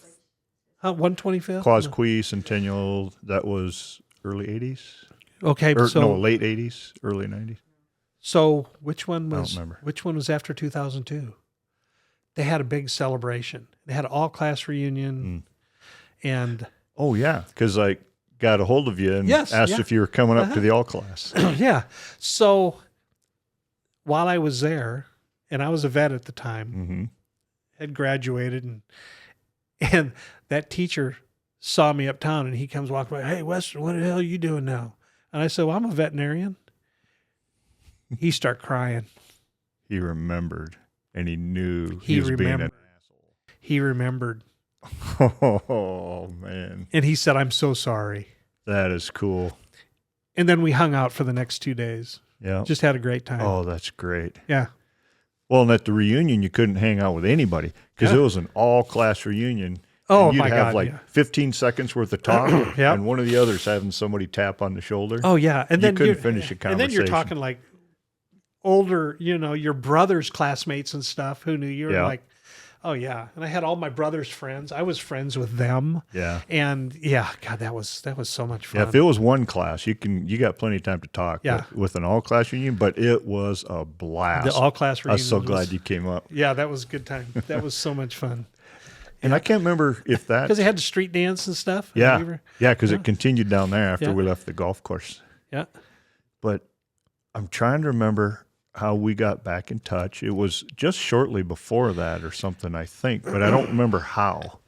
125th? Quasqui Centennial, that was early 80s? Okay. Late 80s, early 90s. So which one I don't remember. Which one was after 2002? They had a big celebration. They had an all-class reunion, and... Oh, yeah, because I got a hold of you and asked if you were coming up to the all-class. Yeah. So while I was there, and I was a vet at the time, had graduated, and that teacher saw me uptown, and he comes walking by, "Hey, Westin, what the hell are you doing now?" And I said, "Well, I'm a veterinarian." He started crying. He remembered, and he knew he was being an asshole. He remembered. Oh, man. And he said, "I'm so sorry." That is cool. And then we hung out for the next 2 days. Yeah. Just had a great time. Oh, that's great. Yeah. Well, and at the reunion, you couldn't hang out with anybody because it was an all-class reunion. Oh, and you'd my have God, like yeah. 15 seconds worth of talk, Yep. and one of the others having somebody tap on the shoulder. Oh, yeah. And You then couldn't you're- finish a And then you're conversation. talking like older, your brother's classmates and stuff who knew you. Yeah. Like, oh, yeah. And I had all my brother's friends. I was friends with them. Yeah. And yeah, God, that was so much fun. Yeah, if it was one class, you got plenty of time to talk. Yeah. With an all class reunion, but it was a blast. The all-class I was so reunion glad was- you came up. Yeah, that was a good time. That was so much fun. And I can't remember if that. Because they had the street dance and stuff. and Yeah, we were- because it continued down there after Yeah. we left the golf course. yeah. But I'm trying to remember how we got back in touch. It was just shortly before that or something, I think, but I don't remember how.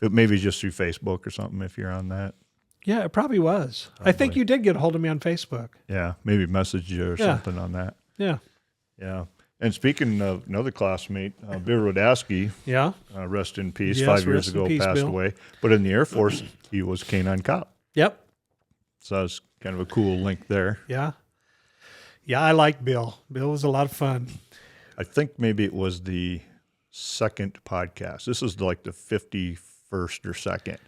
It maybe just through Facebook or something if you're on that. Yeah, it probably was. I think you did get a hold of me on Facebook. Yeah, maybe message you or Yeah. something on that. Yeah. Yeah. And speaking of another classmate, Bill Rodasky, Yeah. rest in peace, Yes, 5 years rest in ago, peace, passed Bill. away. But in the Air Force, he was canine cop. Yep. So that was kind of a cool link there. Yeah. Yeah, I like Bill. Bill was a lot of fun. I think maybe it was the second podcast. This is like the 51st or second.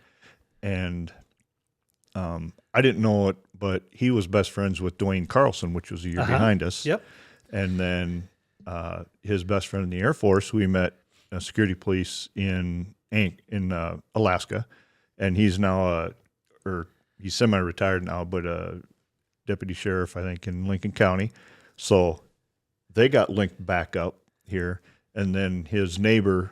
And I didn't know it, but he was best friends with Dwayne Carlson, which was a year behind us. Yep. And then his best friend in the Air Force, we met security police in Alaska. And he's now, he's semi-retired now, but a deputy sheriff, I think, in Lincoln County. So they got linked back up here. And then his neighbor,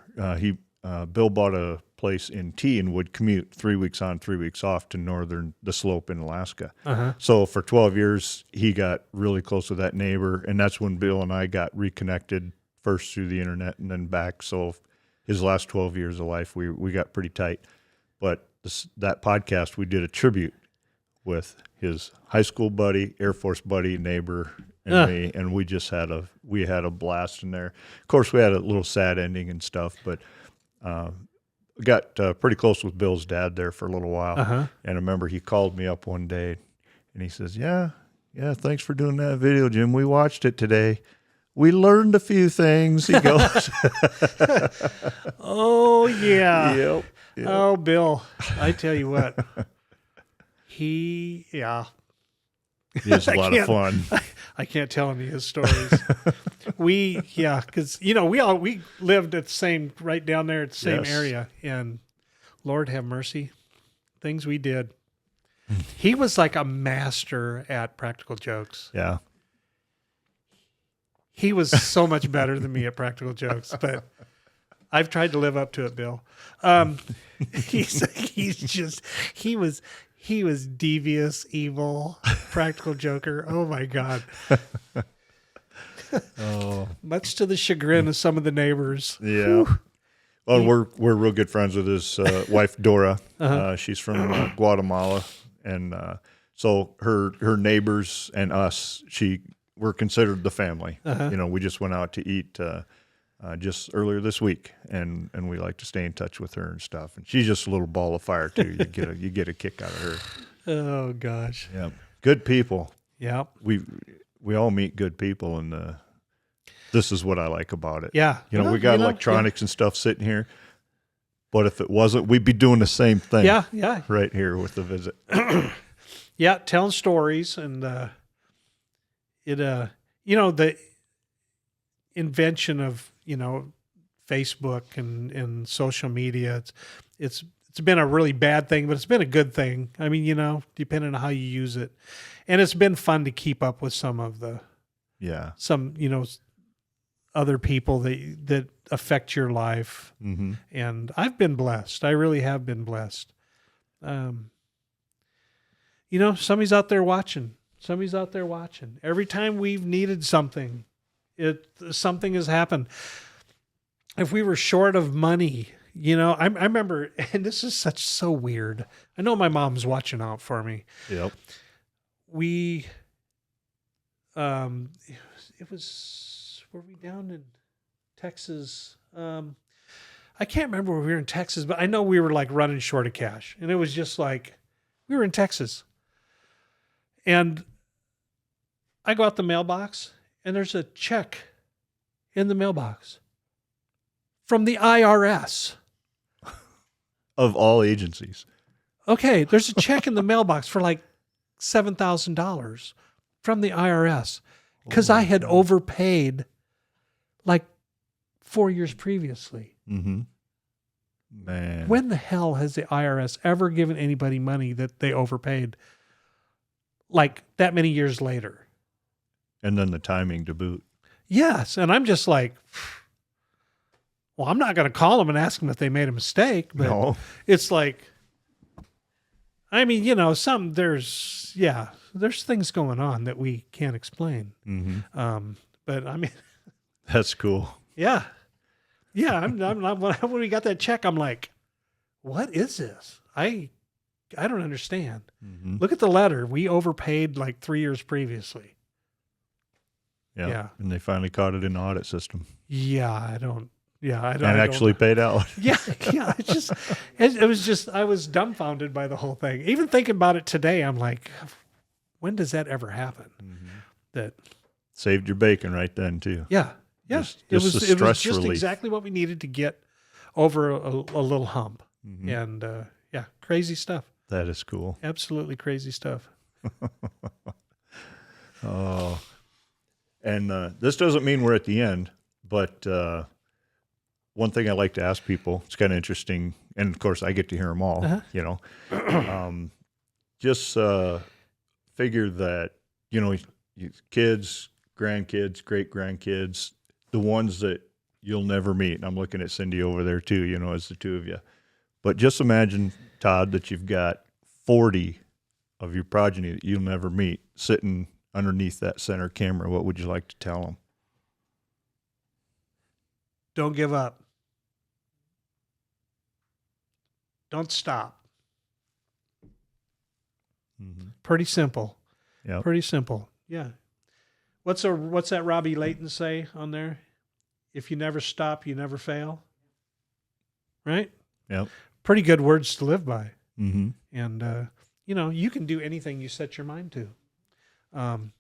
Bill bought a place in T and would commute 3 weeks on, 3 weeks off to the slope in Alaska. Uh-huh. So for 12 years, he got really close with that neighbor. And that's when Bill and I got reconnected, first through the internet and then back. So his last 12 years of life, we got pretty tight. But that podcast, we did a tribute with his high school buddy, Air Force buddy, neighbor, and me, and we just had a blast in there. Of course, we had a little sad ending and stuff, but got pretty close with Bill's dad there for a little while. Uh-huh. And I remember he called me up one day, and he says, "Yeah, thanks for doing that video, Jim. We watched it today. We learned a few things." He goes, Oh, yeah. "Yep." Oh, Bill, I tell you what. Yeah. It was a lot of fun. I can't tell any of his stories. Because we lived at the same, right down there at the same Yes. area, and Lord have mercy, things we did. He was like a master at practical jokes. Yeah. He was so much better than me at practical jokes, but I've tried to live up to it, Bill. He was devious, evil, practical joker. Oh my God. Oh, Much to the chagrin of some of the neighbors. yeah. Well, we're real good friends with his wife Dora. She's from Guatemala, and so her neighbors and us, we're considered the family. We just went out to eat just earlier this week, and we like to stay in touch with her and stuff. And she's just a little ball of fire too. You get a kick out of her. Oh gosh. Yeah, good people. Yeah. We all meet good people, and this is what I like about it. Yeah. We got electronics and stuff sitting here, but if it wasn't, we'd be doing the same thing. Yeah. Yeah. Right here with the visit. Yeah. Telling stories and the invention of Facebook and social media. It's been a really bad thing, but it's been a good thing. I mean, depending on how you use it, and it's been fun to keep up with some of the other people that affect your life. Mm-hmm. And I've been blessed. I really have been blessed. Somebody's out there watching. Somebody's out there watching. Every time we've needed something, something has happened. If we were short of money, I remember, and this is so weird. I know my mom's watching out for me. Yep. Were we down in Texas? I can't remember where we were in Texas, but I know we were like running short of cash, and it was just like we were in Texas, and I go out the mailbox, and there's a check in the mailbox from the IRS. of all agencies. Okay, there's a check in the mailbox for like $7,000 from the IRS because I had overpaid like 4 years previously. Mm-hmm. Man. When the hell has the IRS ever given anybody money that they overpaid like that many years later? And then the timing to boot. Yes. And I'm just like, well, I'm not going to call them and ask them if they made a mistake, but No. it's like, I mean, you know, there's things going on that we can't explain. Mm-hmm. But I mean, That's cool. yeah. Yeah. I'm not, when we got that check, I'm like, what is this? I don't understand. Mm-hmm. Look at the letter. We overpaid like 3 years previously. Yeah. Yeah. And they finally caught it in the audit system. I don't. And actually paid out. Yeah. It was just, I was dumbfounded by the whole thing. Even thinking about it today, I'm like, when does that ever happen? Mm-hmm. That, Saved your bacon right then, too. yeah. Just it was the just stress relief. exactly what we needed to get over a little hump. Mm-hmm. And crazy stuff. That is cool. Absolutely crazy stuff. Oh. And this doesn't mean we're at the end, but one thing I like to ask people, it's kind of interesting, and of course I get to hear them all, you know, just figure that, you know, kids, grandkids, great-grandkids, the ones that you'll never meet, and I'm looking at Cindy over there too, you know, as the two of you. But just imagine, Todd, that you've got 40 of your progeny that you'll never meet sitting underneath that center camera. What would you like to tell them? Don't give up. Don't stop. Mm-hmm. Pretty simple. Yeah. Pretty simple. Yeah. What's that Robbie Layton say on there? If you never stop, you never fail. Right? Yep. Pretty good words to live by. Mm-hmm. And, you know, you can do anything you set your mind to. And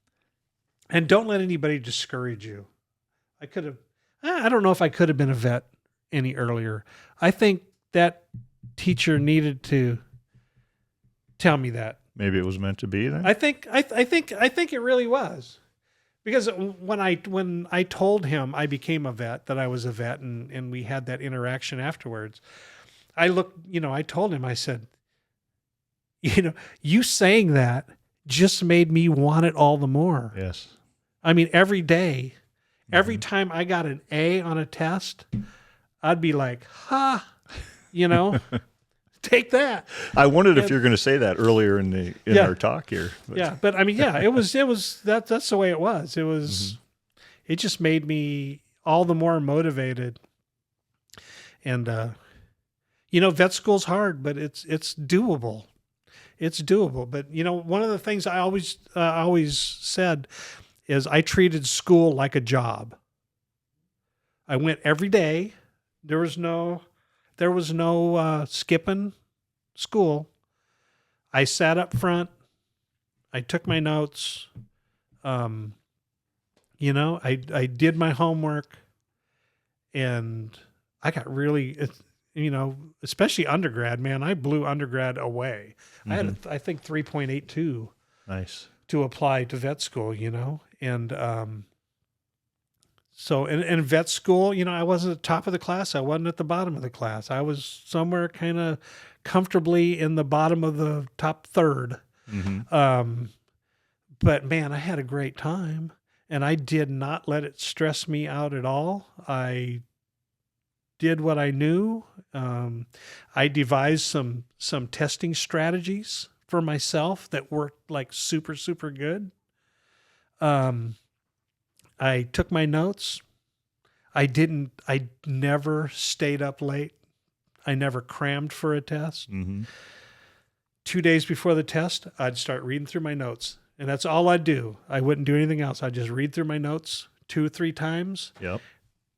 don't let anybody discourage you. I don't know if I could have been a vet any earlier. I think that teacher needed to tell me that. Maybe it was meant to be then. I think it really was. Because when I told him I became a vet, that I was a vet, and we had that interaction afterwards, I told him, I said, you know, you saying that just made me want it all the more. Yes. I mean, every day, every time I got an A on a test, I'd be like, you know, take that. I wondered if you were going to say that earlier in our talk here. But. But I mean, it was that's the way it was. It was, it just made me all the more motivated. And, you know, vet school's hard, but it's doable. It's doable. But, you know, one of the things I always said is I treated school like a job. I went every day. There was no skipping school. I sat up front. I took my notes. You know, I did my homework, and I got really, you know, especially undergrad, man, I blew undergrad away. I had, I think, 3.82. Nice. To apply to vet school, you know, and so in vet school, you know, I wasn't at the top of the class. I wasn't at the bottom of the class. I was somewhere kind of comfortably in the bottom of the top third. Mm-hmm. But man, I had a great time, and I did not let it stress me out at all. I did what I knew. I devised some testing strategies for myself that worked like super, super good. I took my notes. I never stayed up late. I never crammed for a test. Mm-hmm. 2 days before the test, I'd start reading through my notes, and that's all I'd do. I wouldn't do anything else. I'd just read through my notes 2 or 3 times. Yep.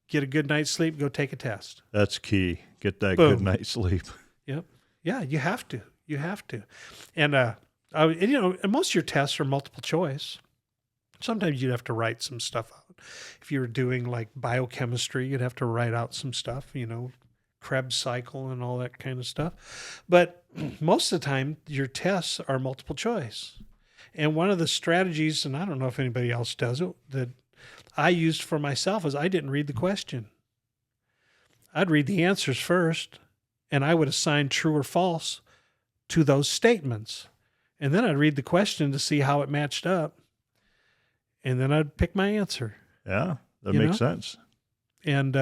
Get a good night's sleep, go take a test. That's key. Get that Boom. good night's sleep. Yep. Yeah, you have to. You have to. And, you know, and most of your tests are multiple choice. Sometimes you'd have to write some stuff out. If you were doing like biochemistry, you'd have to write out some stuff, you know, Krebs cycle and all that kind of stuff. But most of the time, your tests are multiple choice. And one of the strategies, and I don't know if anybody else does it, that I used for myself is I didn't read the question. I'd read the answers first, and I would assign true or false to those statements. And then I'd read the question to see how it matched up. And then I'd pick my answer. Yeah, that makes sense. And,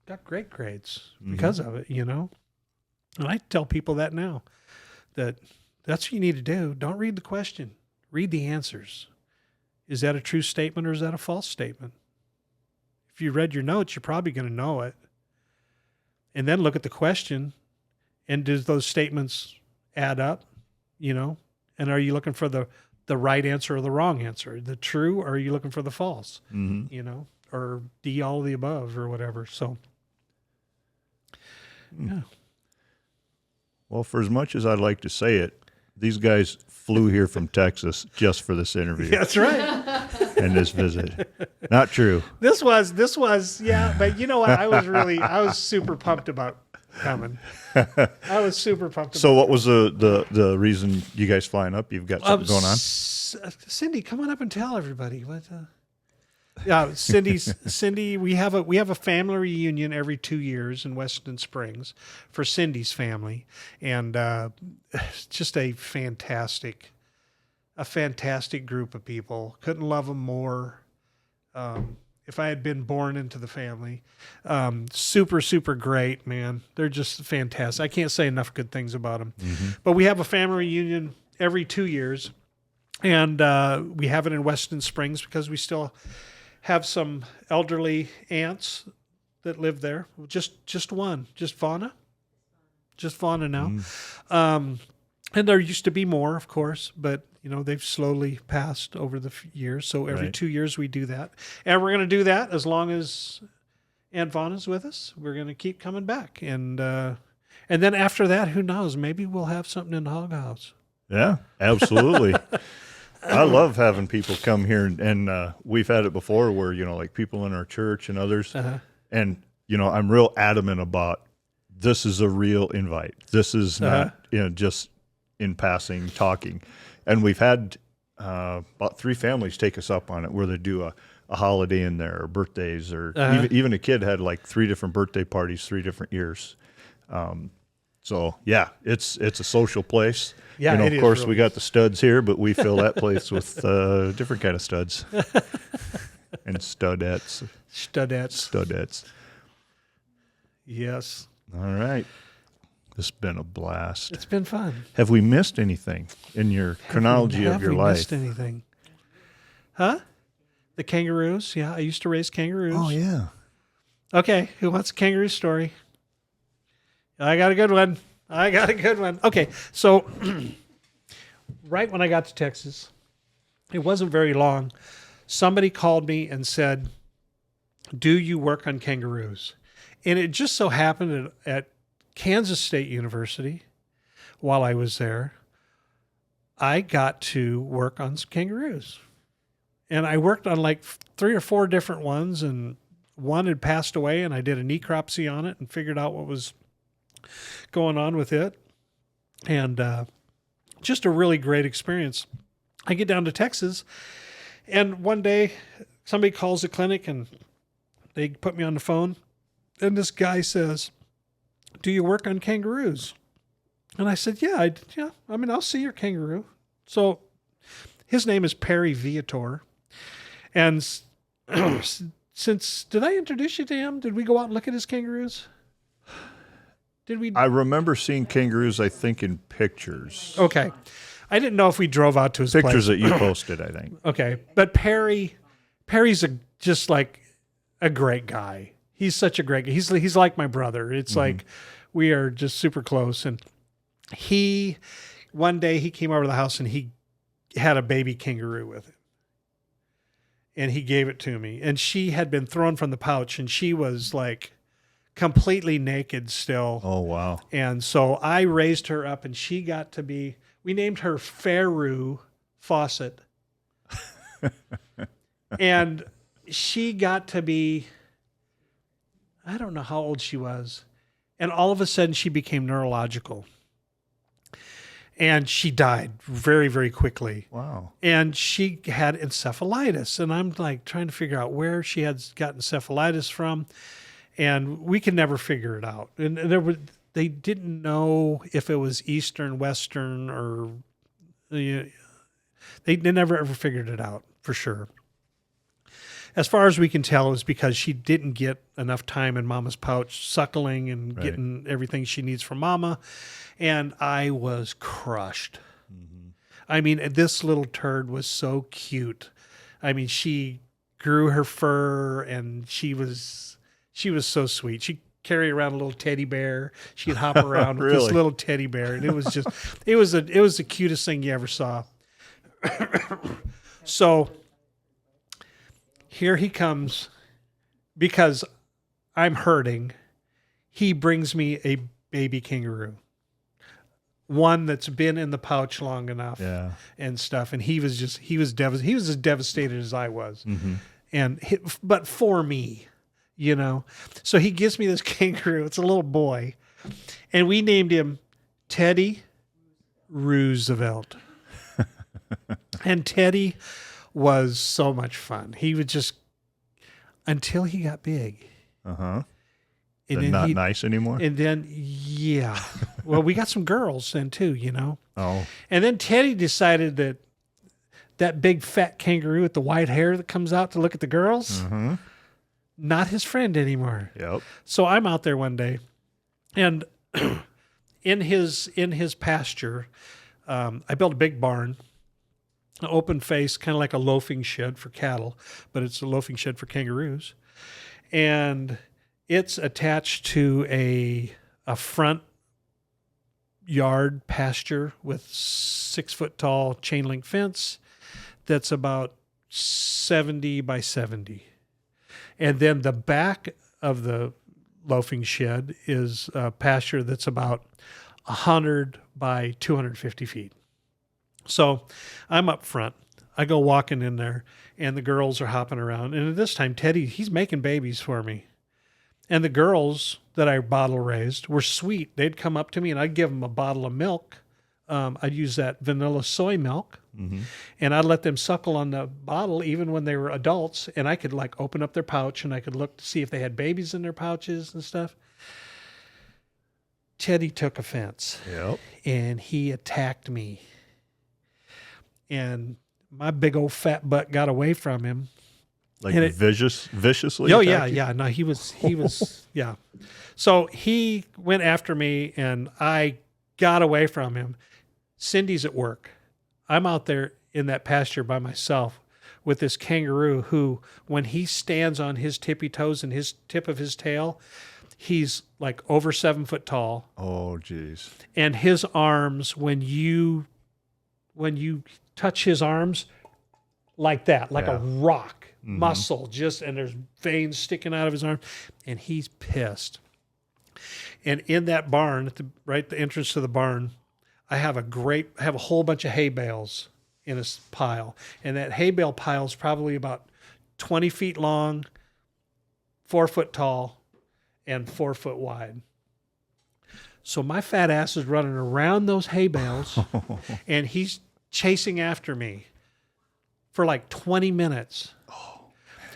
got great grades because of it, And I tell people that now, that's what you need to do. Don't read the question. Read the answers. Is that a true statement or is that a false statement? If you read your notes, you're probably going to know it. And then look at the question. And do those statements add up, And are you looking for the right answer or the wrong answer? The true, or are you looking for the false? Or D, all of the above or whatever. So, yeah. Well, for as much as I'd like to say it, these guys flew here from Texas just for this interview. That's right. And this visit. Not true. This was, yeah. But you know what? I was super pumped about coming. I was super pumped. So what was the reason you guys flying up? You've got something going on? Cindy, come on up and tell everybody what. Yeah, Cindy. We have a family reunion every 2 years in Westin Springs for Cindy's family, and it's just a fantastic group of people. Couldn't love them more. If I had been born into the family, super, super great, man. They're just fantastic. I can't say enough good things about them. But we have a family reunion every 2 years, and we have it in Westin Springs because we still have some elderly aunts that live there. Just Fauna now. And there used to be more, of course, but they've slowly passed over the years. So every 2 years we do that. And we're going to do that as long as Aunt Fauna's with us. We're going to keep coming back. And then after that, who knows? Maybe we'll have something in the hog house. Yeah, absolutely. I love having people come here, and we've had it before where, like people in our church and others. And, I'm real adamant about this is a real invite. This is not, just in passing talking. And we've had about 3 families take us up on it where they do a holiday in there or birthdays or even a kid had like 3 different birthday parties, 3 different years. So yeah, it's a social place. Yeah, of course we got the studs here, but we fill that place with different kind of studs and studettes. Yes. All right. This has been a blast. It's been fun. Have we missed anything in your chronology of your life? Have we missed anything? Huh? The kangaroos? Yeah, I used to raise kangaroos. Oh, yeah. Okay, who wants a kangaroo story? I got a good one. Okay, so right when I got to Texas, it wasn't very long, somebody called me and said, do you work on kangaroos? And it just so happened at Kansas State University, while I was there, I got to work on some kangaroos. And I worked on like 3 or 4 different ones, and one had passed away, and I did a necropsy on it and figured out what was going on with it. And just a really great experience. I get down to Texas, and one day somebody calls the clinic, and they put me on the phone, and this guy says, do you work on kangaroos? And I said, yeah, I'll see your kangaroo. So his name is Perry Viator. And did I introduce you to him? Did we go out and look at his kangaroos? I remember seeing kangaroos, I think, in pictures. Okay. I didn't know if we drove out to his pictures place. that you posted, I think. Okay. But Perry's just like a great guy. He's such a great guy. He's like my brother. It's like we are just super close. And one day he came over to the house and he had a baby kangaroo with him. And he gave it to me. And she had been thrown from the pouch, and she was like completely naked still. Oh, wow. And so I raised her up, and she got to be, we named her Fairue Fawcett. And she got to be, I don't know how old she was. And all of a sudden she became neurological. And she died very, very quickly. Wow. And she had encephalitis. And I'm like trying to figure out where she had got encephalitis from. And we could never figure it out. And they didn't know if it was Eastern, Western, or they never ever figured it out for sure. As far as we can tell, it was because she didn't get enough time in mama's pouch, suckling and getting everything she needs from mama. And I was crushed. Mm-hmm. I mean, this little turd was so cute. I mean, she grew her fur and she was so sweet. She carried around a little teddy bear. She'd hop around with this little teddy bear. And it was just, it was the cutest thing you ever saw. So here he comes because I'm hurting. He brings me a baby kangaroo, one that's been in the pouch long enough and stuff. And he was devastated. He was as devastated as I was. Mm-hmm. But for me, you know, so he gives me this kangaroo. It's a little boy, and we named him Teddy Roosevelt. And Teddy was so much fun. He would just, until he got big. Uh-huh. And then not nice anymore? And then, yeah. Well, we got some girls then too, you know. Oh. And then Teddy decided that big fat kangaroo with the white hair that comes out to look at the girls, not his friend anymore. Yep. So I'm out there one day, and in his pasture, I built a big barn, an open face, kind of like a loafing shed for cattle, but it's a loafing shed for kangaroos. And it's attached to a front yard pasture with 6 foot tall chain link fence that's about 70 by 70. And then the back of the loafing shed is a pasture that's about 100 by 250 feet. So I'm up front. I go walking in there, and the girls are hopping around. And at this time, Teddy, he's making babies for me. And the girls that I bottle raised were sweet. They'd come up to me, and I'd give them a bottle of milk. I'd use that vanilla soy milk, and I'd let them suckle on the bottle even when they were adults. And I could like open up their pouch, and I could look to see if they had babies in their pouches and stuff. Teddy took offense, and he attacked me. And my big old fat butt got away from him. Like viciously? Oh, yeah. No, he was, yeah. So he went after me, and I got away from him. Cindy's at work. I'm out there in that pasture by myself with this kangaroo who, when he stands on his tippy toes and his tip of his tail, he's like over 7 foot tall. Oh, geez. And his arms, when you touch his arms like that, like a rock, muscle, and there's veins sticking out of his arm, and he's pissed. And in that barn, at the entrance to the barn, I have a whole bunch of hay bales in a pile. And that hay bale pile is probably about 20 feet long, 4 foot tall, and 4 foot wide. So my fat ass is running around those hay bales, and he's chasing after me for like 20 minutes.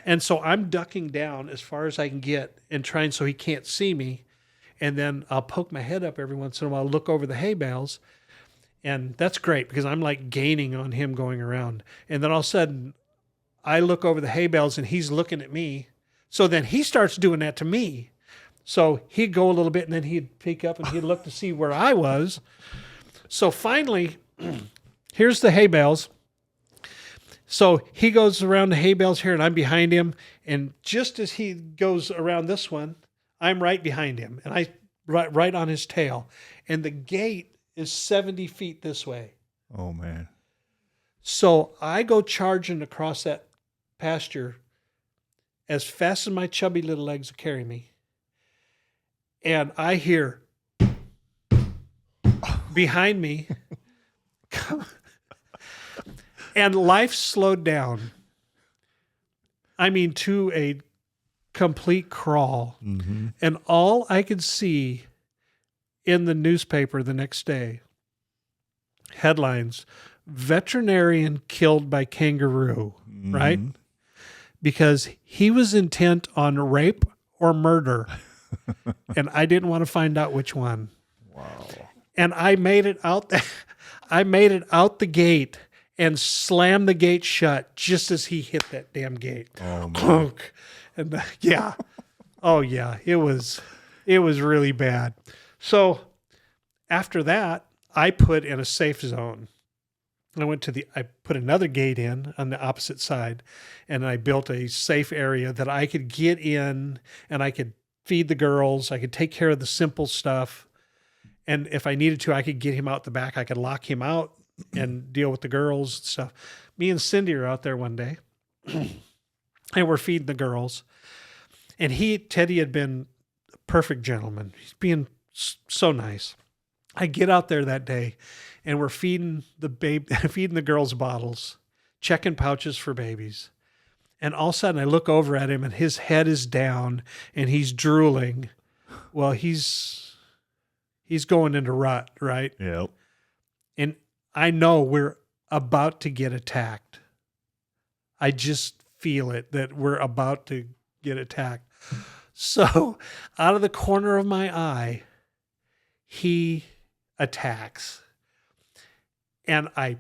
And so I'm ducking down as far as I can get and trying so he can't see me. And then I'll poke my head up every once in a while, look over the hay bales. And that's great because I'm like gaining on him going around. And then all of a sudden I look over the hay bales and he's looking at me. So then he starts doing that to me. So he'd go a little bit and then he'd peek up and he'd look to see where I was. So finally, here's the hay bales. So he goes around the hay bales here and I'm behind him. And just as he goes around this one, I'm right behind him and I right on his tail. And the gate is 70 feet this way. Oh, man. So I go charging across that pasture as fast as my chubby little legs will carry me. And I hear behind me, and life slowed down. I mean, to a complete crawl. Mm-hmm. And all I could see in the newspaper the next day, headlines, veterinarian killed by kangaroo, right? Because he was intent on rape or murder. And I didn't want to find out which one. Wow. And I made it out. I made it out the gate and slammed the gate shut just as he hit that damn gate. Oh, man. Clunk. And yeah. Oh yeah. It was really bad. So after that, I put in a safe zone. I put another gate in on the opposite side, and I built a safe area that I could get in and I could feed the girls. I could take care of the simple stuff. And if I needed to, I could get him out the back. I could lock him out and deal with the girls and stuff. Me and Cindy are out there one day and we're feeding the girls. And Teddy had been a perfect gentleman. He's being so nice. I get out there that day and we're feeding the girls bottles, checking pouches for babies. And all of a sudden I look over at him and his head is down and he's drooling. Well, he's going into rut, right? Yep. And I know we're about to get attacked. I just feel it that we're about to get attacked. So out of the corner of my eye, he attacks. And I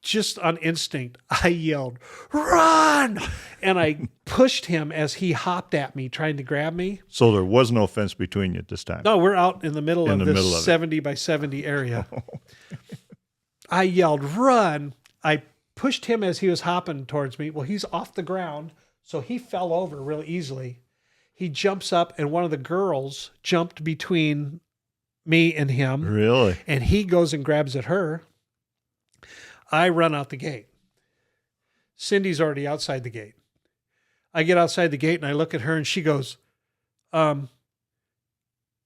just on instinct, I yelled, "Run!" And I pushed him as he hopped at me, trying to grab me. So there was no fence between you at this time? No, we're out in the middle of this middle of it. 70 by 70 area. I yelled, "Run!" I pushed him as he was hopping towards me. Well, he's off the ground, so he fell over real easily. He jumps up, and one of the girls jumped between me and him. Really? And he goes and grabs at her. I run out the gate. Cindy's already outside the gate. I get outside the gate and I look at her and she goes, "Can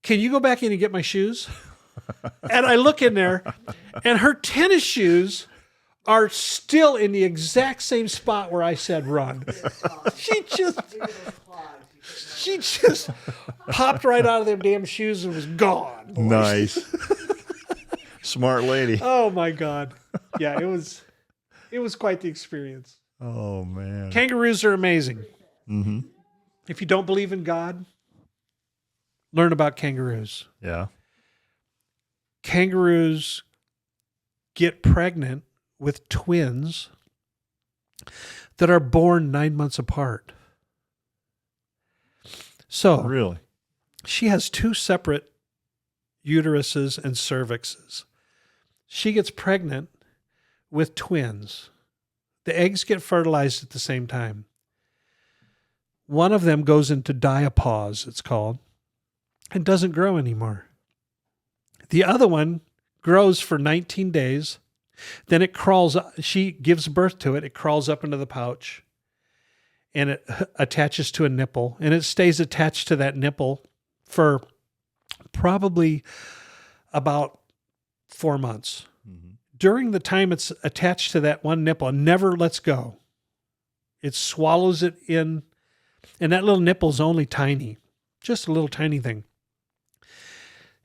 you go back in and get my shoes?" And I look in there and her tennis shoes are still in the exact same spot where I said run. She just popped right out of them damn shoes and was gone. Boys. Nice. Smart lady. Oh my God. Yeah, it was quite the experience. Oh, man. Kangaroos are amazing. Mm-hmm. If you don't believe in God, learn about kangaroos. Yeah. Kangaroos get pregnant with twins that are born 9 months apart. So Really? she has two separate uteruses and cervixes. She gets pregnant with twins. The eggs get fertilized at the same time. One of them goes into diapause, it's called, and doesn't grow anymore. The other one grows for 19 days. Then it crawls, she gives birth to it. It crawls up into the pouch and it attaches to a nipple, and it stays attached to that nipple for probably about 4 months. Mm-hmm. During the time it's attached to that one nipple, it never lets go. It swallows it in, and that little nipple's only tiny, just a little tiny thing.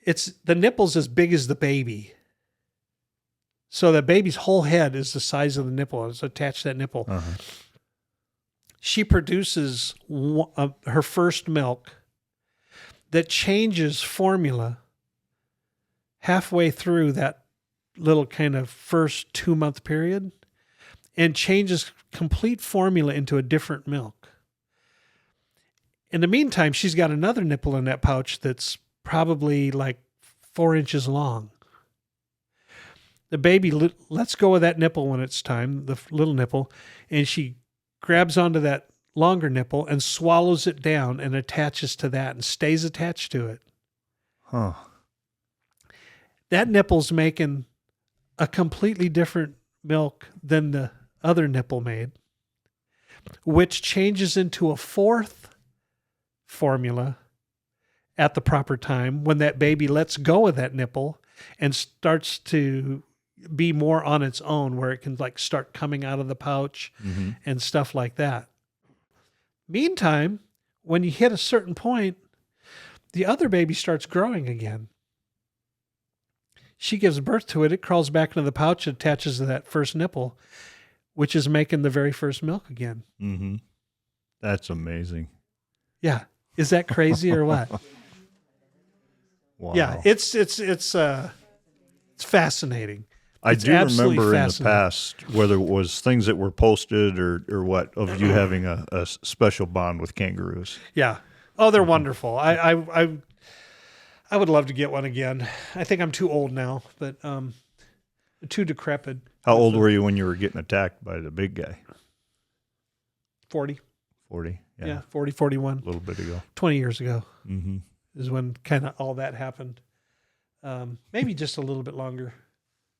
The nipple's as big as the baby. So the baby's whole head is the size of the nipple. It's attached to that nipple. Uh-huh. She produces her first milk that changes formula halfway through that little kind of first 2-month period and changes complete formula into a different milk. In the meantime, she's got another nipple in that pouch that's probably like 4 inches long. The baby lets go of that nipple when it's time, the little nipple, and she grabs onto that longer nipple and swallows it down and attaches to that and stays attached to it. Huh. That nipple's making a completely different milk than the other nipple made, which changes into a fourth formula at the proper time when that baby lets go of that nipple and starts to be more on its own, where it can like start coming out of the pouch Mm-hmm. and stuff like that. Meantime, when you hit a certain point, the other baby starts growing again. She gives birth to it. It crawls back into the pouch, attaches to that first nipple, which is making the very first milk again. Mm-hmm. That's amazing. Yeah. Is that crazy or what? Wow. Yeah. It's fascinating. I It's do absolutely remember in the fascinating. past, whether it was things that were posted or what, of you having a special bond with kangaroos. Yeah. Oh, they're wonderful. I would love to get one again. I think I'm too old now, but too decrepit. How old were you when you were getting attacked by the big guy? 40. 40? Yeah, 40, 41. A little bit ago. 20 years ago Mm-hmm. is when kind of all that happened. Maybe just a little bit longer.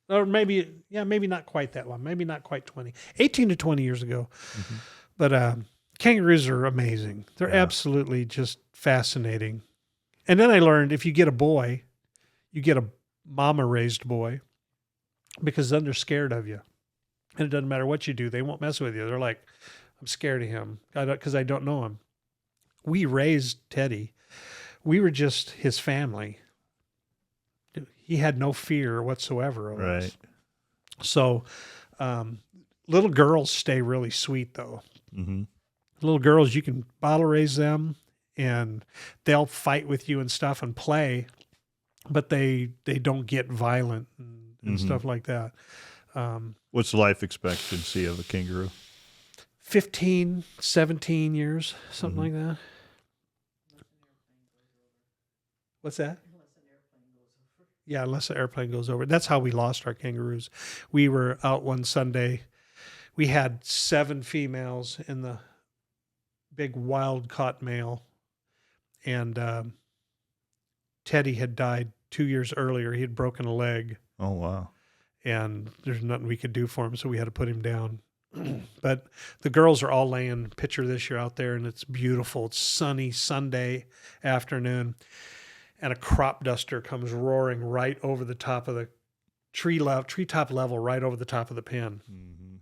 Or maybe not quite that long. Maybe not quite 20. 18 to 20 years ago. Mm-hmm. But kangaroos are amazing. They're absolutely just fascinating. And then I learned if you get a boy, you get a mama-raised boy, because then they're scared of you. And it doesn't matter what you do. They won't mess with you. They're like, I'm scared of him because I don't know him. We raised Teddy. We were just his family. He had no fear whatsoever of us. Right. So little girls stay really sweet, though. Mm-hmm. Little girls, you can bottle raise them, and they'll fight with you and stuff and play, but they don't get violent and stuff like that. What's the life expectancy of a kangaroo? 15, 17 years, something like that. What's that? Yeah, unless an airplane goes over. That's how we lost our kangaroos. We were out one Sunday. We had 7 females in the big wild-caught male. And Teddy had died 2 years earlier. He had broken a leg. Oh, wow. And there's nothing we could do for him, so we had to put him down. But the girls are all laying picture this year out there, and it's beautiful. It's sunny Sunday afternoon. And a crop duster comes roaring right over the top of the treetop level, right over the top of the pen. Mm-hmm.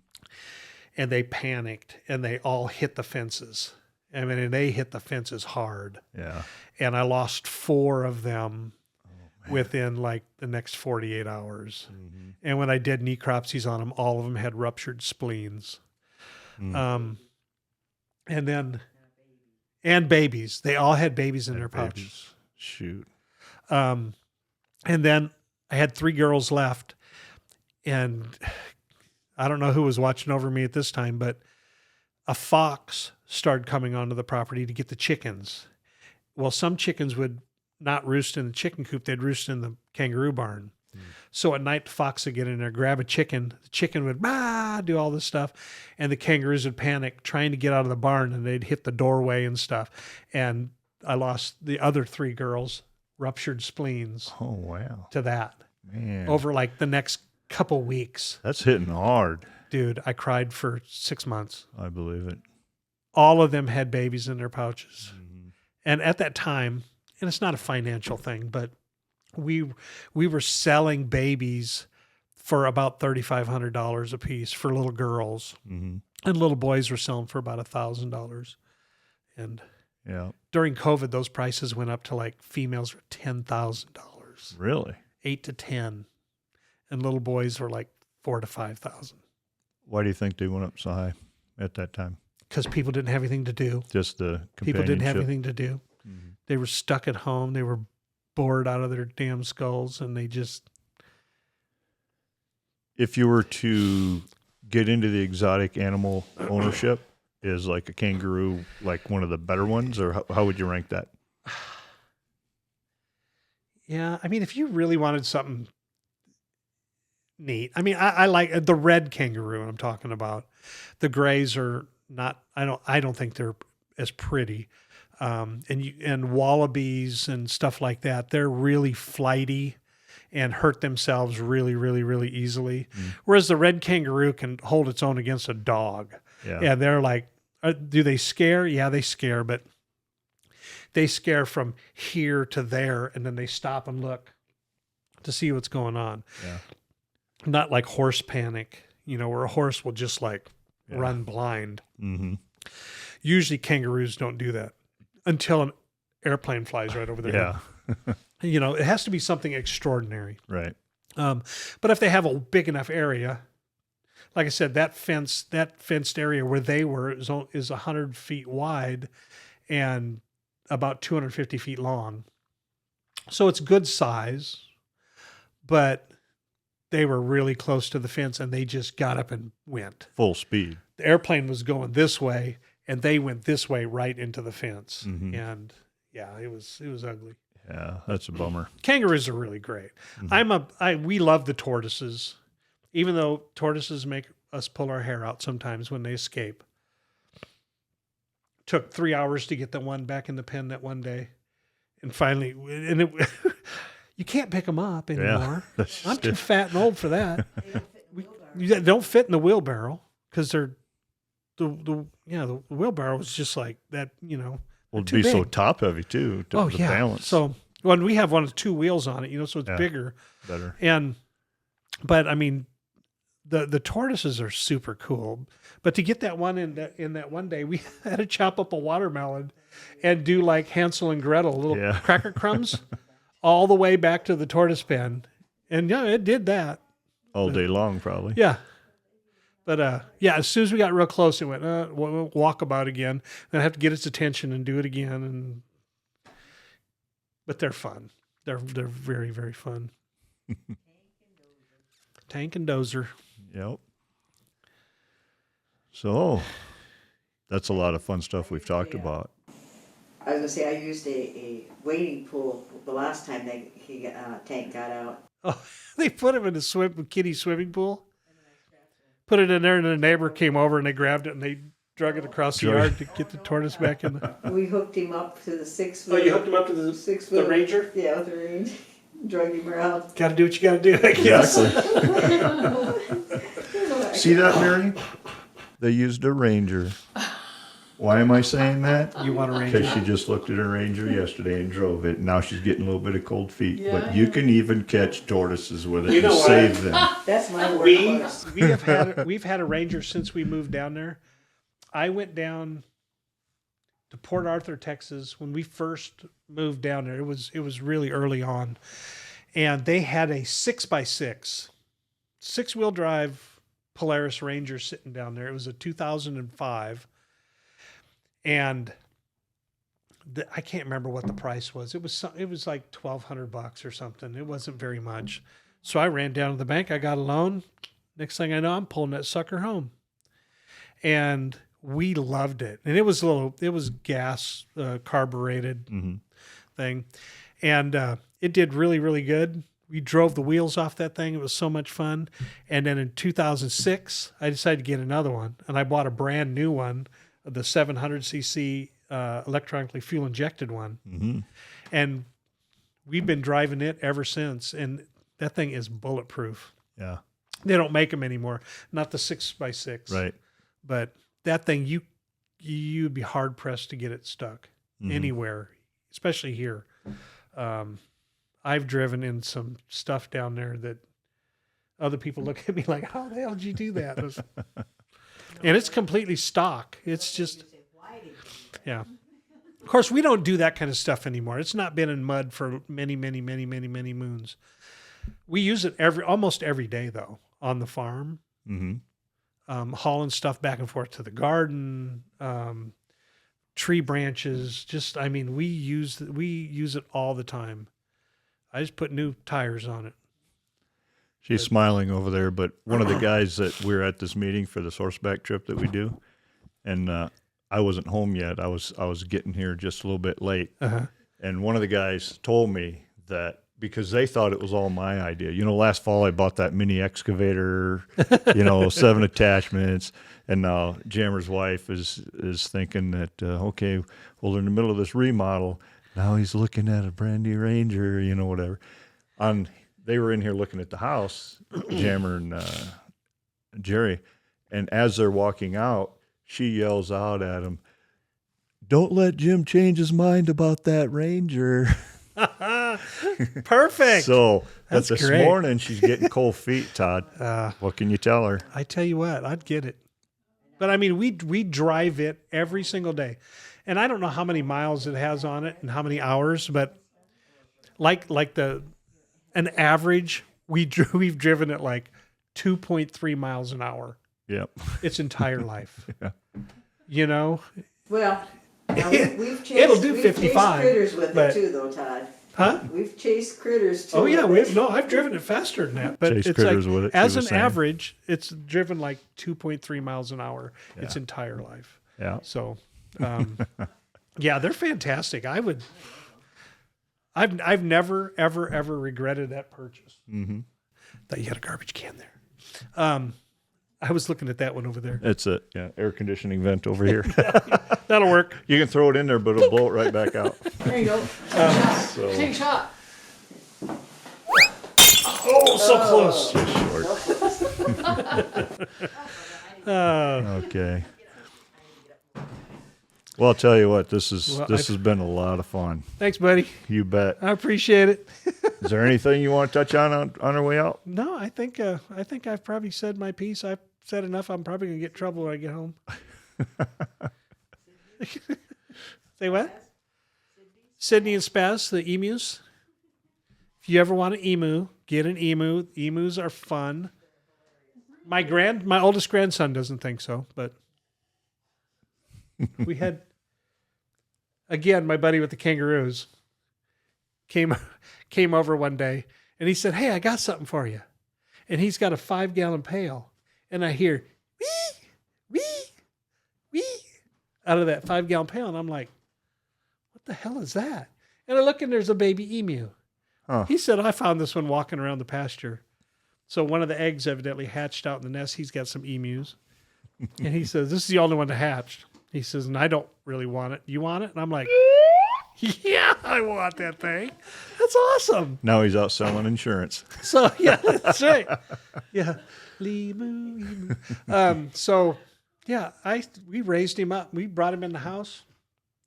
And they panicked, and they all hit the fences. I mean, and they hit the fences hard. Yeah. And I lost 4 of them within like the next 48 hours. Mm-hmm. And when I did necropsies on them, all of them had ruptured spleens. Mm. And babies. They all had babies in their pouches. Shoot. And then I had 3 girls left, and I don't know who was watching over me at this time, but a fox started coming onto the property to get the chickens. Well, some chickens would not roost in the chicken coop. They'd roost in the kangaroo barn. So at night, the fox would get in there, grab a chicken. The chicken would do all this stuff, and the kangaroos would panic trying to get out of the barn, and they'd hit the doorway and stuff. And I lost the other 3 girls, ruptured spleens. Oh, wow. To that. Man. Over like the next couple weeks. That's hitting hard. Dude, I cried for 6 months. I believe it. All of them had babies in their pouches. Mm-hmm. And at that time, and it's not a financial thing, but we were selling babies for about $3,500 a piece for little girls. Mm-hmm. And little boys were selling for about $1,000. And during COVID, those prices went up to like females were $10,000. Really? 8 to 10. And little boys were like 4 to 5,000. Why do you think they went up so high at that time? Because people didn't have anything to do. Just the companionship. People didn't have anything to do. Mm-hmm. They were stuck at home. They were bored out of their damn skulls, and they just... If you were to get into the exotic animal ownership, is like a kangaroo like one of the better ones, or how would you rank that? Yeah, I mean, if you really wanted something neat, I mean, I like the red kangaroo I'm talking about. The grays are not, I don't think they're as pretty. And wallabies and stuff like that, they're really flighty and hurt themselves really, really, really easily. Whereas the red kangaroo can hold its own against a dog. Yeah, they're like, do they scare? Yeah, they scare, but they scare from here to there, and then they stop and look to see what's going on. Yeah. Not like horse panic, where a horse will just like run blind. Mm-hmm. Usually kangaroos don't do that. until an airplane flies right over their head. Yeah. You know, it has to be something extraordinary. Right. But if they have a big enough area, like I said, that fenced area where they were is 100 feet wide and about 250 feet long. So it's good size, but they were really close to the fence and they just got up and went. Full speed. The airplane was going this way and they went this way right into the fence. Mm-hmm. And yeah, it was ugly. Yeah, that's a bummer. Kangaroos are really great. We love the tortoises, even though tortoises make us pull our hair out sometimes when they escape. Took 3 hours to get the one back in the pen that one day. And finally, you can't pick them up anymore. Yeah, I'm too fat and old for that. They don't fit in the wheelbarrow because they're the wheelbarrow is just like that, you know. Well, it'd be so top heavy too. To balance. So when we have one with 2 wheels on it, you know, so it's bigger. Better. But I mean, the tortoises are super cool. But to get that one in that one day, we had to chop up a watermelon and do like Hansel and Gretel, little cracker crumbs, all the way back to the tortoise pen. And yeah, it did that. All day long, probably. Yeah. But as soon as we got real close, it went, we'll walk about again. Then I have to get its attention and do it again. But they're fun. They're very, very fun. Tank and Dozer. Yep. So that's a lot of fun stuff we've talked about. I was gonna say I used a wading pool the last time Tank got out. Oh, they put him in a kiddie swimming pool. Put it in there, and the neighbor came over and they grabbed it and they drug it across the yard to get the tortoise back in. We hooked him up to the 6 foot. Oh, you hooked him up to the 6 foot Ranger? Yeah, with the Ranger. Drug him around. Got to do what you got to do, I guess. Exactly. See that, Mary? They used a Ranger. Why am I saying that? You want a Ranger? Because she just looked at a Ranger yesterday and drove it. Now she's getting a little bit of cold feet. Yeah, but you can even catch tortoises with it You know and what? save them. That's my workhorse. We've had a Ranger since we moved down there. I went down to Port Arthur, Texas when we first moved down there. It was really early on, and they had a 6x6 6-wheel drive Polaris Ranger sitting down there. It was a 2005. And I can't remember what the price was. It was like $1,200 or something. It wasn't very much. So I ran down to the bank. I got a loan. Next thing I know, I'm pulling that sucker home. And we loved it. And it was gas carbureted thing. And it did really, really good. We drove the wheels off that thing. It was so much fun. And then in 2006, I decided to get another one. And I bought a brand new one, the 700cc electronically fuel injected one. Mm-hmm. And we've been driving it ever since. And that thing is bulletproof. Yeah. They don't make them anymore. Not the 6x6. Right. But that thing, you'd be hard pressed to get it stuck anywhere, especially here. I've driven in some stuff down there that other people look at me like, how the hell did you do that? And it's completely stock. It's just, yeah. Of course, we don't do that kind of stuff anymore. It's not been in mud for many, many, many, many, many moons. We use it almost every day, though, on the farm, hauling stuff back and forth to the garden, tree branches. We use it all the time. I just put new tires on it. She's smiling over there, but one of the guys that we were at this meeting for this horseback trip that we do, and I wasn't home yet. I was getting here just a little bit late, and one of the guys told me that because they thought it was all my idea. Last fall I bought that mini excavator, 7 attachments, and now Jammer's wife is thinking that okay, well they're in the middle of this remodel. Now he's looking at a brand new Ranger, whatever. They were in here looking at the house, Jammer and Jerry, and as they're walking out, she yells out at him, "Don't let Jim change his mind about that Ranger." Perfect. So That's this great. morning she's getting cold feet, Todd. What can you tell her? I tell you what, I'd get it. But we drive it every single day. and I don't know how many miles it has on it and how many hours, but like an average, we've driven it like 2.3 miles an hour. Yep. Its entire life. Yeah. You know? Well, now we've chased, It'll do we've 55, chased critters with but- it too, though, Todd. Huh? We've chased critters too. Oh yeah, with it. I've driven it faster than that, but Chase it's critters like with it, she as was an saying. average, it's driven like 2.3 miles an hour its entire life. Yeah. So, yeah, they're fantastic. I've never ever regretted that purchase. Mm-hmm. Thought you had a garbage can there. I was looking at that one over there. It's a air conditioning vent over here. That'll work. You can throw it in there, but it'll blow it right back out. There you go. So Take a shot. Oh, so close. okay. Well, I'll tell you what. This Well, has been a lot of fun. Thanks, buddy. You bet. I appreciate it. Is there anything you want to touch on our way out? No, I think I've probably said my piece. I've said enough. I'm probably gonna get in trouble when I get home. Say what? Sydney and Spaz, the emus. If you ever want an emu, get an emu. Emus are fun. My oldest grandson doesn't think so, but we had, again, my buddy with the kangaroos came over one day and he said, "Hey, I got something for you." And he's got a 5-gallon pail. And I hear, wee, wee, wee, out of that 5-gallon pail. And I'm like, what the hell is that? And I look and there's a baby emu. Huh. He said, I found this one walking around the pasture. So one of the eggs evidently hatched out in the nest. He's got some emus. And he says, this is the only one that hatched. He says, and I don't really want it. You want it? And I'm like, yeah, I want that thing. That's awesome. Now he's out selling insurance. So, yeah, that's right. Yeah. Emu. So, yeah, we raised him up. We brought him in the house.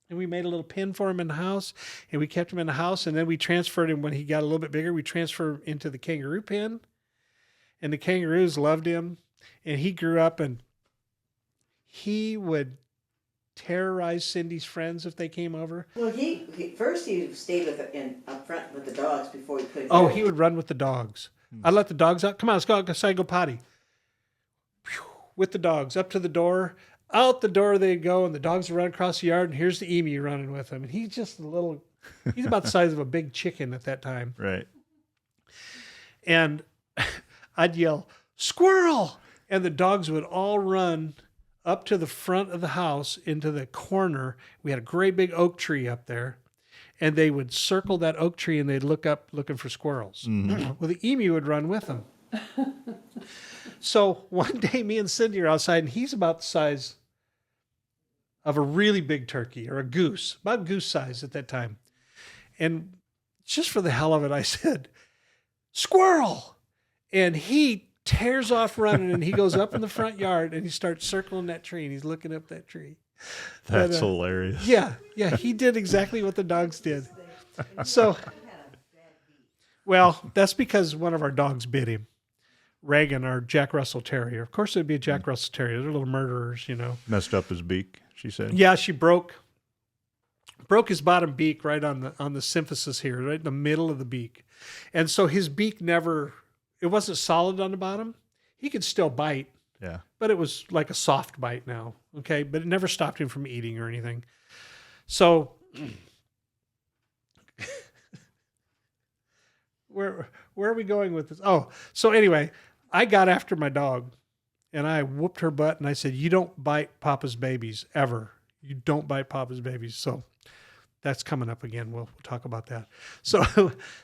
And we made a little pen for him in the house, and we kept him in the house. And then we transferred him when he got a little bit bigger. We transferred him into the kangaroo pen, and the kangaroos loved him. And he grew up, and he would terrorize Cindy's friends if they came over. Well, he first he stayed up front with the dogs before he could. Oh, he would run with the dogs. I'd let the dogs out. Come on, let's go outside, go potty. Whew, with the dogs up to the door. Out the door they'd go, and the dogs would run across the yard, and here's the emu running with him. And he's just he's about the size of a big chicken at that time. Right. And I'd yell, squirrel! And the dogs would all run up to the front of the house into the corner. We had a great big oak tree up there. And they would circle that oak tree, and they'd look up looking for squirrels. Mm-hmm. Well, the emu would run with them. So one day me and Cindy are outside, and he's about the size of a really big turkey or a goose, about goose size at that time. And just for the hell of it, I said, squirrel. And he tears off running, and he goes up in the front yard, and he starts circling that tree, and he's looking up that tree. That's hilarious. Yeah, he did exactly what the dogs did. So, well, that's because one of our dogs bit him. Reagan, our Jack Russell Terrier. Of course, it'd be a Jack Russell Terrier. They're little murderers, you know. Messed up his beak, she said. Yeah, she broke his bottom beak right on the symphysis here, right in the middle of the beak. And so his beak it wasn't solid on the bottom. He could still bite. Yeah. But it was like a soft bite now, okay? But it never stopped him from eating or anything. So where are we going with this? Oh, so anyway, I got after my dog, and I whooped her butt, and I said, you don't bite Papa's babies, ever. You don't bite Papa's babies. So that's coming up again. We'll talk about that. So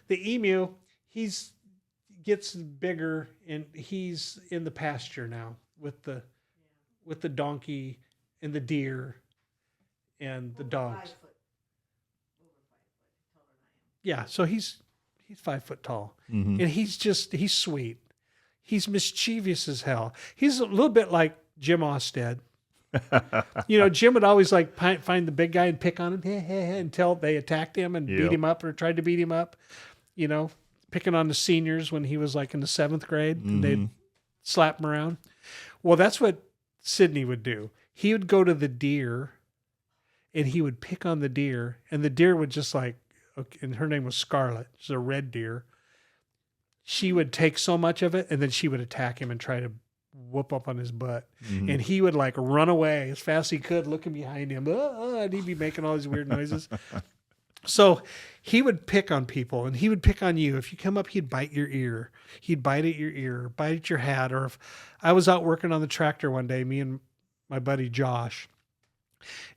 the emu, gets bigger, and he's in the pasture now with the donkey and the deer and the dogs. Yeah, so he's 5 foot tall, and he's sweet. He's mischievous as hell. He's a little bit like Jim Osted. You know, Jim would always like find the big guy and pick on him until they attacked him and beat him up or tried to beat him up. You know, picking on the seniors when he was like in the 7th grade, and they'd slap him around. Well, that's what Sydney would do. He would go to the deer, and he would pick on the deer, and the deer would just like, okay, and her name was Scarlet. She's a red deer. She would take so much of it, and then she would attack him and try to whoop up on his butt. And he would like run away as fast as he could, looking behind him, and he'd be making all these weird noises. So he would pick on people, and he would pick on you. If you come up, he'd bite your ear. He'd bite at your ear, bite at your hat. Or if I was out working on the tractor one day, me and my buddy Josh,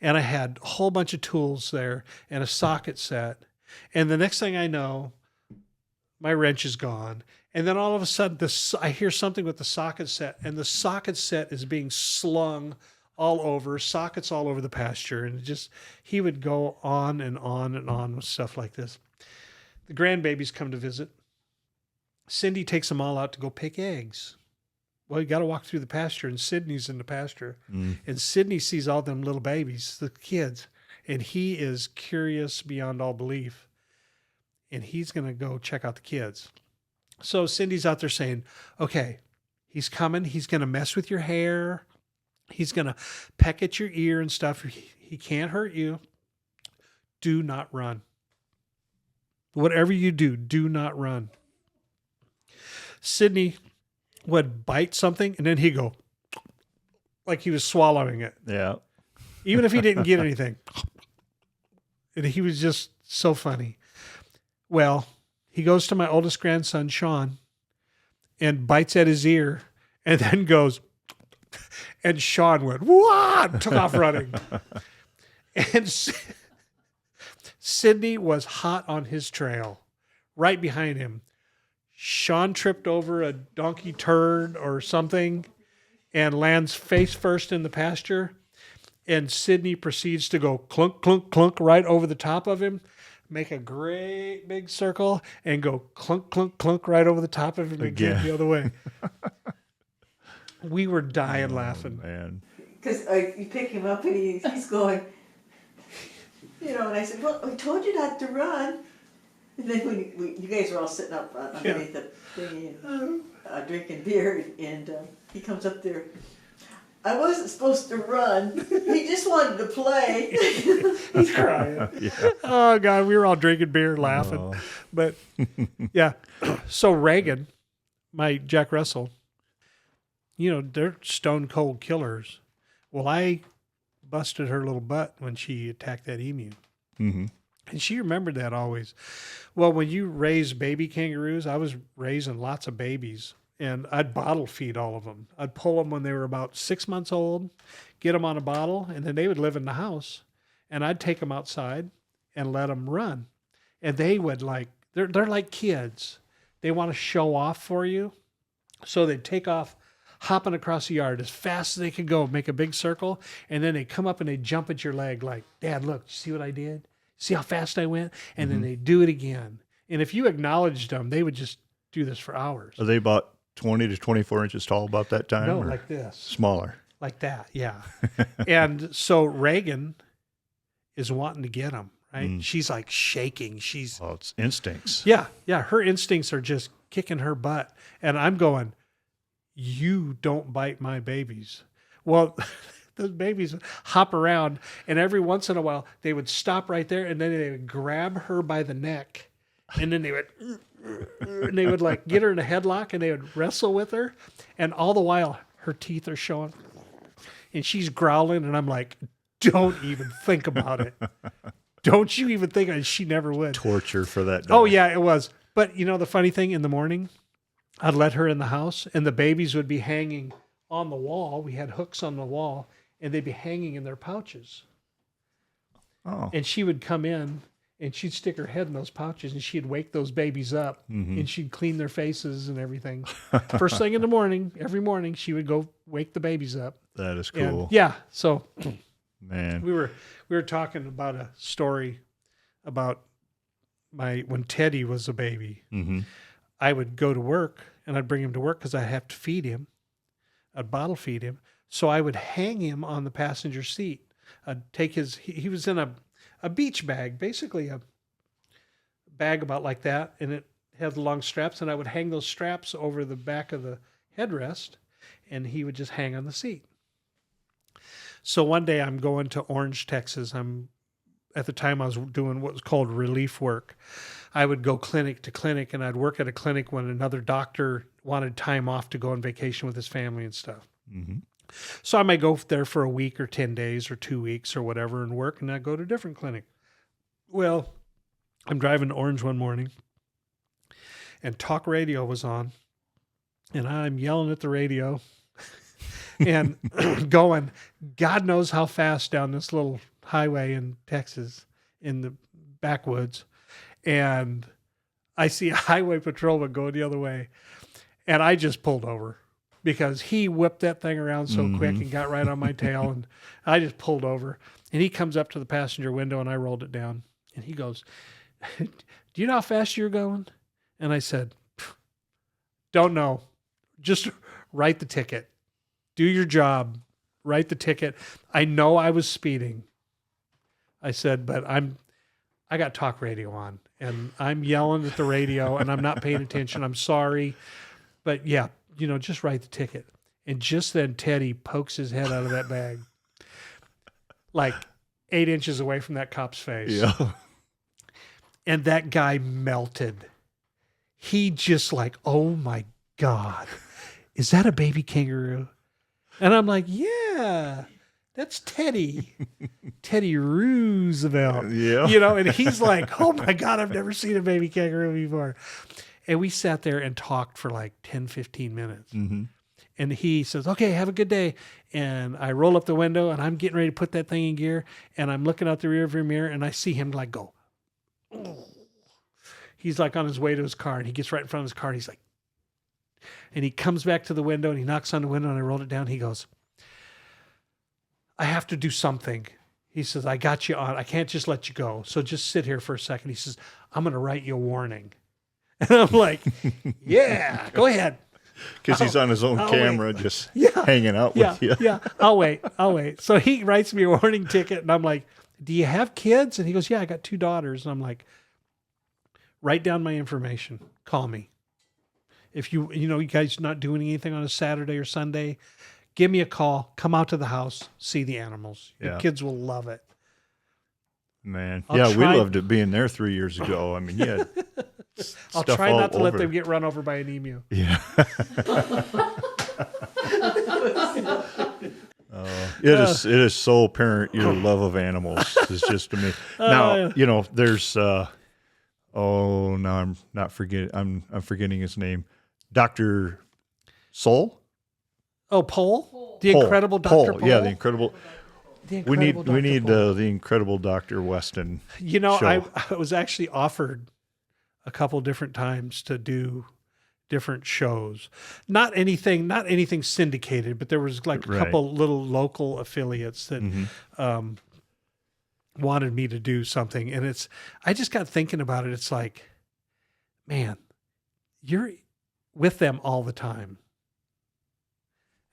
and I had a whole bunch of tools there and a socket set. And the next thing I know, my wrench is gone. And then all of a sudden, I hear something with the socket set, and the socket set is being slung all over, sockets all over the pasture. And he would go on and on and on with stuff like this. The grandbabies come to visit. Cindy takes them all out to go pick eggs. Well, you got to walk through the pasture, and Sydney's in the pasture. And Sydney sees all them little babies, the kids, and he is curious beyond all belief. And he's going to go check out the kids. So Cindy's out there saying, okay, he's coming. He's going to mess with your hair. He's going to peck at your ear and stuff. He can't hurt you. Do not run. Whatever you do, do not run. Sydney would bite something, and then he'd go like he was swallowing it. Yeah. Even if he didn't get anything. And he was just so funny. Well, he goes to my oldest grandson, Sean, and bites at his ear, and then goes, and Sean went, what? Took off running. And Sydney was hot on his trail, right behind him. Sean tripped over a donkey turd or something and lands face first in the pasture. And Sydney proceeds to go clunk, clunk, clunk right over the top of him, make a great big circle, and go clunk, clunk, clunk right over the top of him again the other way. We were dying laughing. Man. Because you pick him up and he's going, and I said, well, I told you not to run. And then when you guys were all sitting up underneath the thing and drinking beer, and he comes up there. I wasn't supposed to run. He just wanted to play. He's crying. Yeah. Oh, God, we were all drinking beer, laughing. Oh. But, yeah. So Reagan, my Jack Russell, they're stone cold killers. Well, I busted her little butt when she attacked that emu. Mm-hmm. And she remembered that always. Well, when you raise baby kangaroos, I was raising lots of babies, and I'd bottle feed all of them. I'd pull them when they were about 6 months old, get them on a bottle, and then they would live in the house. And I'd take them outside and let them run. And they would they're like kids. They want to show off for you. So they'd take off hopping across the yard as fast as they could go, make a big circle, and then they come up and they jump at your leg like, Dad, look, see what I did? See how fast I went? And then they do it again. And if you acknowledged them, they would just do this for hours. Are they about 20 to 24 inches tall about that time? No, like this. Smaller. Like that, yeah. And so Reagan is wanting to get them, right? She's like shaking. It's instincts. Yeah. Her instincts are just kicking her butt. And I'm going, you don't bite my babies. Well, those babies hop around, and every once in a while they would stop right there, and then they would grab her by the neck, and then they would like get her in a headlock, and they would wrestle with her, and all the while her teeth are showing, and she's growling, and I'm like, don't even think about it. Don't you even think? And she never would. Torture for that dog. Oh yeah, it was. But the funny thing, in the morning, I'd let her in the house, and the babies would be hanging on the wall. We had hooks on the wall, and they'd be hanging in their pouches. Oh. And she would come in, and she'd stick her head in those pouches, and she'd wake those babies up, and she'd clean their faces and everything. First thing in the morning, every morning, she would go wake the babies up. That is cool. And, yeah. So, man, we were talking about a story about when Teddy was a baby. Mm-hmm. I would go to work, and I'd bring him to work because I'd have to feed him. I'd bottle feed him. So I would hang him on the passenger seat. I'd take he was in a beach bag, basically a bag about like that, and it had long straps, and I would hang those straps over the back of the headrest, and he would just hang on the seat. So one day I'm going to Orange, Texas. At the time I was doing what was called relief work. I would go clinic to clinic, and I'd work at a clinic when another doctor wanted time off to go on vacation with his family and stuff. Mm-hmm. So I might go there for a week or 10 days or 2 weeks or whatever and work, and I'd go to a different clinic. Well, I'm driving to Orange one morning, and talk radio was on, and I'm yelling at the radio and going, God knows how fast down this little highway in Texas in the backwoods. And I see a highway patrolman going the other way, and I just pulled over because he whipped that thing around so quick and got right on my tail, and I just pulled over. And he comes up to the passenger window, and I rolled it down, and he goes, do you know how fast you're going? And I said, don't know. Just write the ticket. Do your job. Write the ticket. I know I was speeding. I said, but I got talk radio on, and I'm yelling at the radio, and I'm not paying attention. I'm sorry. But yeah, just write the ticket. And just then Teddy pokes his head out of that bag, like 8 inches away from that cop's face. Yeah. And that guy melted. He just like, oh my God, is that a baby kangaroo? And I'm like, yeah, that's Teddy. Teddy Roosevelt. Yeah. And he's like, oh my God, I've never seen a baby kangaroo before. And we sat there and talked for like 10, 15 minutes. Mm-hmm. And he says, okay, have a good day. And I roll up the window, and I'm getting ready to put that thing in gear. And I'm looking out the rearview mirror, and I see him like go. He's like on his way to his car, and he gets right in front of his car, and he's like, and he comes back to the window, and he knocks on the window, and I rolled it down. He goes, I have to do something. He says, I got you on. I can't just let you go. So just sit here for a second. He says, I'm going to write you a warning. And I'm like, yeah, go ahead. Because he's on his own camera, just hanging out with you. Yeah, I'll wait. So he writes me a warning ticket, and I'm like, do you have kids? And he goes, yeah, I got 2 daughters. And I'm like, write down my information. Call me. If you guys not doing anything on a Saturday or Sunday, give me a call. Come out to the house. See the animals. Your kids will love it. Man. We loved it being there 3 years ago. I mean, yeah. I'll try not to let them get run over by an emu. Yeah. It is so apparent your love of animals is just to me. Now, there's now I'm not forgetting I'm forgetting his name. Dr. Soul? Oh, Pole? The Incredible Dr. Pole? Yeah, the Incredible. We need Pole. the Incredible Dr. Westin. I was actually offered a couple different times to do different shows. Not anything syndicated, but there was like a couple little local affiliates that wanted me to do something. And I just got thinking about it. It's like, man, you're with them all the time.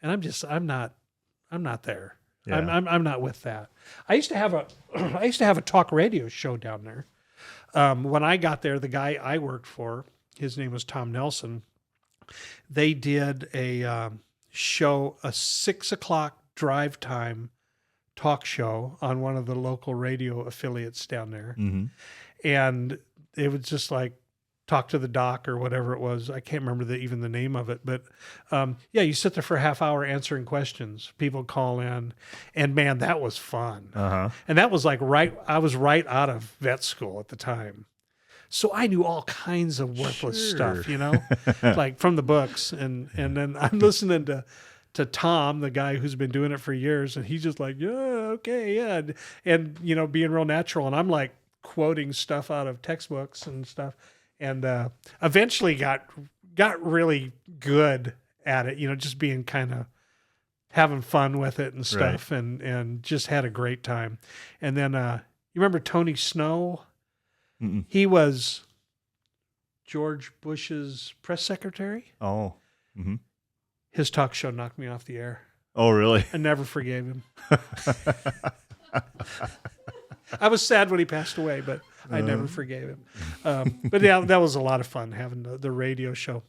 And I'm not there. Yeah. I'm not with that. I used to have a talk radio show down there. When I got there, the guy I worked for, his name was Tom Nelson. They did a show, a 6:00 drive time talk show on one of the local radio affiliates down there. Mm-hmm. And it was just like talk to the doc or whatever it was. I can't remember even the name of it, but you sit there for a half hour answering questions. People call in, and man, that was fun. Uh-huh. And that was like I was right out of vet school at the time. So I knew all kinds of worthless stuff, like from the books. And then I'm listening to Tom, the guy who's been doing it for years. And he's just like, yeah, okay. Yeah. And being real natural. And I'm like quoting stuff out of textbooks and stuff. And eventually got really good at it, just being kind of having fun with it and stuff, right. and just had a great time. And then you remember Tony Snow? Mm-mm. He was George Bush's press secretary. Oh. Mm-hmm. His talk show knocked me off the air. Oh, really? I never forgave him. I was sad when he passed away, but I never forgave him. But yeah, that was a lot of fun having the radio show.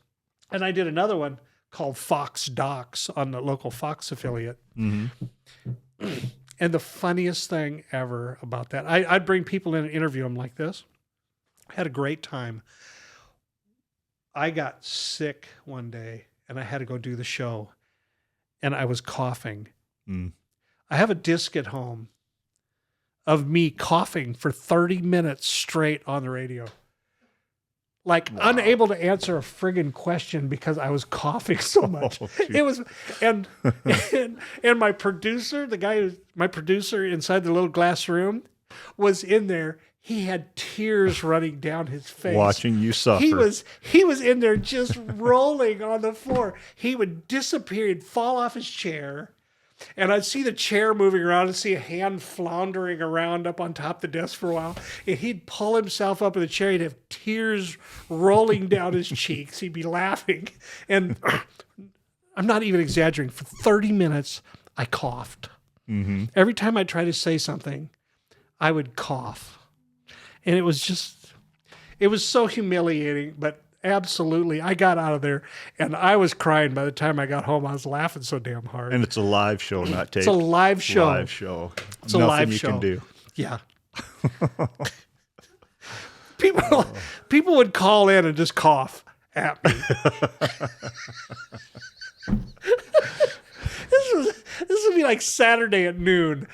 And I did another one called Fox Docs on the local Fox affiliate. Mm-hmm. And the funniest thing ever about that, I'd bring people in and interview them like this. I had a great time. I got sick one day and I had to go do the show and I was coughing. I have a disc at home of me coughing for 30 minutes straight on the radio. Like unable to answer a friggin' question because I was coughing so much. It was, and my producer, my producer inside the little glass room was in there. He had tears running down his face. Watching you suffer. He was in there just rolling on the floor. He would disappear. He'd fall off his chair. And I'd see the chair moving around and see a hand floundering around up on top of the desk for a while. And he'd pull himself up in the chair. He'd have tears rolling down his cheeks. He'd be laughing. And I'm not even exaggerating. For 30 minutes, I coughed. Mm-hmm. Every time I tried to say something, I would cough. And it was so humiliating, but absolutely. I got out of there and I was crying by the time I got home. I was laughing so damn hard. And it's a live show, not tape. It's a live show. Live show. It's a Nothing live you show. can do. Yeah. People would call in and just cough at me. This would be like Saturday at noon.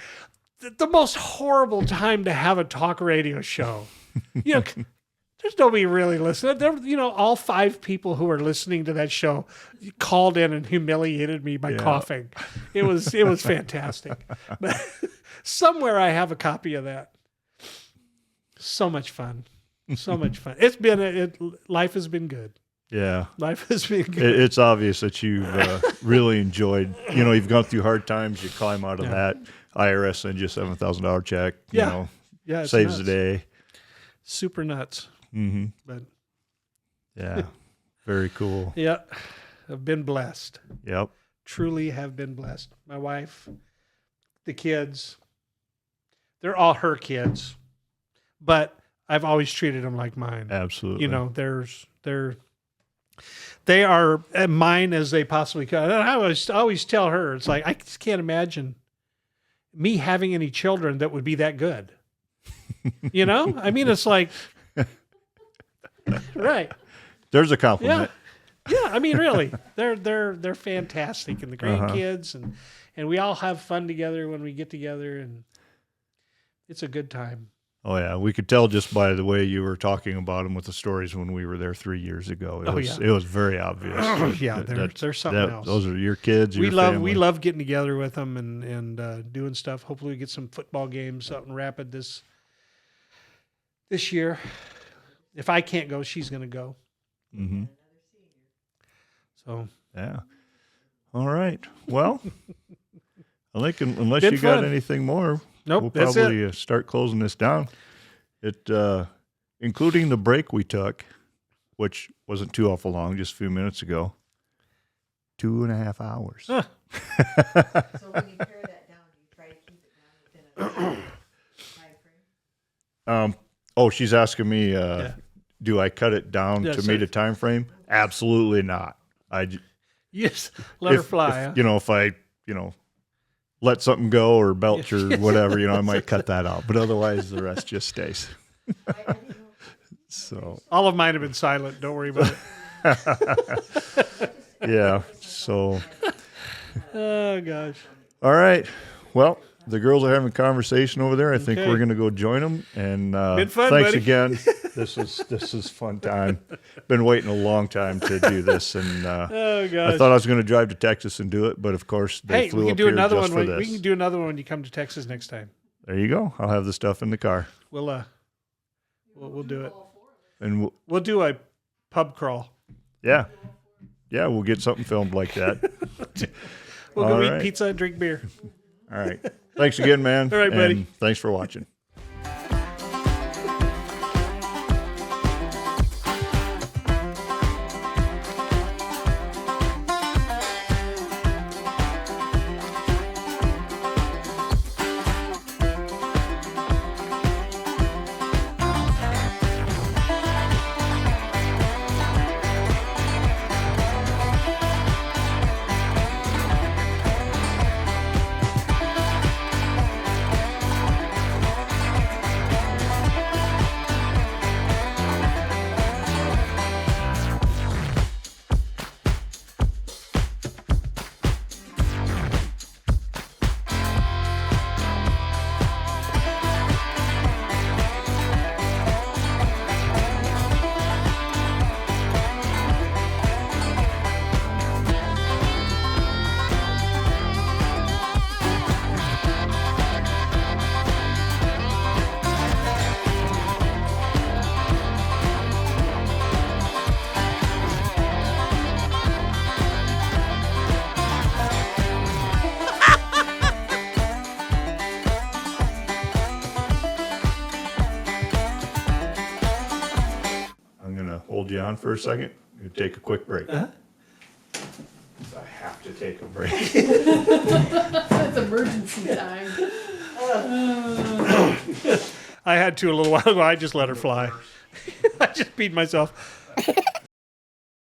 The most horrible time to have a talk radio show. You know, there's nobody really listening. All 5 people who are listening to that show called in and humiliated me by coughing. It was fantastic. But somewhere I have a copy of that. So much fun. So much fun. It's been life has been good. Yeah. Life has been good. It's obvious that you've really enjoyed, you've gone through hard times, you climb out of that. IRS sends you a $7,000 check, Yeah, it's saves nuts. the day. Super nuts. Mm-hmm. But yeah, very cool. yeah, I've been blessed. Yep. Truly have been blessed. My wife, the kids, they're all her kids, but I've always treated them like mine. Absolutely. They are mine as they possibly can. And I always tell her, it's like, I just can't imagine me having any children that would be that good. I mean, it's like, right. There's a compliment. Yeah. I mean, really, they're fantastic. And the grandkids and we all have fun together when we get together and it's a good time. Oh yeah. We could tell just by the way you were talking about them with the stories when we were there 3 years ago. It was very obvious. Yeah. There's something else. Those are your kids. We family. love getting together with them and doing stuff. Hopefully we get some football games out in Rapid this year. If I can't go, she's going to go. Mm-hmm. So yeah. All right. Well, I think unless Been you got fun. anything more, Nope, we'll that's probably start closing this down. Including the break we took, which wasn't too awful long, just a few minutes ago. 2.5 hours. Huh. So when you pare that down, do you try to keep it down within a time frame? She's asking me, do I cut it down Yeah, to so- meet a time frame? Absolutely not. Yes, let her fly. Huh? If I let something go or belch or whatever, I might cut that out. But otherwise, the rest just stays. So All of mine have been silent. Don't worry about it. yeah. So Oh gosh. all right. Well, the girls are having a conversation over there. I think Okay. we're going to go join them. And Been fun, thanks buddy. again. This is fun time. Been waiting a long time to do this, and Oh gosh. I thought I was going to drive to Texas and do it, but of course they Hey, flew we can up do here another just one. for We this. can do another one when you come to Texas next time. There you go. I'll have the stuff in the car, We'll do it. and We'll do a pub crawl. yeah, we'll get something filmed like that. We'll go All eat right. pizza and drink beer. All right. Thanks again, man. All right, buddy. And thanks for watching. hold you on for a second? We'll take a quick break. I have to take a break. That's emergency time. I had to a little while ago. I just let her fly. I just beat myself.